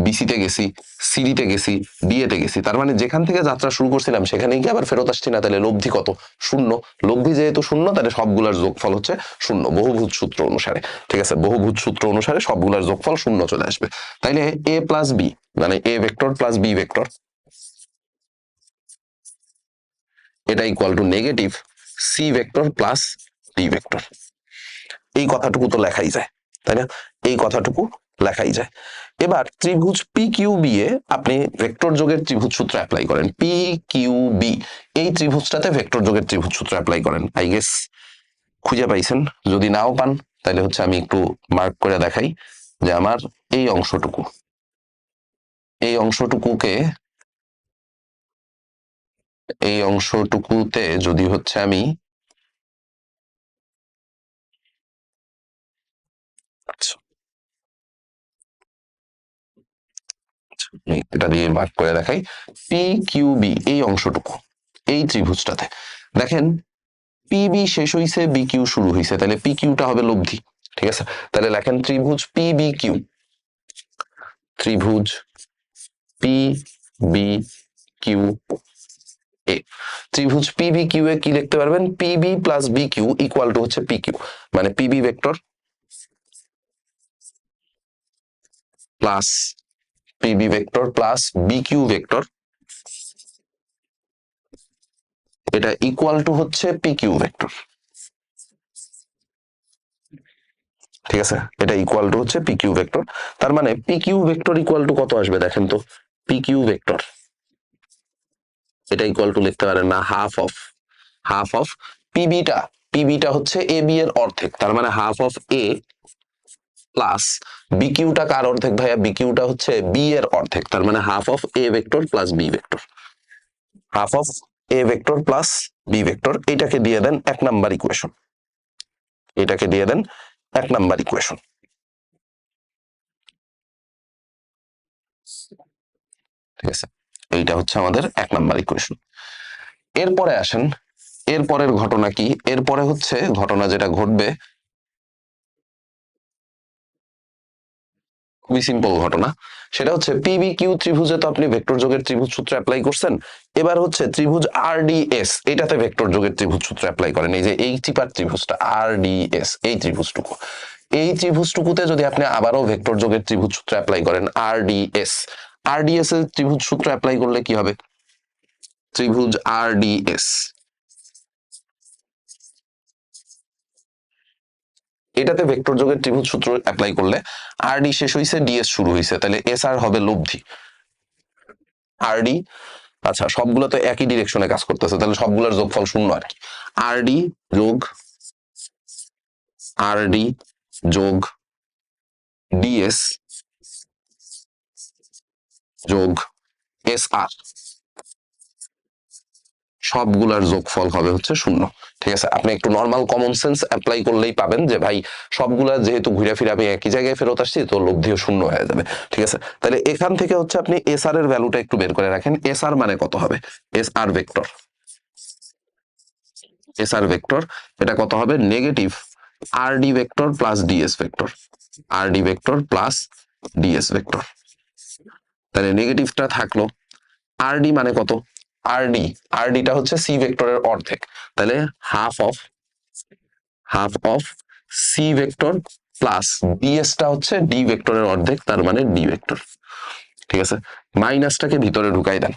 Speaker 1: বিসিতে গেছি, সিডিতে গেছি, ডিএতে গেছি, তার মানে যেখান থেকে যাত্রা শুরু করছিলাম সেখানেই কি আবার ফেরত আসছি না? তাহলে লব্ধি কত? শূন্য। লব্ধি যেহেতু শূন্য, তাহলে সবগুলার যোগফল হচ্ছে শূন্য, বহুভুজ সূত্র অনুসারে। ঠিক আছে, বহুভুজ সূত্র অনুসারে সবগুলার যোগফল শূন্য চলে আসবে। তাইলে এ প্লাস বি মানে A vector plus B vector, এটা equal to negative C vector plus D vector. এই কথাটুকু তো লেখাই যায়, তাই না? এই কথাটুকু লেখাই যায়। এবার ত্রিভুজ পি কিউ বি এ আপনি ভেক্টর যোগের ত্রিভুজ সূত্র অ্যাপ্লাই করেন। পি কিউ বি এই ত্রিভুজটাতে ভেক্টর যোগের ত্রিভুজ সূত্র অ্যাপ্লাই করেন। আই গেস খুঁজে পাইছেন। যদি নাও পান তাহলে হচ্ছে আমি একটু মার্ক করে দেখাই যে আমার এই অংশটুকু, এই অংশটুকুকে, এই অংশটুকুতে যদি হচ্ছে আমি, আচ্ছা এটা দিয়ে মার্ক করে দেখাই, পি কিউ বি এই অংশটুকু, এই ত্রিভুজটাতে দেখেন পিবি শেষ হইছে, বি কিউ শুরু হইছে, তাহলে পি কিউটা হবে লব্ধি। ঠিক আছে, তাহলে লেখেন ত্রিভুজ পি বি কিউ, ত্রিভুজ পি বি কিউ এ। ত্রিভুজ পিবি কিউ এ কি লিখতে পারবেন, PB plus B Q equal to হচ্ছে পি কিউ, মানে PB vector plus PB vector plus B Q vector, এটা ইকুয়াল টু হচ্ছে পি কিউ ভেক্টর। ঠিক আছে, এটা ইকুয়াল টু হচ্ছে পি কিউ ভেক্টর। তার মানে P Q vector equal to কত আসবে দেখেন তো, পি কিউ ভেক্টর এটা ইকুয়াল টু লিখতে পারেন না হাফ অফ পিবিটা, পিবিটা হচ্ছে এ বি এর অর্ধেক, তার মানে হাফ অফ এ প্লাস বিকিউটা কার অর্ধেক ভাইয়া, বিকিউটা হচ্ছে বি এর অর্ধেক, তার মানে half of A vector plus B vector, half of A vector plus B vector. এটাকে দিয়ে দেন 1 নাম্বার ইকুয়েশন, এটাকে দিয়ে দেন 1 নাম্বার ইকুয়েশন। ঠিক আছে, এইটা হচ্ছে আমাদের 1 নাম্বার ইকুয়েশন। এরপরে আসেন, এরপরের ঘটনা কি, এরপরে হচ্ছে ঘটনা যেটা ঘটবে খুবই সিম্পল ঘটনা, সেটা হচ্ছে পিবি কিউ ত্রিভুজে তো আপনি ভেক্টর যোগের ত্রিভুজ সূত্র অ্যাপ্লাই করছেন, এবার হচ্ছে ত্রিভুজ আর ডি এস, এটাতে ভেক্টর যোগের ত্রিভুজ সূত্র অ্যাপ্লাই করেন। এই যে এই চিপার ত্রিভুজটা আর ডি এস, এই ত্রিভুজটুকু, এই ত্রিভুজটুকুতে যদি আপনি আবারও ভেক্টর যোগের ত্রিভুজ সূত্র অ্যাপ্লাই করেন আর ডি এস, আর ডি এস এর ত্রিভুজ সূত্র অ্যাপ্লাই করলে কি হবে, ত্রিভুজ আর ডি এস, এটাতে ভেক্টর যোগের ত্রিভুজ সূত্র অ্যাপ্লাই করলে আর ডি শেষ হইছে, ডিএস শুরু হইছে, তাহলে এস আর হবে লব্ধি আর ডি। আচ্ছা, সবগুলো তো একই ডিরেকশনে কাজ করতেছে, তাহলে সবগুলোর যোগফল শূন্য আর কি, আর ডি যোগ আর ডি যোগ ডিএস যোগ এস আর, সবগুলার যোগফল হবে হচ্ছে শূন্য। ঠিক আছে, আপনি একটু নর্মাল কমন সেন্স অ্যাপ্লাই করলেই পাবেন যে ভাই সবগুলা যেহেতু ঘুরে ফিরে আমি একই জায়গায় ফেরত আসছি, তো লব্ধিও শূন্য হয়ে যাবে। ঠিক আছে, তাহলে এখান থেকে হচ্ছে আপনি এস আর এর ভ্যালুটা একটু বের করে রাখেন, এস আর মানে কত হবে, S R vector, S R vector এটা কত হবে, negative R D vector plus D S vector, R D vector plus D S vector. তাহলে নেগেটিভটা থাকলো, আর ডি মানে কত, আর ডি, আর ডিটা হচ্ছে সি ভেক্টরের অর্ধেক, তাহলে half of C vector plus ডিএসটা হচ্ছে ডি ভেক্টরের অর্ধেক, তার মানে ডি ভেক্টর। ঠিক আছে, মাইনাসটাকে ভিতরে ঢুকাই দেন,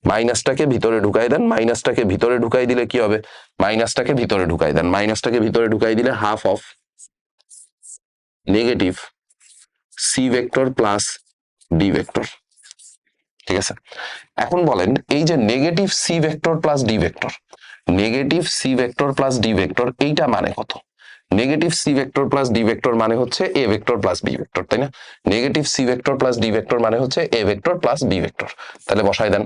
Speaker 1: মাইনাসটাকে ভিতরে ঢুকাই দেন, মাইনাসটাকে ভিতরে ঢুকাই দিলে কি হবে, মাইনাসটাকে ভিতরে ঢুকাই দেন, মাইনাসটাকে ভিতরে ঢুকাই দিলে half of negative C vector plus D vector. ঠিক আছে, এখন বলেন এই যে negative C vector plus D vector, negative C vector plus D vector এইটা মানে কত, negative C vector plus D vector মানে হচ্ছে A vector plus B vector, তাই না, negative C vector plus D vector মানে হচ্ছে A vector plus B vector. তাহলে বসাই দেন,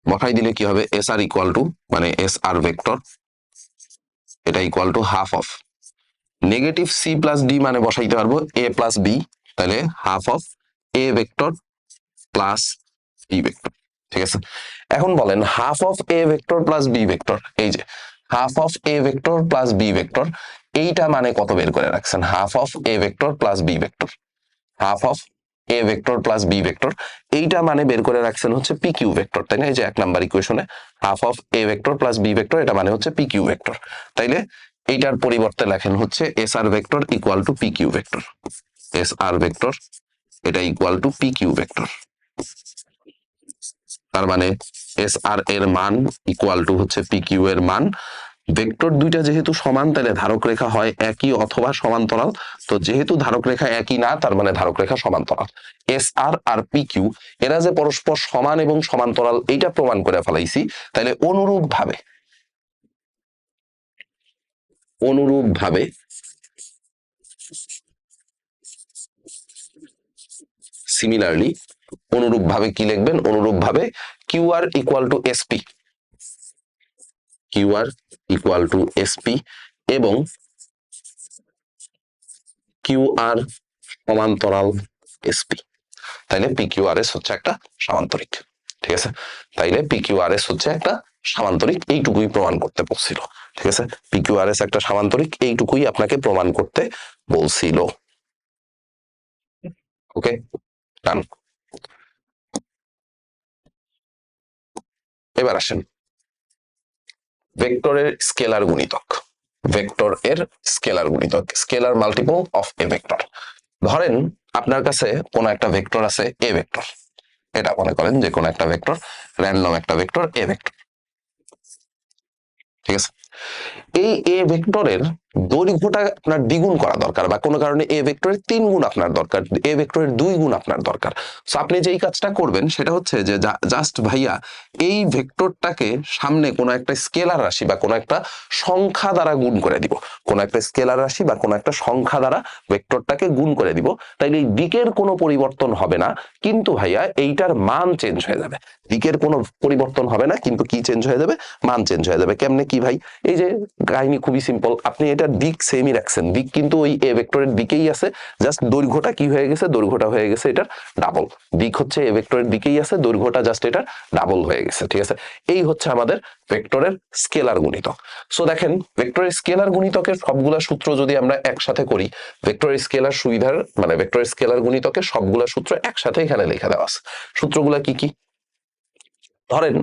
Speaker 1: বসাই দিলে কি হবে, এস আর ইকুয়াল টু, মানে এস আর ভেক্টর এটা equal to half of negative C plus D মানে বসাইতে পারবো এ প্লাস বি, তাহলে half of A vector plus B vector. ঠিক আছে, এখন বলেন half of A vector plus B vector, এই যে half of A vector plus B vector, এইটা মানে কত বের করে রাখছেন, half of A vector plus B vector, half of A vector plus B vector, এইটা মানে বের করে রাখছেন হচ্ছে পি কিউ ভেক্টর, তাই না, এই যে 1 নাম্বার ইকুয়েশনে half of A vector plus B vector এটা মানে হচ্ছে পি কিউ ভেক্টর। তাইলে এইটার পরিবর্তে লেখেন হচ্ছে S R vector equal to P Q vector, S R vector এটা equal to P Q vector. তার মানে এস আর এর মান ইকুয়াল টু হচ্ছে পি কিউ এর মান। ভেক্টর দুইটা যেহেতু সমান, তাহলে ধারক রেখা হয় একই অথবা সমান্তরাল, তো যেহেতু ধারক রেখা একই না, তার মানে ধারক রেখা সমান্তরাল। এস আর আর পি কিউ এরা যে পরস্পর সমান এবং সমান্তরাল এইটা প্রমাণ করে ফেলাইছি, তাহলে অনুরূপ ভাবে সিমিলারলি, অনুরূপ ভাবে কি লিখবেন, অনুরূপ ভাবে Q R equal to SP, Q R equal to SP এবং কিউ আর সমান্তরাল এসপি, তাইলে পি কিউ আর এস হচ্ছে একটা সামান্তরিক। ঠিক আছে, তাইলে পি কিউ আর এস হচ্ছে একটা সামান্তরিক, এইটুকুই প্রমাণ করতে বলছিল। ঠিক আছে, পি কিউ আর এস একটা সামান্তরিক, এইটুকুই আপনাকে প্রমাণ করতে বলছিল। ওকে, ডান। এবার আসেন ভেক্টরের স্কেলার গুণিতক। ভেক্টর এর স্কেলার গুণিতক, scalar multiple of A vector. ধরেন আপনার কাছে কোন একটা ভেক্টর আছে এ ভেক্টর, এটা মনে করেন যে কোন একটা ভেক্টর, র্যান্ডম একটা ভেক্টর এ ভেক্টর, ঠিক আছে। এই এ ভেক্টরের দৈর্ঘ্যটা আপনার দ্বিগুণ করা দরকার, বা কোনো কারণে এ ভেক্টরের 3 গুণ আপনার দরকার, এ ভেক্টরের 2 গুণ আপনার দরকার। সো আপনি যেই কাজটা করবেন সেটা হচ্ছে যে জাস্ট ভাইয়া এই ভেক্টরটাকে সামনে কোনো একটা স্কেলার রাশি বা কোনো একটা সংখ্যা দ্বারা গুণ করে দিব, কোনো একটা স্কেলার রাশি বা কোনো একটা সংখ্যা দ্বারা ভেক্টরটাকে গুণ করে দিব। তাইলে এই দিকের কোনো পরিবর্তন হবে না, কিন্তু ভাইয়া এইটার মান চেঞ্জ হয়ে যাবে। দিকের কোনো পরিবর্তন হবে না, কিন্তু কি চেঞ্জ হয়ে যাবে? মান চেঞ্জ হয়ে যাবে। কেমনে কি ভাই? এই যে কাহিনী খুবই সিম্পল, আপনি এটার দিক সেমই রাখছেন, দিক কিন্তু ওই এ ভেক্টরের দিকেই আছে, জাস্ট দৈর্ঘ্যটা কি হয়ে গেছে? দৈর্ঘ্যটা হয়ে গেছে এটার ডাবল। দিক হচ্ছে এ ভেক্টরের দিকেই আছে, দৈর্ঘ্যটা জাস্ট এটার ডাবল হয়ে গেছে, ঠিক আছে। এই হচ্ছে আমাদের ভেক্টরের স্কেলার গুণিতক। সো দেখেন ভেক্টরের স্কেলার গুণিতকের সবগুলা সূত্র যদি আমরা একসাথে করি, ভেক্টরের স্কেলার সুবিধার মানে ভেক্টরের স্কেলার গুণিতকের সবগুলা সূত্র একসাথে এখানে লেখা দেওয়া আছে। সূত্রগুলা কি কি? ধরেন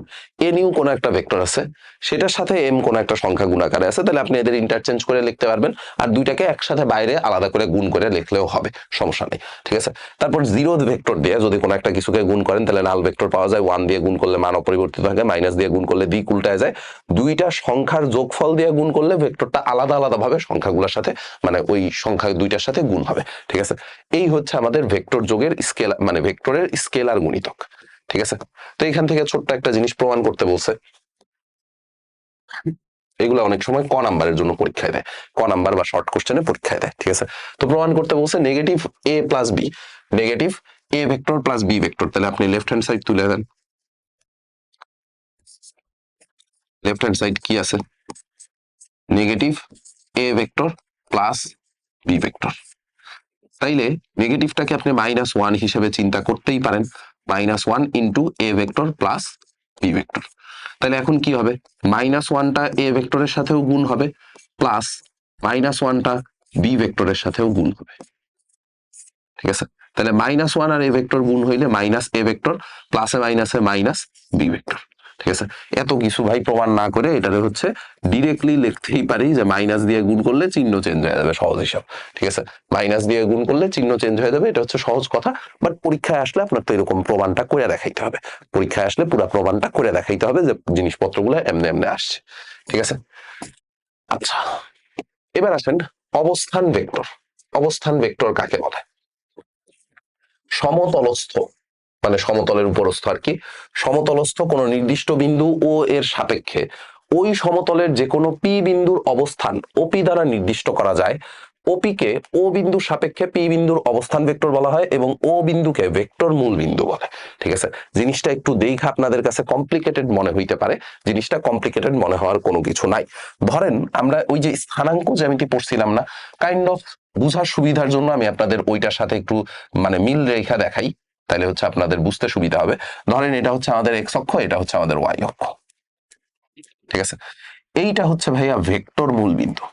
Speaker 1: এন ইউ কোনো একটা ভেক্টর আছে, সেটার সাথে এম কোনো একটা সংখ্যা গুণাকারে আছে, তাহলে আপনি এদের ইন্টারচেঞ্জ করে লিখতে পারবেন, আর দুইটাকে একসাথে বাইরে আলাদা করে গুণ করে লিখলেও হবে, সমস্যা নেই, ঠিক আছে। তারপর জিরো ভেক্টর দিয়ে যদি কোনো একটা কিছুকে গুণ করেন, তাহলে নাল ভেক্টর পাওয়া যায়। 1 দিয়ে গুণ করলে মান অপরিবর্তিত থাকে, মাইনাস দিয়ে গুণ করলে দিক উল্টায় যায়, দুইটা সংখ্যার যোগফল দিয়ে গুণ করলে ভেক্টরটা আলাদা আলাদা ভাবে সংখ্যাগুলোর সাথে মানে ওই সংখ্যা দুইটার সাথে গুণ হবে, ঠিক আছে। এই হচ্ছে আমাদের ভেক্টর যোগের স্কেল মানে ভেক্টরের স্কেলার গুণিতক, ঠিক আছে। তো এখান থেকে ছোট্ট একটা জিনিস প্রমাণ করতে বলছে, এগুলো অনেক সময় ক নাম্বারের জন্য পরীক্ষায় দেয়, ক নাম্বার বা শর্ট কোশ্চেনে পরীক্ষায় দেয়, ঠিক আছে। তো প্রমাণ করতে বলছে negative A plus B, negative A vector plus B vector, তাহলে আপনি লেফট হ্যান্ড সাইড তুলে দেন। লেফট হ্যান্ড সাইড কি আছে? Negative A vector plus B vector. তাইলে নেগেটিভটাকে আপনি -1 হিসেবে চিন্তা করতেই পারেন, -1 into A vector plus B vector. তাহলে এখন কি হবে? -1টা এ ভেক্টরের সাথেও গুণ হবে, প্লাস -1টা বি ভেক্টরের সাথেও গুণ হবে, ঠিক আছে। তাহলে -1 আর এ ভেক্টর গুণ হইলে মাইনাস এ ভেক্টর, প্লাসে মাইনাসে মাইনাস বি ভেক্টর, ঠিক আছে। এত কিছু ভাই প্রমাণ না করে এটারে হচ্ছে ডিরেক্টলি লিখতেই পারি যে মাইনাস দিয়ে গুণ করলে চিহ্ন চেঞ্জ হয়ে যাবে, সহজ হিসাব, ঠিক আছে। মাইনাস দিয়ে গুণ করলে চিহ্ন চেঞ্জ হয়ে যাবে, এটা হচ্ছে সহজ কথা। বাট পরীক্ষায় আসলে আপনার তো এরকম প্রমাণটা করে দেখাইতে হবে, পরীক্ষায় আসলে পুরো প্রমাণটা করে দেখাইতে হবে যে জিনিসপত্রগুলো এমনি এমনি আসছে, ঠিক আছে। আচ্ছা, এবার আসেন অবস্থান ভেক্টর। অবস্থান ভেক্টর কাকে বলে? সমতলস্থ মানে সমতলের উপরস্থ আর কি, সমতলস্থ কোন নির্দিষ্ট বিন্দু ও এর সাপেক্ষে ওই সমতলের যে কোনো পি বিন্দুর অবস্থান ওপি দ্বারা নির্দিষ্ট করা যায়। ওপিকে ও বিন্দুর সাপেক্ষে পি বিন্দুর অবস্থান ভেক্টর বলা হয় এবং ও বিন্দুকে ভেক্টর মূল বিন্দু বলে, ঠিক আছে। জিনিসটা একটু দেখা আপনাদের কাছে কমপ্লিকেটেড মনে হইতে পারে, জিনিসটা কমপ্লিকেটেড মনে হওয়ার কোনো কিছু নাই। ধরেন আমরা ওই যে স্থানাঙ্ক জ্যামিতি পড়ছিলাম না, কাইন্ড অফ বুঝার সুবিধার জন্য আমি আপনাদের ওইটার সাথে একটু মানে মিল রেখা দেখাই, তাহলে হচ্ছে আপনাদের বুঝতে সুবিধা হবে। ধরেন এটা হচ্ছে আমাদের এক্স অক্ষ, এটা হচ্ছে আমাদের ওয়াই অক্ষ, ঠিক আছে। এইটা হচ্ছে ভাইয়া ভেক্টর মূল বিন্দু,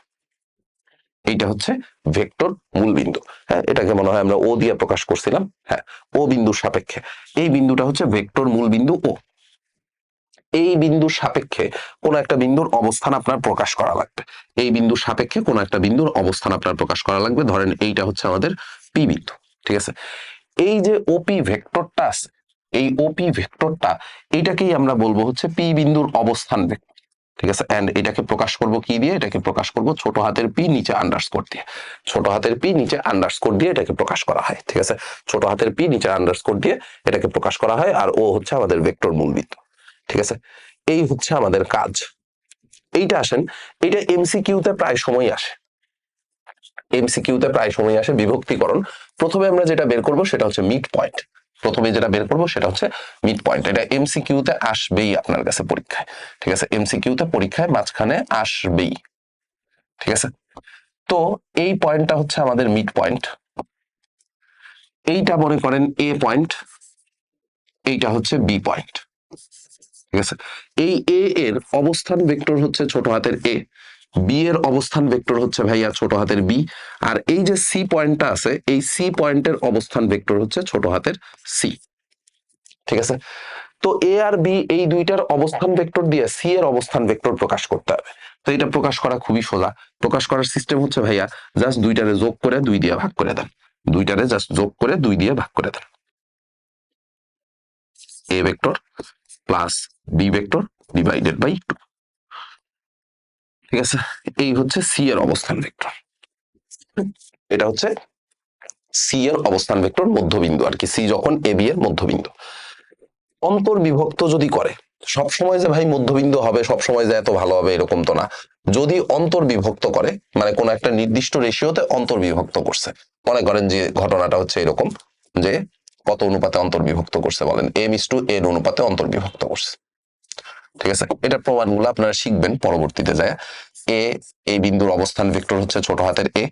Speaker 1: এইটা হচ্ছে ভেক্টর মূল বিন্দু। হ্যাঁ, এটাকে মনে হয় আমরা ও দিয়ে প্রকাশ করছিলাম। হ্যাঁ, ও বিন্দুর সাপেক্ষে এই বিন্দুটা হচ্ছে ভেক্টর মূল বিন্দু ও। এই বিন্দুর সাপেক্ষে কোন একটা বিন্দুর অবস্থান আপনার প্রকাশ করা লাগবে, এই বিন্দুর সাপেক্ষে কোন একটা বিন্দুর অবস্থান আপনার প্রকাশ করা লাগবে। ধরেন এইটা হচ্ছে আমাদের পি বিন্দু, ঠিক আছে। এই যে ওপি ভেক্টরটা আছে, এই ওপি ভেক্টরটা এইটাকেই আমরা বলবো হচ্ছে পি বিন্দুর অবস্থান ভেক্টর, ঠিক আছে। এন্ড এটাকে প্রকাশ করব কি দিয়ে? এটাকে প্রকাশ করব ছোট হাতের পি নিচে আন্ডারস্কোর দিয়ে, ছোট হাতের পি নিচে আন্ডারস্কোর দিয়ে এটাকে প্রকাশ করা হয়, ঠিক আছে। ছোট হাতের পি নিচে আন্ডারস্কোর দিয়ে এটাকে প্রকাশ করা হয়, আর ও হচ্ছে আমাদের ভেক্টর মূল বিন্দু, ঠিক আছে। এই হচ্ছে আমাদের কাজ। এইটা আসেন, এইটা এমসিকিউতে প্রায় সময় আসে, এমসিকিউতে প্রায় সময় আসে বিভক্তিকরণ। প্রথমে আমরা যেটা বের করব সেটা হচ্ছে মিড পয়েন্ট, প্রথমে যেটা বের করব সেটা হচ্ছে মিড পয়েন্ট। এটা এমসিকিউতে আসবেই আপনার কাছে পরীক্ষায়, ঠিক আছে। এমসিকিউতে পরীক্ষায় মাঝখানে আসবেই, ঠিক আছে। তো এই পয়েন্টটা হচ্ছে আমাদের মিড পয়েন্ট, এইটা মনে করেন এ পয়েন্ট, এইটা হচ্ছে বি পয়েন্ট, ঠিক আছে। এই এ এর অবস্থান ভেক্টর হচ্ছে ছোট হাতের এ, বি এর অবস্থান ভেক্টর হচ্ছে ভাইয়া ছোট হাতের বি, আর এই যে সি পয়েন্টটা আছে এই সি পয়েন্টের অবস্থান ভেক্টর হচ্ছে ছোট হাতের সি। ঠিক আছে, তো এ আর বি এই দুইটার অবস্থান ভেক্টর দিয়ে সি এর অবস্থান ভেক্টর প্রকাশ করতে হবে। তো এটা প্রকাশ করা খুবই সোজা। প্রকাশ করার সিস্টেম হচ্ছে ভাইয়া জাস্ট দুইটারে যোগ করে 2 দিয়ে ভাগ করে দেন, দুইটারে জাস্ট যোগ করে 2 দিয়ে ভাগ করে দেন। A vector plus B vector divided by 2। ঠিক আছে, এই হচ্ছে সি এর অবস্থান ভেক্টর। এটা হচ্ছে সি এর অবস্থান ভেক্টর মধ্যবিন্দু আর কি, সি যখন এ বি এর মধ্যবিন্দু। অন্তর্বিভক্ত যদি করে, সব সময় যে ভাই মধ্যবিন্দু হবে, সব সময় যে এত ভালো হবে এরকম তো না। যদি অন্তর্বিভক্ত করে, মানে কোন একটা নির্দিষ্ট রেশিওতে অন্তর্বিভক্ত করছে, মনে করেন যে ঘটনাটা হচ্ছে এরকম যে কত অনুপাতে অন্তর্বিভক্ত করছে বলেন, m:n অনুপাতে অন্তর্বিভক্ত করছে। ঠিক আছে, এটা প্রমাণগুলো আপনারা শিখবেন পরবর্তীতে যায়। এ, এই বিন্দুর অবস্থান ভেক্টর হচ্ছে ছোট হাতের এ,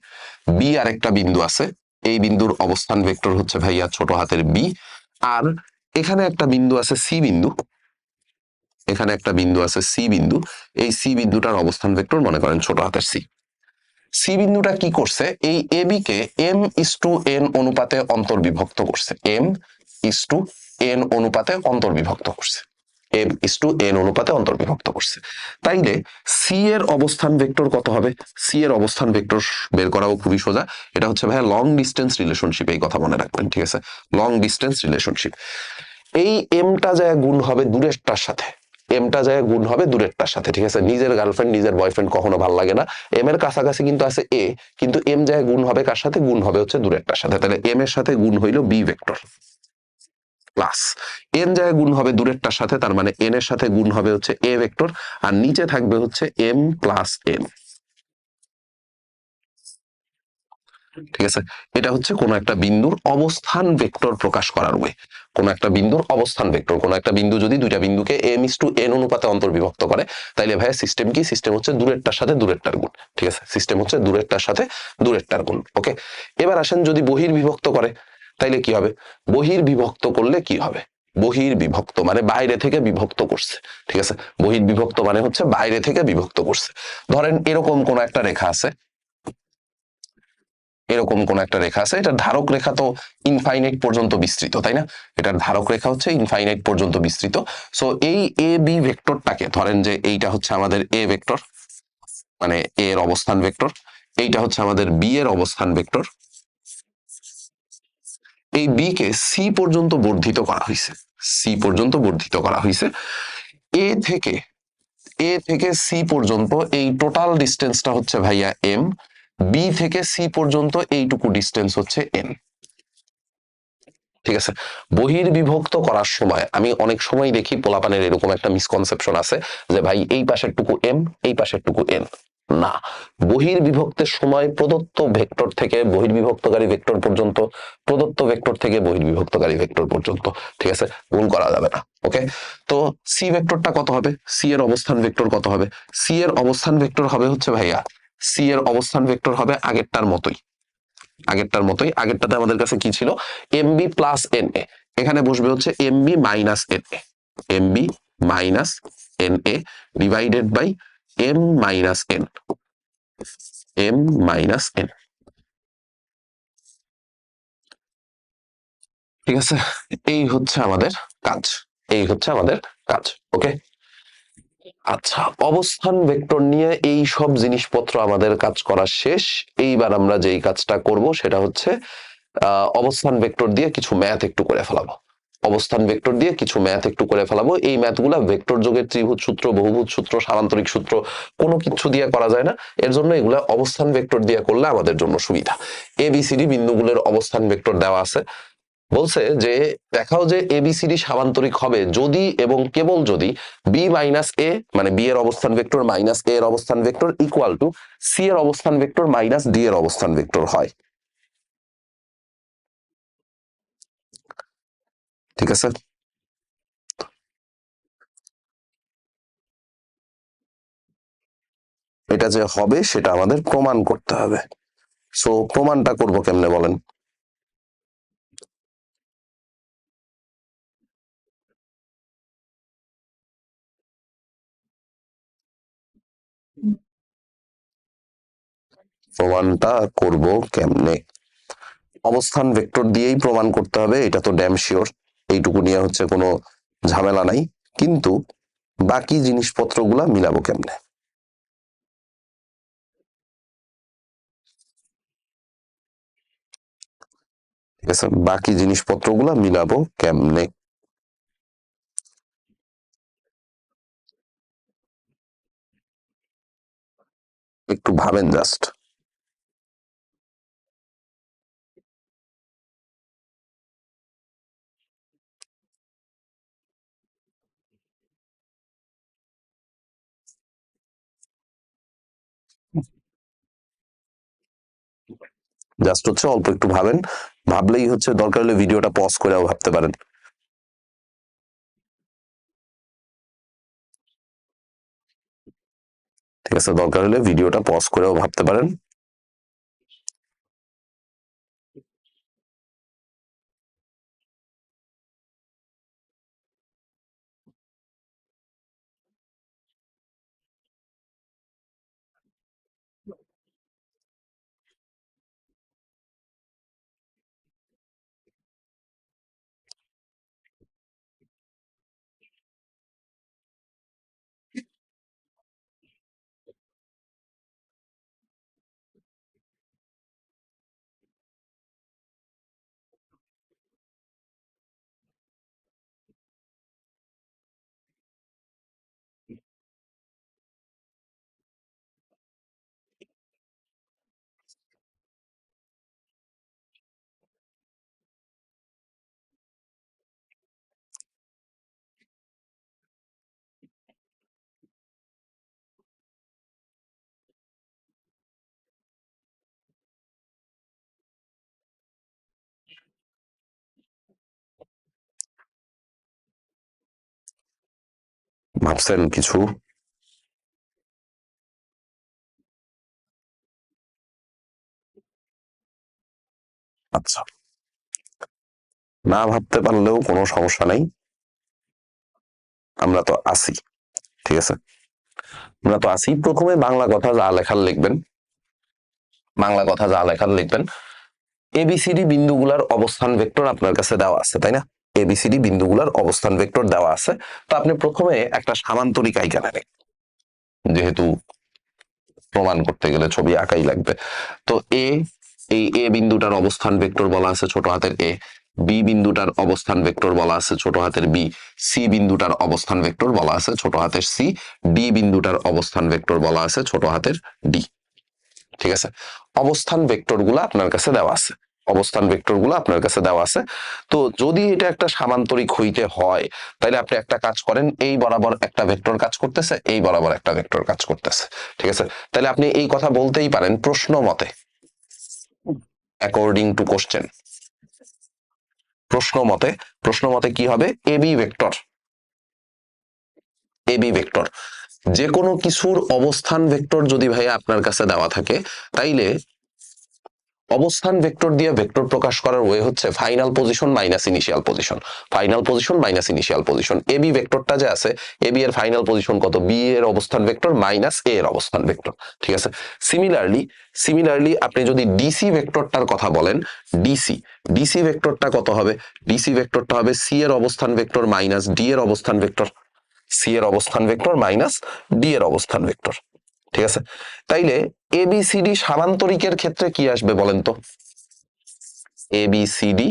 Speaker 1: বি আরেকটা বিন্দু আছে, এই বিন্দুর অবস্থান ভেক্টর হচ্ছে ভাইয়া ছোট হাতের বি, আর এখানে একটা বিন্দু আছে সি বিন্দু, এখানে একটা বিন্দু আছে সি বিন্দু, এই সি বিন্দুটার অবস্থান ভেক্টর মনে করেন ছোট হাতের সি। সি বিন্দুটা কি করছে, এই এ বি কে m:n অনুপাতে অন্তর্বিভক্ত করছে, m:n অনুপাতে অন্তর্বিভক্ত করছে, m:n অনুপাতে অন্তর্বিভক্ত করছে। তাইলে সি এর অবস্থান ভেক্টর কত হবে? সি এর অবস্থান ভেক্টর বের করাও খুবই সোজা। এটা হচ্ছে ভাইয়া লং ডিস্টেন্স রিলেশনশিপ, এই কথা মনে রাখবেন। ঠিক আছে, লং ডিস্টেন্স রিলেশনশিপ। এই এমটা যায় গুণ হবে দূরেরটার সাথে, এমটা যায় গুণ হবে দূরেরটার সাথে। ঠিক আছে, নিজের গার্লফ্রেন্ড নিজের বয়ফ্রেন্ড কখনো ভালো লাগে না। এম এর কাছাকাছি কিন্তু আছে এ, কিন্তু এম যায় গুণ হবে কার সাথে? গুণ হবে হচ্ছে দূরেরটার সাথে। তাহলে এম এর সাথে গুণ হইল বি ভেক্টর প্লাস এন যায় গুণ হবে দূরেরটার সাথে, তার মানে এন এর সাথে গুণ হবে হচ্ছে এ ভেক্টর, আর নিচে থাকবে হচ্ছে এম প্লাস এন। ঠিক আছে, এটা হচ্ছে কোন একটা বিন্দুর অবস্থান ভেক্টর প্রকাশ করার ওয়ে। কোন একটা বিন্দুর অবস্থান ভেক্টর, কোন একটা বিন্দু যদি দুইটা বিন্দুকে m:n অনুপাতে অন্তর্বিভক্ত করে, তাইলে ভাইয়া সিস্টেম কি? সিস্টেম হচ্ছে দূরেরটার সাথে দূরেরটার গুণ। ঠিক আছে, সিস্টেম হচ্ছে দূরেরটার সাথে দূরেরটার গুণ। ওকে, এবার আসেন যদি বহির্বিভক্ত করে, তাইলে কি হবে? বহির্বিভক্ত করলে কি হবে? বহির্বিভক্ত মানে বাইরে থেকে বিভক্ত করছে। ঠিক আছে, বহির্বিভক্ত মানে হচ্ছে বাইরে থেকে বিভক্ত করছে। ধরেন এরকম কোন একটা রেখা আছে, এরকম কোন একটা রেখা আছে, এটা ধারক রেখা তো ইনফাইনাইট পর্যন্ত বিস্তৃত, তাই না? এটার ধারক রেখা হচ্ছে ইনফাইনাইট পর্যন্ত বিস্তৃত। সো এই এ বি ভেক্টরটাকে ধরেন যে এইটা হচ্ছে আমাদের এ ভেক্টর, মানে এ এর অবস্থান ভেক্টর, এইটা হচ্ছে আমাদের বি এর অবস্থান ভেক্টর। এই বি কে সি পর্যন্ত বর্ধিত করা হয়েছে, সি পর্যন্ত বর্ধিত করা হয়েছে। এ থেকে এ থেকে সি পর্যন্ত এই টোটাল ডিস্টেন্সটা হচ্ছে ভাইয়া এম, বি থেকে সি পর্যন্ত এইটুকু ডিস্টেন্স হচ্ছে এন। ঠিক আছে, বহির্বিভক্ত করার সময় আমি অনেক সময় দেখি পোলাপানের এরকম একটা মিসকনসেপশন আছে যে ভাই এই পাশের টুকু এম, এই পাশের টুকু এন। না, বহির্বিভক্তের সময় প্রদত্ত ভেক্টর থেকে বহির্বিভক্তকারী ভেক্টর পর্যন্ত, প্রদত্ত ভেক্টর থেকে বহির্বিভক্তকারী ভেক্টর পর্যন্ত। ঠিক আছে, ভুল করা যাবে না। ওকে, তো সি ভেক্টরটা কত হবে? সি এর অবস্থান ভেক্টর কত হবে? সি এর অবস্থান ভেক্টর হবে হচ্ছে ভাইয়া, সি এর অবস্থান ভেক্টর হবে আগেরটার মতোই, আগেরটার মতোই। আগেরটাতে আমাদের কাছে কি ছিল? এমবি প্লাস এন এ, এখানে বসবে হচ্ছে MB minus N A, MB minus N A divided by M minus N, M minus N. ঠিক আছে, এই হচ্ছে আমাদের কাজ, এই হচ্ছে আমাদের কাজ। ওকে, আচ্ছা, অবস্থান ভেক্টর নিয়ে এই সব জিনিসপত্র আমাদের কাজ করা শেষ। এইবার আমরা যেই কাজটা করব সেটা হচ্ছে অবস্থান ভেক্টর দিয়ে কিছু ম্যাথ একটু করে ফেলাবো, অবস্থান ভেক্টর দিয়ে কিছু ম্যাথ একটু করে ফেলাবো। এই ম্যাথগুলা ভেক্টর যোগের ত্রিভুজ সূত্র, বহুভুজ সূত্র, সামান্তরিক সূত্র কোনো কিছু দিয়ে করা যায় না। এর জন্য এগুলা অবস্থান ভেক্টর দিয়ে করলে আমাদের জন্য সুবিধা। এবিসিডি বিন্দুগুলোর অবস্থান ভেক্টর দেওয়া আছে, বলছে যে দেখাও যে এবিসিডি সামান্তরিক হবে যদি এবং কেবল যদি বি মাইনাস এ, মানে বি এর অবস্থান ভেক্টর মাইনাস এ এর অবস্থান ভেক্টর ইকুয়াল টু সি এর অবস্থান ভেক্টর মাইনাস ডি এর অবস্থান ভেক্টর হয়। ঠিক আছে, এটা যে হবে সেটা আমাদের প্রমাণ করতে হবে। সো প্রমাণটা করব কেমনে বলেন? প্রমাণটা করব কেমনে? অবস্থান ভেক্টর দিয়েই প্রমাণ করতে হবে, এটা তো ড্যাম শিওর, এইটুকু নিয়ে হচ্ছে কোনো ঝামেলা নাই। কিন্তু বাকি জিনিসপত্রগুলা মিলাবো কেমনে? ঠিক আছে, বাকি জিনিসপত্রগুলা মিলাবো কেমনে? একটু ভাবেন জাস্ট। জাস্ট হচ্ছে অল্প একটু ভাবেন, ভাবলেই হচ্ছে দরকার হলে ভিডিওটা পজ করেও ভাবতে পারেন। ঠিক আছে, দরকার হলে ভিডিওটা পজ করেও ভাবতে পারেন। ভাবছেন কিছু? আচ্ছা, না ভাবতে পারলেও কোনো সমস্যা নাই, আমরা তো আছি। ঠিক আছে, আমরা তো আছি। প্রথমে বাংলা কথা যা লেখার লিখবেন, বাংলা কথা যা লেখার লিখবেন। এবিসিডি বিন্দুগুলার অবস্থান ভেক্টর আপনার কাছে দেওয়া আছে, তাই না? এবিসিডি বিন্দুগুলার অবস্থান ভেক্টর দেওয়া আছে। তো আপনি প্রথমে একটা সামান্তরিক আঁকা নেন, যেহেতু প্রমাণ করতে গেলে ছবি আঁকাই লাগবে। তো এই এ বিন্দুটার অবস্থান ভেক্টর বলা আছে ছোট হাতের এ, বি বিন্দুটার অবস্থান ভেক্টর বলা আছে ছোট হাতের বি, সি বিন্দুটার অবস্থান ভেক্টর বলা আছে ছোট হাতের সি, ডি বিন্দুটার অবস্থান ভেক্টর বলা আছে ছোট হাতের ডি। ঠিক আছে, অবস্থান ভেক্টর গুলো আপনার কাছে দেওয়া আছে, অবস্থান ভেক্টর গুলো আপনার কাছে দেওয়া আছে। তো যদি এটা একটা সামান্তরিক হইতে হয়, তাহলে আপনি একটা কাজ করেন, এই বরাবর একটা ভেক্টর কাজ করতেছে, এই বরাবর একটা ভেক্টর কাজ করতেছে। ঠিক আছে, তাহলে আপনি এই কথা বলতেই পারেন প্রশ্ন মতে, অ্যাকর্ডিং টু কোশ্চেন, প্রশ্ন মতে, প্রশ্ন মতে কি হবে? এবি ভেক্টর, এবি ভেক্টর, যে কোনো কিছুর অবস্থান ভেক্টর যদি ভাই আপনার কাছে দেওয়া থাকে, তাইলে অবস্থান ভেক্টর দিয়ে ভেক্টর প্রকাশ করার ওয়ে হচ্ছে final position minus initial position, final position minus initial position. A B ভেক্টরটা যে আছে, এবি এর ফাইনাল পজিশন কত? বি এর অবস্থান ভেক্টর মাইনাস এ এর অবস্থান ভেক্টর। ঠিক আছে, সিমিলারলি আপনি যদি ডিসি ভেক্টরটার কথা বলেন, ডিসি ডিসি ভেক্টরটা কত হবে? ডিসি ভেক্টরটা হবে সি এর অবস্থান ভেক্টর মাইনাস ডি এর অবস্থান ভেক্টর, সি এর অবস্থান ভেক্টর মাইনাস ডি এর অবস্থান ভেক্টর। ঠিক আছে, তাইলে এবিসিডি সামান্তরিকের ক্ষেত্রে কি আসবে বলেন তো? এবিসিডি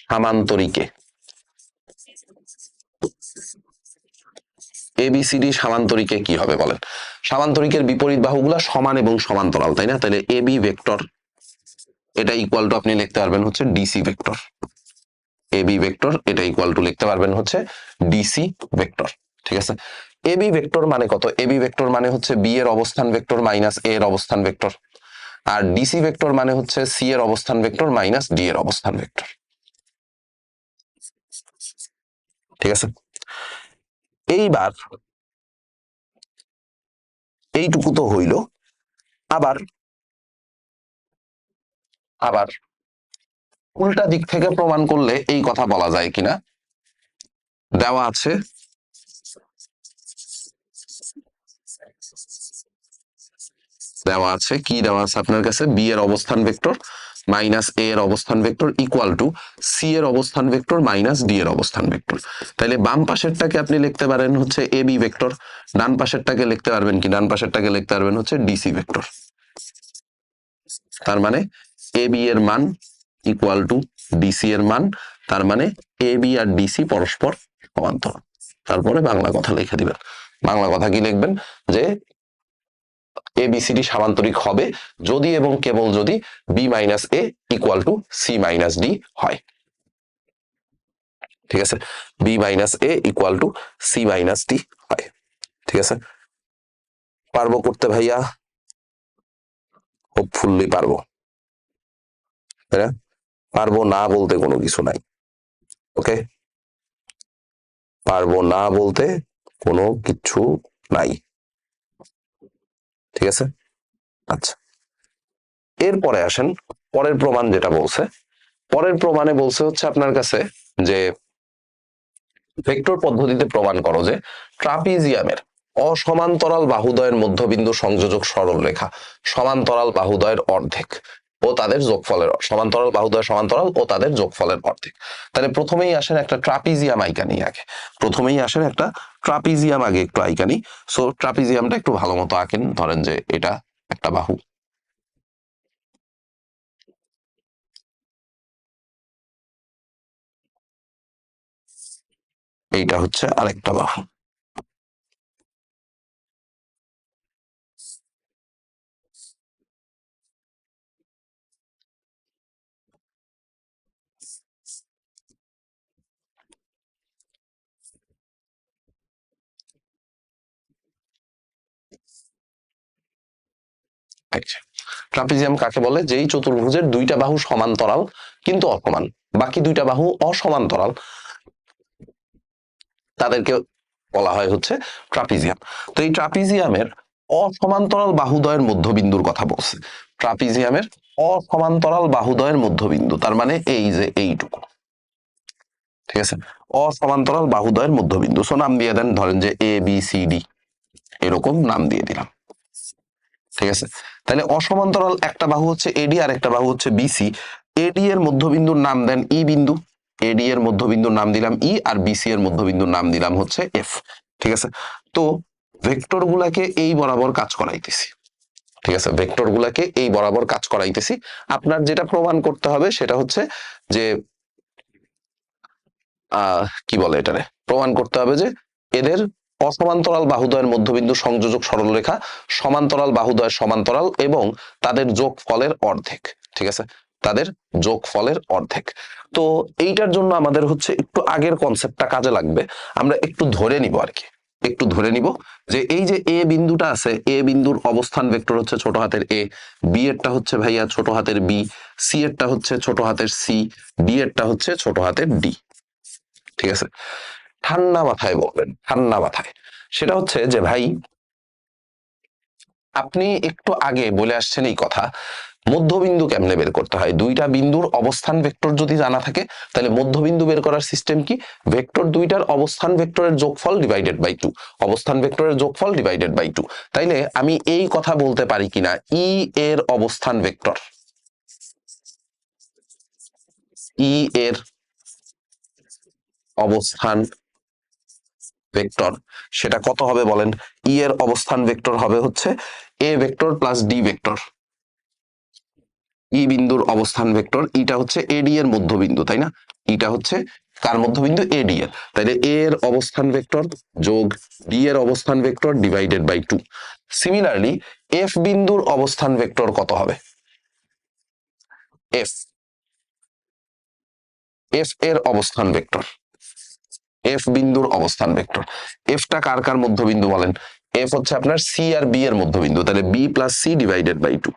Speaker 1: সামান্তরিকে, এবিসিডি সামান্তরিকে কি হবে বলেন? সামান্তরিকের বিপরীত বাহুগুলা সমান এবং সমান্তরাল, তাই না? তাহলে এবি ভেক্টর এটা ইকুয়াল টু আপনি লিখতে পারবেন হচ্ছে ডিসি ভেক্টর, এবি ভেক্টর এটা ইকুয়াল টু লিখতে পারবেন হচ্ছে ডিসি ভেক্টর। ঠিক আছে, এবি ভেক্টর মানে কত? এবি ভেক্টর মানে হচ্ছে বি এর অবস্থান ভেক্টর মাইনাস এ এর অবস্থান ভেক্টর, আর ডিসি ভেক্টর মানে হচ্ছে সি এর অবস্থান ভেক্টর মাইনাস ডি এর অবস্থান ভেক্টর। ঠিক আছে, এইবার এইটুকু তো হইল। আবার আবার উল্টা দিক থেকে প্রমাণ করলে এই কথা বলা যায় কিনা, দেওয়া আছে দেওয়া আছে, কি দেওয়া আছে আপনার কাছে? বি এর অবস্থান ভেক্টর মাইনাস এ এর অবস্থান ভেক্টর ইকুয়াল টু সি এর অবস্থান ভেক্টর মাইনাস ডি এর অবস্থান ভেক্টর। তাহলে বাম পাশেরটাকে আপনি লিখতে পারেন হচ্ছে এ বি ভেক্টর, ডান পাশেরটাকে লিখতে পারবেন কি? ডান পাশেরটাকে লিখতে পারবেন হচ্ছে ডিসি ভেক্টর। তার মানে এ বি এর মান ইকুয়াল টু ডিসি এর মান, তার মানে এ বি আর ডিসি পরস্পর সমান্তরাল। তারপরে বাংলা কথা লিখে দিবেন। বাংলা কথা কি লিখবেন? যে এবিসিডি সামান্তরিক হবে যদি এবং কেবল যদি B minus A equal to C minus D হয়। ঠিক আছে, B minus A equal to C minus D হয়। ঠিক আছে, পারবো করতে ভাইয়া? হোপফুল্লি পারবো, তাই না? পারবো না বলতে কোনো কিছু নাই। ওকে, পারবো না বলতে কোনো কিছু নাই। ঠিক আছে, আচ্ছা এরপরে আসেন পরের প্রমাণ যেটা বলছে। পরের প্রমাণে বলছে হচ্ছে আপনার কাছে যে ভেক্টর পদ্ধতিতে প্রমাণ করো যে ট্রাপিজিয়ামের অসমান্তরাল বাহুদ্বয়ের মধ্যবিন্দু সংযোজক সরলরেখা সমান্তরাল বাহুদ্বয়ের অর্ধেক ও তাদের যোগফলের, সমান্তরাল বাহুদ্বয় সমান্তরাল ও তাদের যোগফলের অর্ধেক। তাহলে প্রথমেই আসেন একটা ট্রাপিজিয়াম আইকানি আগে, প্রথমেই আসেন একটা ট্রাপিজিয়াম আগে একটু আইকানি। সো ট্রাপিজিয়ামটা একটু ভালো মতো আঁকেন। ধরেন যে এটা একটা বাহু, এইটা হচ্ছে আরেকটা বাহু। আচ্ছা, ট্রাপিজিয়াম কাকে বলে? যেই চতুর্ভুজের দুইটা বাহু সমান্তরাল কিন্তু অসমান, বাকি দুইটা বাহু অসমান্তরাল, তাদেরকে বলা হয় হচ্ছে ট্রাপিজিয়াম। তো এই ট্রাপিজিয়ামের অসমান্তরাল বাহুদ্বয়ের মধ্যবিন্দুর কথা বলছে। ট্রাপিজিয়ামের অসমান্তরাল বাহুদ্বয়ের মধ্যবিন্দু, তার মানে এই যে এইটুকু। ঠিক আছে, অসমান্তরাল বাহুদ্বয়ের মধ্যবিন্দু। সো নাম দিয়ে দেন, ধরেন যে এ বি সি ডি, এরকম নাম দিয়ে দিলাম। ঠিক আছে, তাহলে অসমান্তরাল একটা বাহু হচ্ছে এডি আর একটা বাহু হচ্ছে বিসি। এডি এর মধ্যবিন্দুর নাম দেন ই বিন্দু, এডি এর মধ্যবিন্দুর নাম দিলাম ই, আর বিসি এর মধ্যবিন্দুর নাম দিলাম হচ্ছে এফ। ঠিক আছে, তো ভেক্টর গুলাকে এই বরাবর কাজ করাইতেছি। ঠিক আছে, ভেক্টর গুলাকে এই বরাবর কাজ করাইতেছি। আপনার যেটা প্রমাণ করতে হবে সেটা হচ্ছে যে কি বলে এটারে, প্রমাণ করতে হবে যে এদের অসমান্তরাল বাহুদ্বয়ের মধ্যবিন্দু সংযোজক সরলরেখা সমান্তরাল বাহুদ্বয়ের সমান্তরাল এবং তাদের যোগফলের অর্ধেক। ঠিক আছে, তাদের যোগফলের অর্ধেক। তো এইটার জন্য আমাদের হচ্ছে একটু আগের কনসেপ্টটা কাজে লাগবে। আমরা একটু ধরে নিব আর কি, একটু ধরে নিব যে এই যে এ বিন্দুটা আছে, এ বিন্দুর অবস্থান ভেক্টর হচ্ছে ছোট হাতের এ, বি এরটা হচ্ছে ভাইয়া ছোট হাতের বি, সি এরটা হচ্ছে ছোট হাতের সি, ডি এরটা হচ্ছে ছোট হাতের ডি। ঠিক আছে, ঠান্ডা মাথায় বলবেন, ঠান্ডা মাথায়। সেটা হচ্ছে যে ভাই আপনি একটু আগে বলে আসছেন এই কথা, মধ্যবিন্দু কেমনে বের করতে হয়? দুইটা বিন্দুর অবস্থান ভেক্টর যদি জানা থাকে তাহলে মধ্যবিন্দু বের করার সিস্টেম কি? ভেক্টর দুইটার অবস্থান ভেক্টরের যোগফল ডিভাইডেড বাই 2, অবস্থান ভেক্টরের যোগফল ডিভাইডেড বাই 2। তাইলে আমি এই কথা বলতে পারি কিনা, ই এর অবস্থান ভেক্টর, ই এর অবস্থান ভেক্টর সেটা কত হবে বলেন? ই এর অবস্থান ভেক্টর হবে হচ্ছে A vector plus D vector. E বিন্দুর অবস্থান ভেক্টর, ইটা হচ্ছে এডি এর মধ্যবিন্দু, তাই না? ইটা হচ্ছে কার মধ্যবিন্দু? এডি এর। তাইলে এ এর অবস্থান ভেক্টর যোগ ডি এর অবস্থান vector divided by 2। Similarly F বিন্দুর অবস্থান ভেক্টর কত হবে? এফ, এফ এর অবস্থান ভেক্টর, এফ বিন্দুর অবস্থান ভেক্টর, এফটা কার কার মধ্যবিন্দু বলেন? এফ হচ্ছে আপনার সি আর বি এর মধ্যবিন্দু, তাহলে B plus C divided by 2,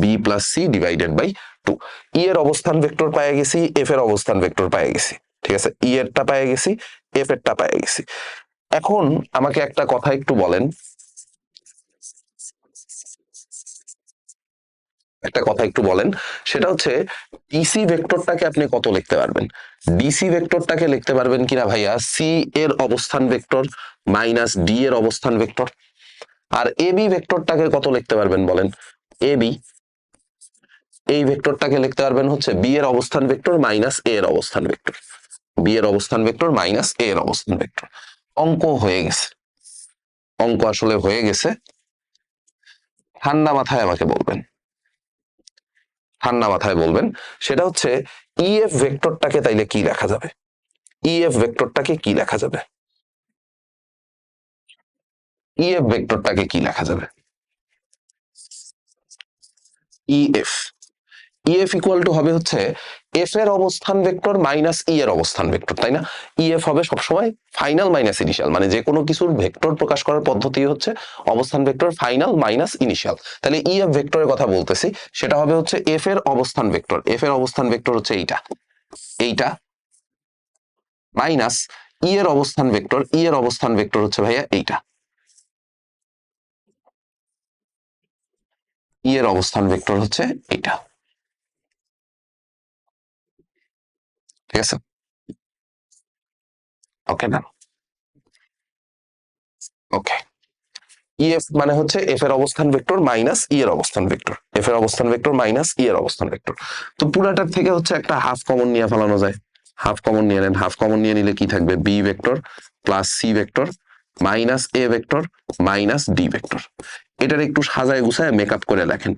Speaker 1: B plus C divided by 2। E এর অবস্থান ভেক্টর পেয়ে গেছি, এফ এর অবস্থান ভেক্টর পেয়ে গেছি। ঠিক আছে, ই এরটা পেয়ে গেছি, এফ এরটা পেয়ে গেছি। এখন আমাকে একটা কথা একটু বলেন, একটা কথা একটু বলেন, সেটা হচ্ছে ডিসি ভেক্টরটাকে আপনি কত লিখতে পারবেন? ডিসি ভেক্টরটাকে লিখতে পারবেন কিনা ভাইয়া সি এর অবস্থান ভেক্টর মাইনাস ডি এর অবস্থান ভেক্টর? আর এ বি ভেক্টরটাকে কত লিখতে পারবেন বলেন? এ বি এই ভেক্টরটাকে লিখতে পারবেন হচ্ছে বি এর অবস্থান ভেক্টর মাইনাস এ এর অবস্থান ভেক্টর, বি এর অবস্থান ভেক্টর মাইনাস এ এর অবস্থান ভেক্টর। অঙ্ক হয়ে গেছে, অঙ্ক আসলে হয়ে গেছে। ঠান্ডা মাথায় আমাকে বলবেন, ঠান্ডা মাথায় বলবেন, সেটা হচ্ছে ইএফ ভেক্টরটাকে তাইলে কি লেখা যাবে? ইএফ ভেক্টরটাকে কি লেখা যাবে? ইএফ ভেক্টরটাকে কি লেখা যাবে? ইএফ ইএফ ইকুয়াল টু হবে হচ্ছে এফ এর অবস্থান ভেক্টর মাইনাস ই এর অবস্থান ভেক্টর, তাই না? ইএফ হবে সবসময় ফাইনাল মাইনাস ইনিশিয়াল, মানে যে কোনো কিছুর ভেক্টর প্রকাশ করার পদ্ধতি হচ্ছে অবস্থান ভেক্টর ফাইনাল মাইনাস ইনিশিয়াল। তাহলে ইএফ ভেক্টরের কথা বলতেছি, সেটা হবে হচ্ছে এফ এর অবস্থান ভেক্টর, এফ এর অবস্থান ভেক্টর হচ্ছে এইটা, এইটা মাইনাস ই এর অবস্থান ভেক্টর, ই এর অবস্থান ভেক্টর হচ্ছে ভাইয়া এইটা, ই এর অবস্থান ভেক্টর হচ্ছে এইটা। ঠিক আছে, ওকে না? ওকে, ইএফ মানে হচ্ছে এফ এর অবস্থান ভেক্টর মাইনাস ই এর অবস্থান ভেক্টর, এফ এর অবস্থান ভেক্টর মাইনাস ই এর অবস্থান ভেক্টর। তো পুরাটার থেকে হচ্ছে একটা হাফ কমন নিয়ে ফেলানো যায়, হাফ কমন নিয়ে নেন, হাফ কমন নিয়ে নিলে কি থাকবে? B vector plus C vector minus A vector minus D vector. এটার একটু সাজায় গুছায় মেকআপ করে লেখেন,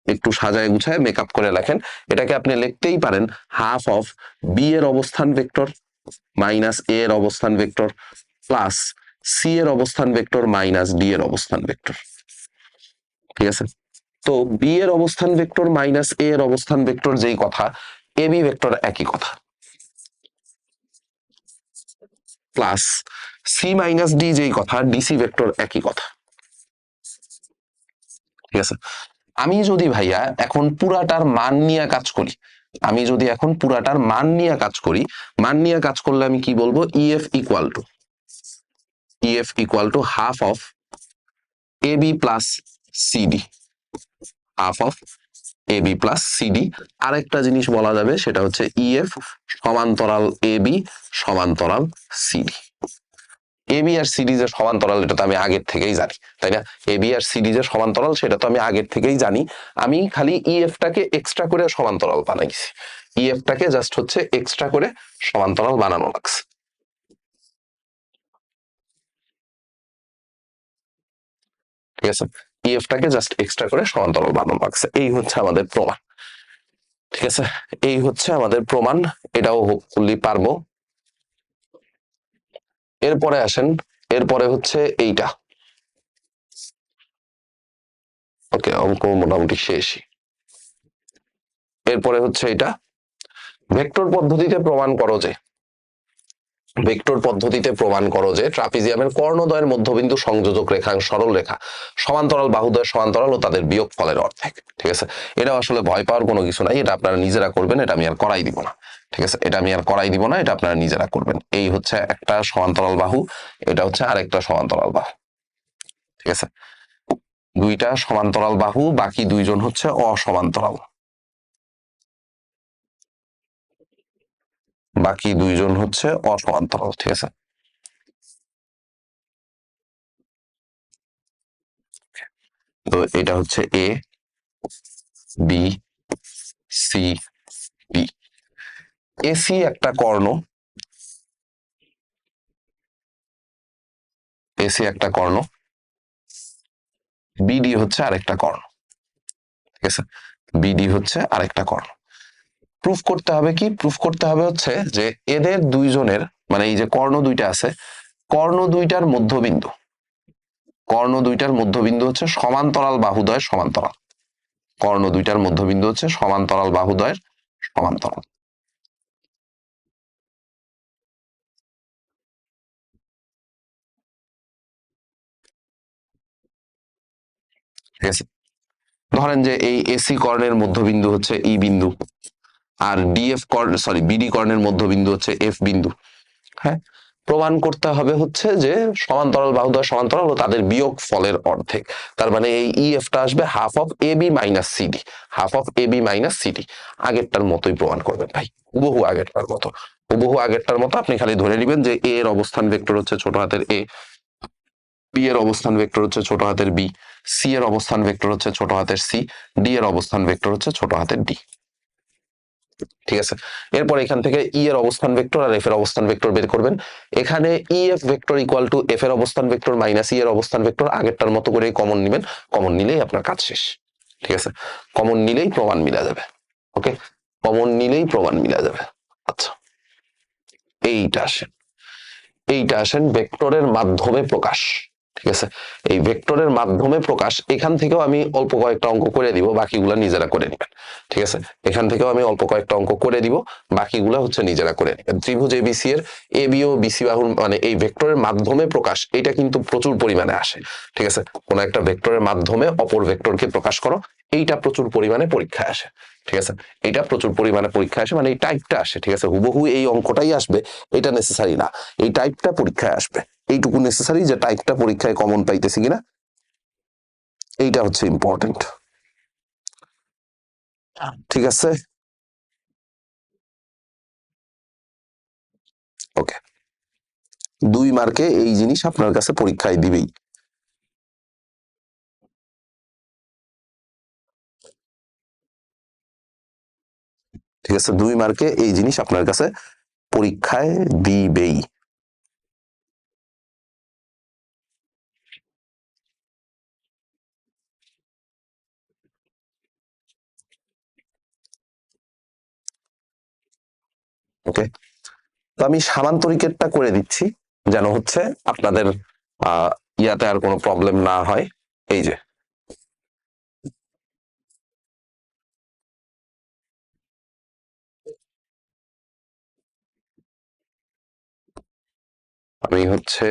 Speaker 1: একটু সাজায় গুছায় মেকআপ করে লেখেন। এটাকে আপনি লিখতেই পারেন হাফ অফ বি এর অবস্থান ভেক্টর মাইনাস এ এর অবস্থান ভেক্টর প্লাস সি এর অবস্থান ভেক্টর মাইনাস ডি এর অবস্থান ভেক্টর। ঠিক আছে, তো বি এর অবস্থান ভেক্টর মাইনাস এ এর অবস্থান ভেক্টর যেই কথা, এ বি ভেক্টর একই কথা, প্লাস সি মাইনাস ডি যেই কথা, ডিসি ভেক্টর একই কথা। ঠিক আছে, আমি যদি ভাইয়া এখন পুরাটার মান নিয়ে কাজ করি, আমি যদি এখন পুরাটার মান নিয়ে কাজ করি, মান নিয়ে কাজ করলে আমি কি বলবো? EF equal to half of A B plus CD, half of A B plus CD. আরেকটা জিনিস বলা যাবে, সেটা হচ্ছে ইএফ সমান্তরাল এ বি সমান্তরাল সিডি। এ বি আর সিডি যে সমান্তরাল, এটা তো আমি আগের থেকেই জানি, তাই না? এ বি আর সিডি যে সমান্তরাল সেটা তো আমি আগের থেকেই জানি, আমি খালি ইএফটাকে এক্সট্রা করে সমান্তরাল বানাইছি, ইএফটাকে জাস্ট হচ্ছে এক্সট্রা করে সমান্তরাল বানানো লাগছে। ঠিক আছে, ইএফটাকে জাস্ট এক্সট্রা করে সমান্তরাল বানানো লাগছে, এই হচ্ছে আমাদের প্রমাণ। ঠিক আছে, এই হচ্ছে আমাদের প্রমাণ, এটাও হোপফুলি পারবো। এরপরে আসেন, এরপরে হচ্ছে এইটা। ওকে, অঙ্ক মোটামুটি শেষই। এরপরে হচ্ছে এটা, ভেক্টর পদ্ধতিতে প্রমাণ করো যে, ভেক্টর পদ্ধতিতে প্রমাণ করো যে ট্রাপিজিয়ামের কর্ণদ্বয়ের মধ্যবিন্দু সংযোজক রেখা সরল রেখা সমান্তরাল বাহুদ্বয় সমান্তরাল ও তাদের বিয়োগ ফলের অর্ধেক। ঠিক আছে, এটা আসলে ভয় পাওয়ার কোনো কিছু নাই, এটা আপনারা নিজেরা করবেন, এটা আমি আর করাই দিব না। ঠিক আছে, এটা আমি আর করাই দিব না, এটা আপনারা নিজেরা করবেন। এই হচ্ছে একটা সমান্তরাল বাহু, এটা হচ্ছে আরেকটা সমান্তরাল বাহু। ঠিক আছে, দুইটা সমান্তরাল বাহু, বাকি দুইজন হচ্ছে অসমান্তরাল, বাকি দুইজন হচ্ছে অসমান্তরাল। ঠিক আছে, তো এটা হচ্ছে A B C D. AC একটা কর্ণ, এসি একটা কর্ণ, বিডি হচ্ছে আরেকটা কর্ণ। ঠিক আছে, বিডি হচ্ছে আরেকটা কর্ণ। প্রুফ করতে হবে কি? প্রুফ করতে হবে হচ্ছে যে এদের দুইজনের, মানে এই যে কর্ণ দুইটা আছে, কর্ণ দুইটার মধ্যবিন্দু, কর্ণ দুইটার মধ্যবিন্দু হচ্ছে সমান্তরাল বাহুদ্বয়ের সমান্তরাল, কর্ণ দুইটার মধ্যবিন্দু হচ্ছে সমান্তরাল বাহুদ্বয়ের সমান্তরাল। ঠিক আছে, ধরেন যে এই এসি কর্ণের মধ্যবিন্দু হচ্ছে ই বিন্দু, আর ডিএফ কর্ণ, সরি, বিডি কর্ণের মধ্যবিন্দু হচ্ছে এফ বিন্দু। হ্যাঁ, প্রমাণ করতে হবে হচ্ছে যে সমান্তরাল বাহুদ্বয় সমান্তরাল ও তাদের বিয়োগ ফলের অর্ধেক। তার মানে এই ইএফটা আসবে half of A B minus CD, half of A B minus CD. আগেরটার মতোই প্রমাণ করবেন ভাই, হুবহু আগেরটার মতো, হুবহু আগেরটার মতো। আপনি খালি ধরে নেবেন যে এ এর অবস্থান ভেক্টর হচ্ছে ছোট হাতের এ, বি এর অবস্থান ভেক্টর হচ্ছে ছোট হাতের বি, সি এর অবস্থান ভেক্টর হচ্ছে ছোট হাতের সি, ডি এর অবস্থান ভেক্টর হচ্ছে ছোট হাতের ডি। ঠিক আছে, এরপর এখান থেকে ই এর অবস্থান ভেক্টর আর এফ এর অবস্থান ভেক্টর বের করবেন। এখানে E F vector equal two F এর অবস্থান ভেক্টর মাইনাস ই এর অবস্থান ভেক্টর, আগেরটার মতো করে কমন নেবেন, কমন নিলেই আপনার কাজ শেষ। ঠিক আছে, কমন নিলেই প্রমাণ মিলা যাবে। ওকে, কমন নিলেই প্রমাণ মিলা যাবে। আচ্ছা, এইটা আসেন ভেক্টরের মাধ্যমে প্রকাশ। ঠিক আছে, এই ভেক্টরের মাধ্যমে প্রকাশ, এখান থেকেও আমি অল্প কয়েকটা অঙ্ক করে দিব, বাকিগুলা নিজেরা করে নেবেন। ঠিক আছে, এখান থেকেও আমি অল্প কয়েকটা অঙ্ক করে দিব, বাকিগুলা হচ্ছে নিজেরা করে নেবেন। ত্রিভুজ এবিসি এর এ বি ও বিসি বাহুর মানে এই ভেক্টরের মাধ্যমে প্রকাশ, এটা কিন্তু প্রচুর পরিমাণে আসে। ঠিক আছে, কোন একটা ভেক্টরের মাধ্যমে অপর ভেক্টরকে প্রকাশ করো, এইটা প্রচুর পরিমাণে পরীক্ষায় আসে। ঠিক আছে, এটা প্রচুর পরিমাণে পরীক্ষায় আসে, মানে এই টাইপটা আসে। ঠিক আছে, হুবহু এই অঙ্কটাই আসবে এটা নেসেসারি না, এই টাইপটা পরীক্ষায় আসবে, এইটুকু নেসেসারি যে টাইপটা পরীক্ষায় কমন পাইতেছি কিনা, এইটা হচ্ছে ইম্পর্টেন্ট। ঠিক আছে, ওকে, 2 মার্কে এই জিনিস আপনার কাছে পরীক্ষায় দিবেই। ঠিক আছে, 2 মার্কে এই জিনিস আপনার কাছে পরীক্ষায় দিবেই। ওকে, তো আমি সামান্তরিকেরটা করে দিচ্ছি যেন হচ্ছে আপনাদের ইয়াতে আর কোনো প্রবলেম না হয়। এই যে আমি হচ্ছে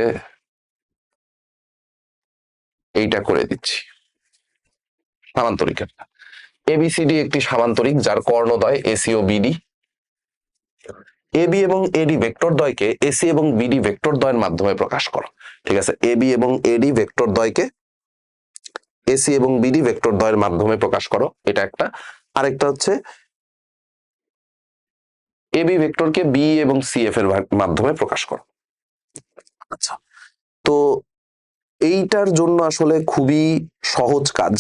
Speaker 1: এইটা করে দিচ্ছি সামান্তরিকেরটা। এবিসিডি একটি সামান্তরিক যার কর্ণদ্বয় এসি ও বিডি। এবি এবং এডি ভেক্টর দ্বয়কে এসি এবং বিডি ভেক্টর দ্বয়ের মাধ্যমে প্রকাশ করো। ঠিক আছে, এবি এবং এডি ভেক্টর দ্বয়কে এসি এবং বিডি ভেক্টর দ্বয়ের মাধ্যমে প্রকাশ করো, এটা একটা। আরেকটা হচ্ছে এবি ভেক্টরকে বি এবং সি এফ এর মাধ্যমে প্রকাশ করো। আচ্ছা, তো এইটার জন্য আসলে খুবই সহজ কাজ,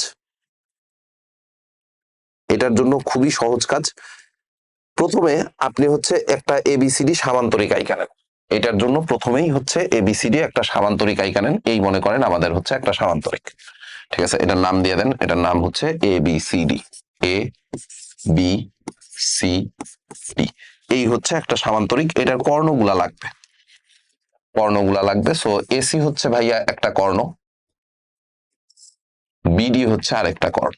Speaker 1: এটার জন্য খুবই সহজ কাজ। প্রথমে আপনি হচ্ছে একটা এবিসিডি সামান্তরিক আইকা নেন, এটার জন্য প্রথমেই হচ্ছে এবিসিডি একটা সামান্তরিক আইকা নেন। এই মনে করেন আমাদের হচ্ছে একটা সামান্তরিক। ঠিক আছে, এটার নাম দিয়ে দেন, এটার নাম হচ্ছে এবিসিডি। এ বি সি ডি, এই হচ্ছে একটা সামান্তরিক। এটার কর্ণগুলা লাগবে, কর্ণগুলা লাগবে। সো এসি হচ্ছে ভাইয়া একটা কর্ণ, বিডি হচ্ছে আরেকটা কর্ণ।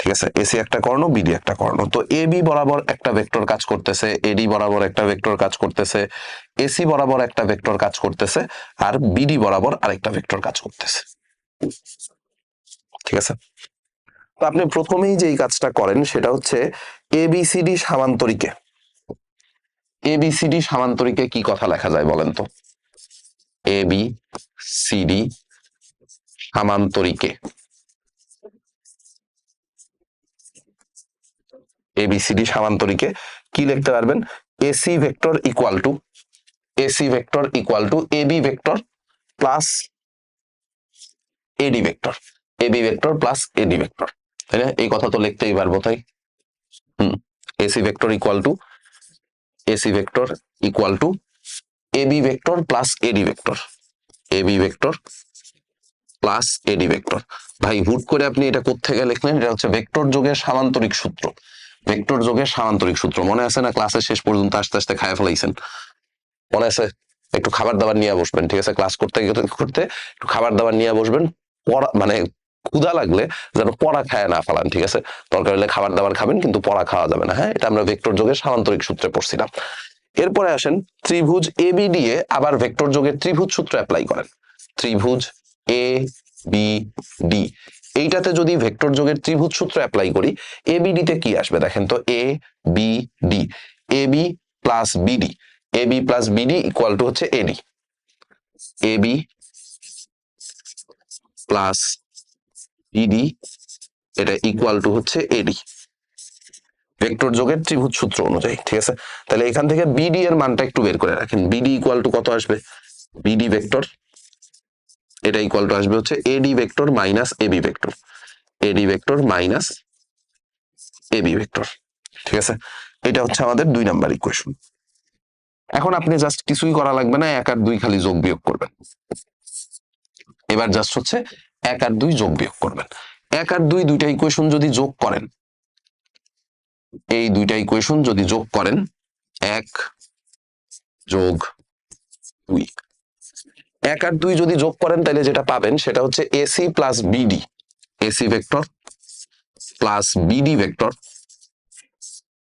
Speaker 1: ঠিক আছে, এসি একটা কর্ণ, বিডি একটা কর্ণ। তো এ বি বরাবর একটা ভেক্টর কাজ করতেছে, এডি বরাবর একটা ভেক্টর কাজ করতেছে, এসি বরাবর একটা ভেক্টর কাজ করতেছে, আর বিডি বরাবর আরেকটা ভেক্টর কাজ করতেছে। ঠিক আছে, তো আপনি প্রথমেই যে কাজটা করেন সেটা হচ্ছে এবিসিডি সামান্তরিকে, এবিসিডি সামান্তরিকে কি কথা লেখা যায় বলেন তো? এ বি সি ডি সামান্তরিকে, এবিসিডি সামান্তরিকে কি লিখতে পারবেন? AC vector equal to, AC vector equal to AB vector plus AD vector, AB vector plus AD vector, তাই না? এই কথা তো লিখতেই পারবো, তাই? AC vector equal to, AC vector equal to AB vector plus AD vector, AB vector plus AD vector. ভাই হুট করে আপনি এটা কোত্থেকে লিখলেন? এটা হচ্ছে ভেক্টর যোগের সামান্তরিক সূত্র, ভেক্টর যোগের সামান্তরিক সূত্র মনে আছে না? ক্লাসের শেষ পর্যন্ত আস্তে আস্তে খায় ফেলাইছেন, মনে আছে? একটু খাবার দাবার নিয়ে বসবেন, ঠিক আছে? ক্লাস করতে করতে একটু খাবার দাবার নিয়ে বসবেন, পড়া মানে ক্ষুধা লাগলে যেন পড়া খায় না ফেলান। ঠিক আছে, দরকার হলে খাবার দাবার খাবেন, কিন্তু পড়া খাওয়া যাবে না। হ্যাঁ, এটা আমরা ভেক্টর যোগের সামান্তরিক সূত্রে পড়ছিলাম। এরপরে আসেন ত্রিভুজ এ বি ডি এ আবার ভেক্টর যোগের ত্রিভুজ সূত্র অ্যাপ্লাই করেন। ত্রিভুজ এ বি ডি, এইটাতে যদি ভেক্টর যোগের ত্রিভুজ সূত্র অ্যাপ্লাই করি, এ বি ডি তে কি আসবে দেখেন তো? A B D, A B plus B D, A B plus B D equal to হচ্ছে A D, A B plus B D এটা ইকুয়াল টু হচ্ছে এডি, ভেক্টর যোগের ত্রিভুজ সূত্র অনুযায়ী। ঠিক আছে, তাহলে এখান থেকে বিডি এর মানটা একটু বের করে রাখেন। বিডি ইকুয়াল টু কত আসবে? বিডি ভেক্টর এটা ইকুয়াল টু আসবে হচ্ছে এডি vector minus AB vector, AD vector minus AB vector. ঠিক আছে, এটা হচ্ছে আমাদের 2 নাম্বার ইকুয়েশন। এখন আপনি জাস্ট কিছুই করা লাগবে না, 1 আর 2 খালি যোগ বিয়োগ করবেন। এবার জাস্ট হচ্ছে 1 আর 2 যোগ বিয়োগ করবেন। 1 আর 2 দুইটা ইকুয়েশন যদি যোগ করেন, এই দুইটা ইকুয়েশন যদি যোগ করেন, 1 যোগ 2, 1 আর 2 যদি যোগ করেন তাহলে যেটা পাবেন সেটা হচ্ছে AC plus BD, AC vector plus BD vector,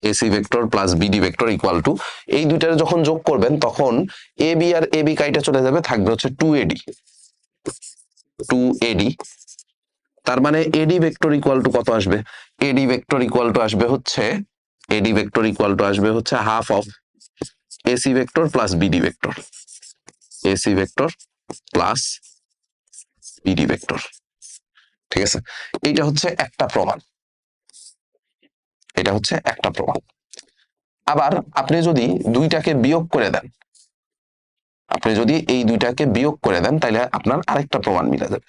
Speaker 1: AC vector plus BD vector equal to, এই দুইটার যখন যোগ করবেন তখন এ বি আর এ বি কাইটা চলে যাবে, থাকবে হচ্ছে 2AD, 2AD। তার মানে এডি ভেক্টর ইকুয়াল টু কত আসবে? এডি ভেক্টর ইকুয়াল টু আসবে হচ্ছে, এডি ভেক্টর ইকুয়াল টু আসবে হচ্ছে half of AC vector plus BD vector, AC vector plus BD vector. ঠিক আছে, এইটা হচ্ছে একটা প্রমাণ, এটা হচ্ছে একটা প্রমাণ। আবার আপনি যদি দুইটাকে বিয়োগ করে দেন, আপনি যদি এই দুইটাকে বিয়োগ করে দেন তাহলে আপনার আরেকটা প্রমাণ মিলে যাবে।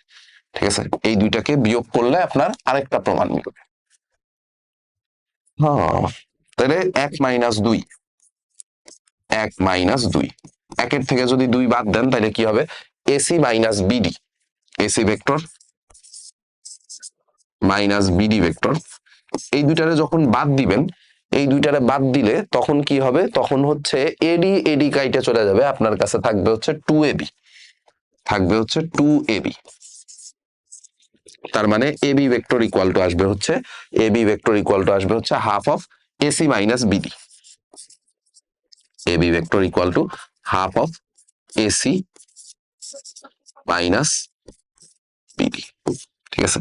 Speaker 1: ঠিক আছে, এই দুইটাকে বিয়োগ করলে আপনার আরেকটা প্রমাণ মিলবে। হ্যাঁ, তাহলে 1 মাইনাস 2, 1 মাইনাস 2, 1 এর থেকে যদি 2 বাদ দেন তাহলে কি হবে? AC minus BD, AC vector minus BD vector. এই দুইটারে যখন বাদ দিবেন, এই দুইটারে বাদ দিলে তখন কি হবে? তখন হচ্ছে এডি এডি কাইটে চলে যাবে, আপনার কাছে থাকবে হচ্ছে 2AB, থাকবে হচ্ছে 2AB। তার মানে এবি ভেক্টর ইকুয়াল টু আসবে হচ্ছে, এবি ভেক্টর ইকুয়াল টু আসবে হচ্ছে half of AC minus BD, AB vector equal to half of AC minus BD. ঠিক আছে,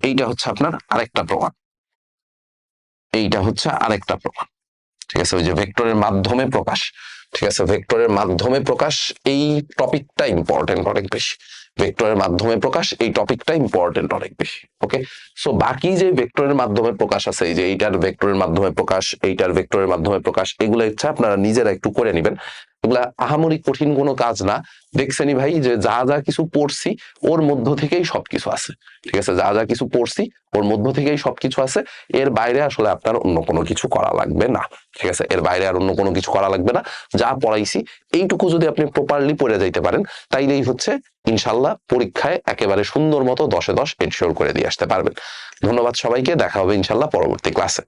Speaker 1: এইটা হচ্ছে আপনার আরেকটা প্রমাণ, এইটা হচ্ছে আরেকটা প্রমাণ। ঠিক আছে, ওই যে ভেক্টরের মাধ্যমে প্রকাশ। ঠিক আছে, ভেক্টরের মাধ্যমে প্রকাশ, এই টপিকটা ইম্পর্টেন্ট অনেক বেশি। ভেক্টরের মাধ্যমে প্রকাশ, এই টপিকটা ইম্পর্টেন্ট অনেক বেশি। ওকে, সো বাকি যে ভেক্টরের মাধ্যমে প্রকাশ আছে, এই যে এইটার ভেক্টরের মাধ্যমে প্রকাশ, এইটার ভেক্টরের মাধ্যমে প্রকাশ, এগুলো ইচ্ছা আপনারা নিজেরা একটু করে নেবেন। এগুলা আহামরি কঠিন কোনো কাজ না। দেখছেনি ভাই যে যা যা কিছু পড়ছি ওর মধ্য থেকেই সবকিছু আছে। ঠিক আছে, যা যা কিছু পড়ছি ওর মধ্য থেকেই সবকিছু আছে, এর বাইরে আসলে আপনার অন্য কোনো কিছু করা লাগবে না। ঠিক আছে, এর বাইরে আর অন্য কোনো কিছু করা লাগবে না। যা পড়াইছি এইটুকু যদি আপনি প্রপারলি পড়ে যাইতে পারেন, তাইলেই হচ্ছে ইনশাল্লাহ পরীক্ষায় একেবারে সুন্দর মতো 10-এ 10 এনশিওর করে দিয়ে আসতে পারবেন। ধন্যবাদ সবাইকে, দেখা হবে ইনশাল্লাহ পরবর্তী ক্লাসে।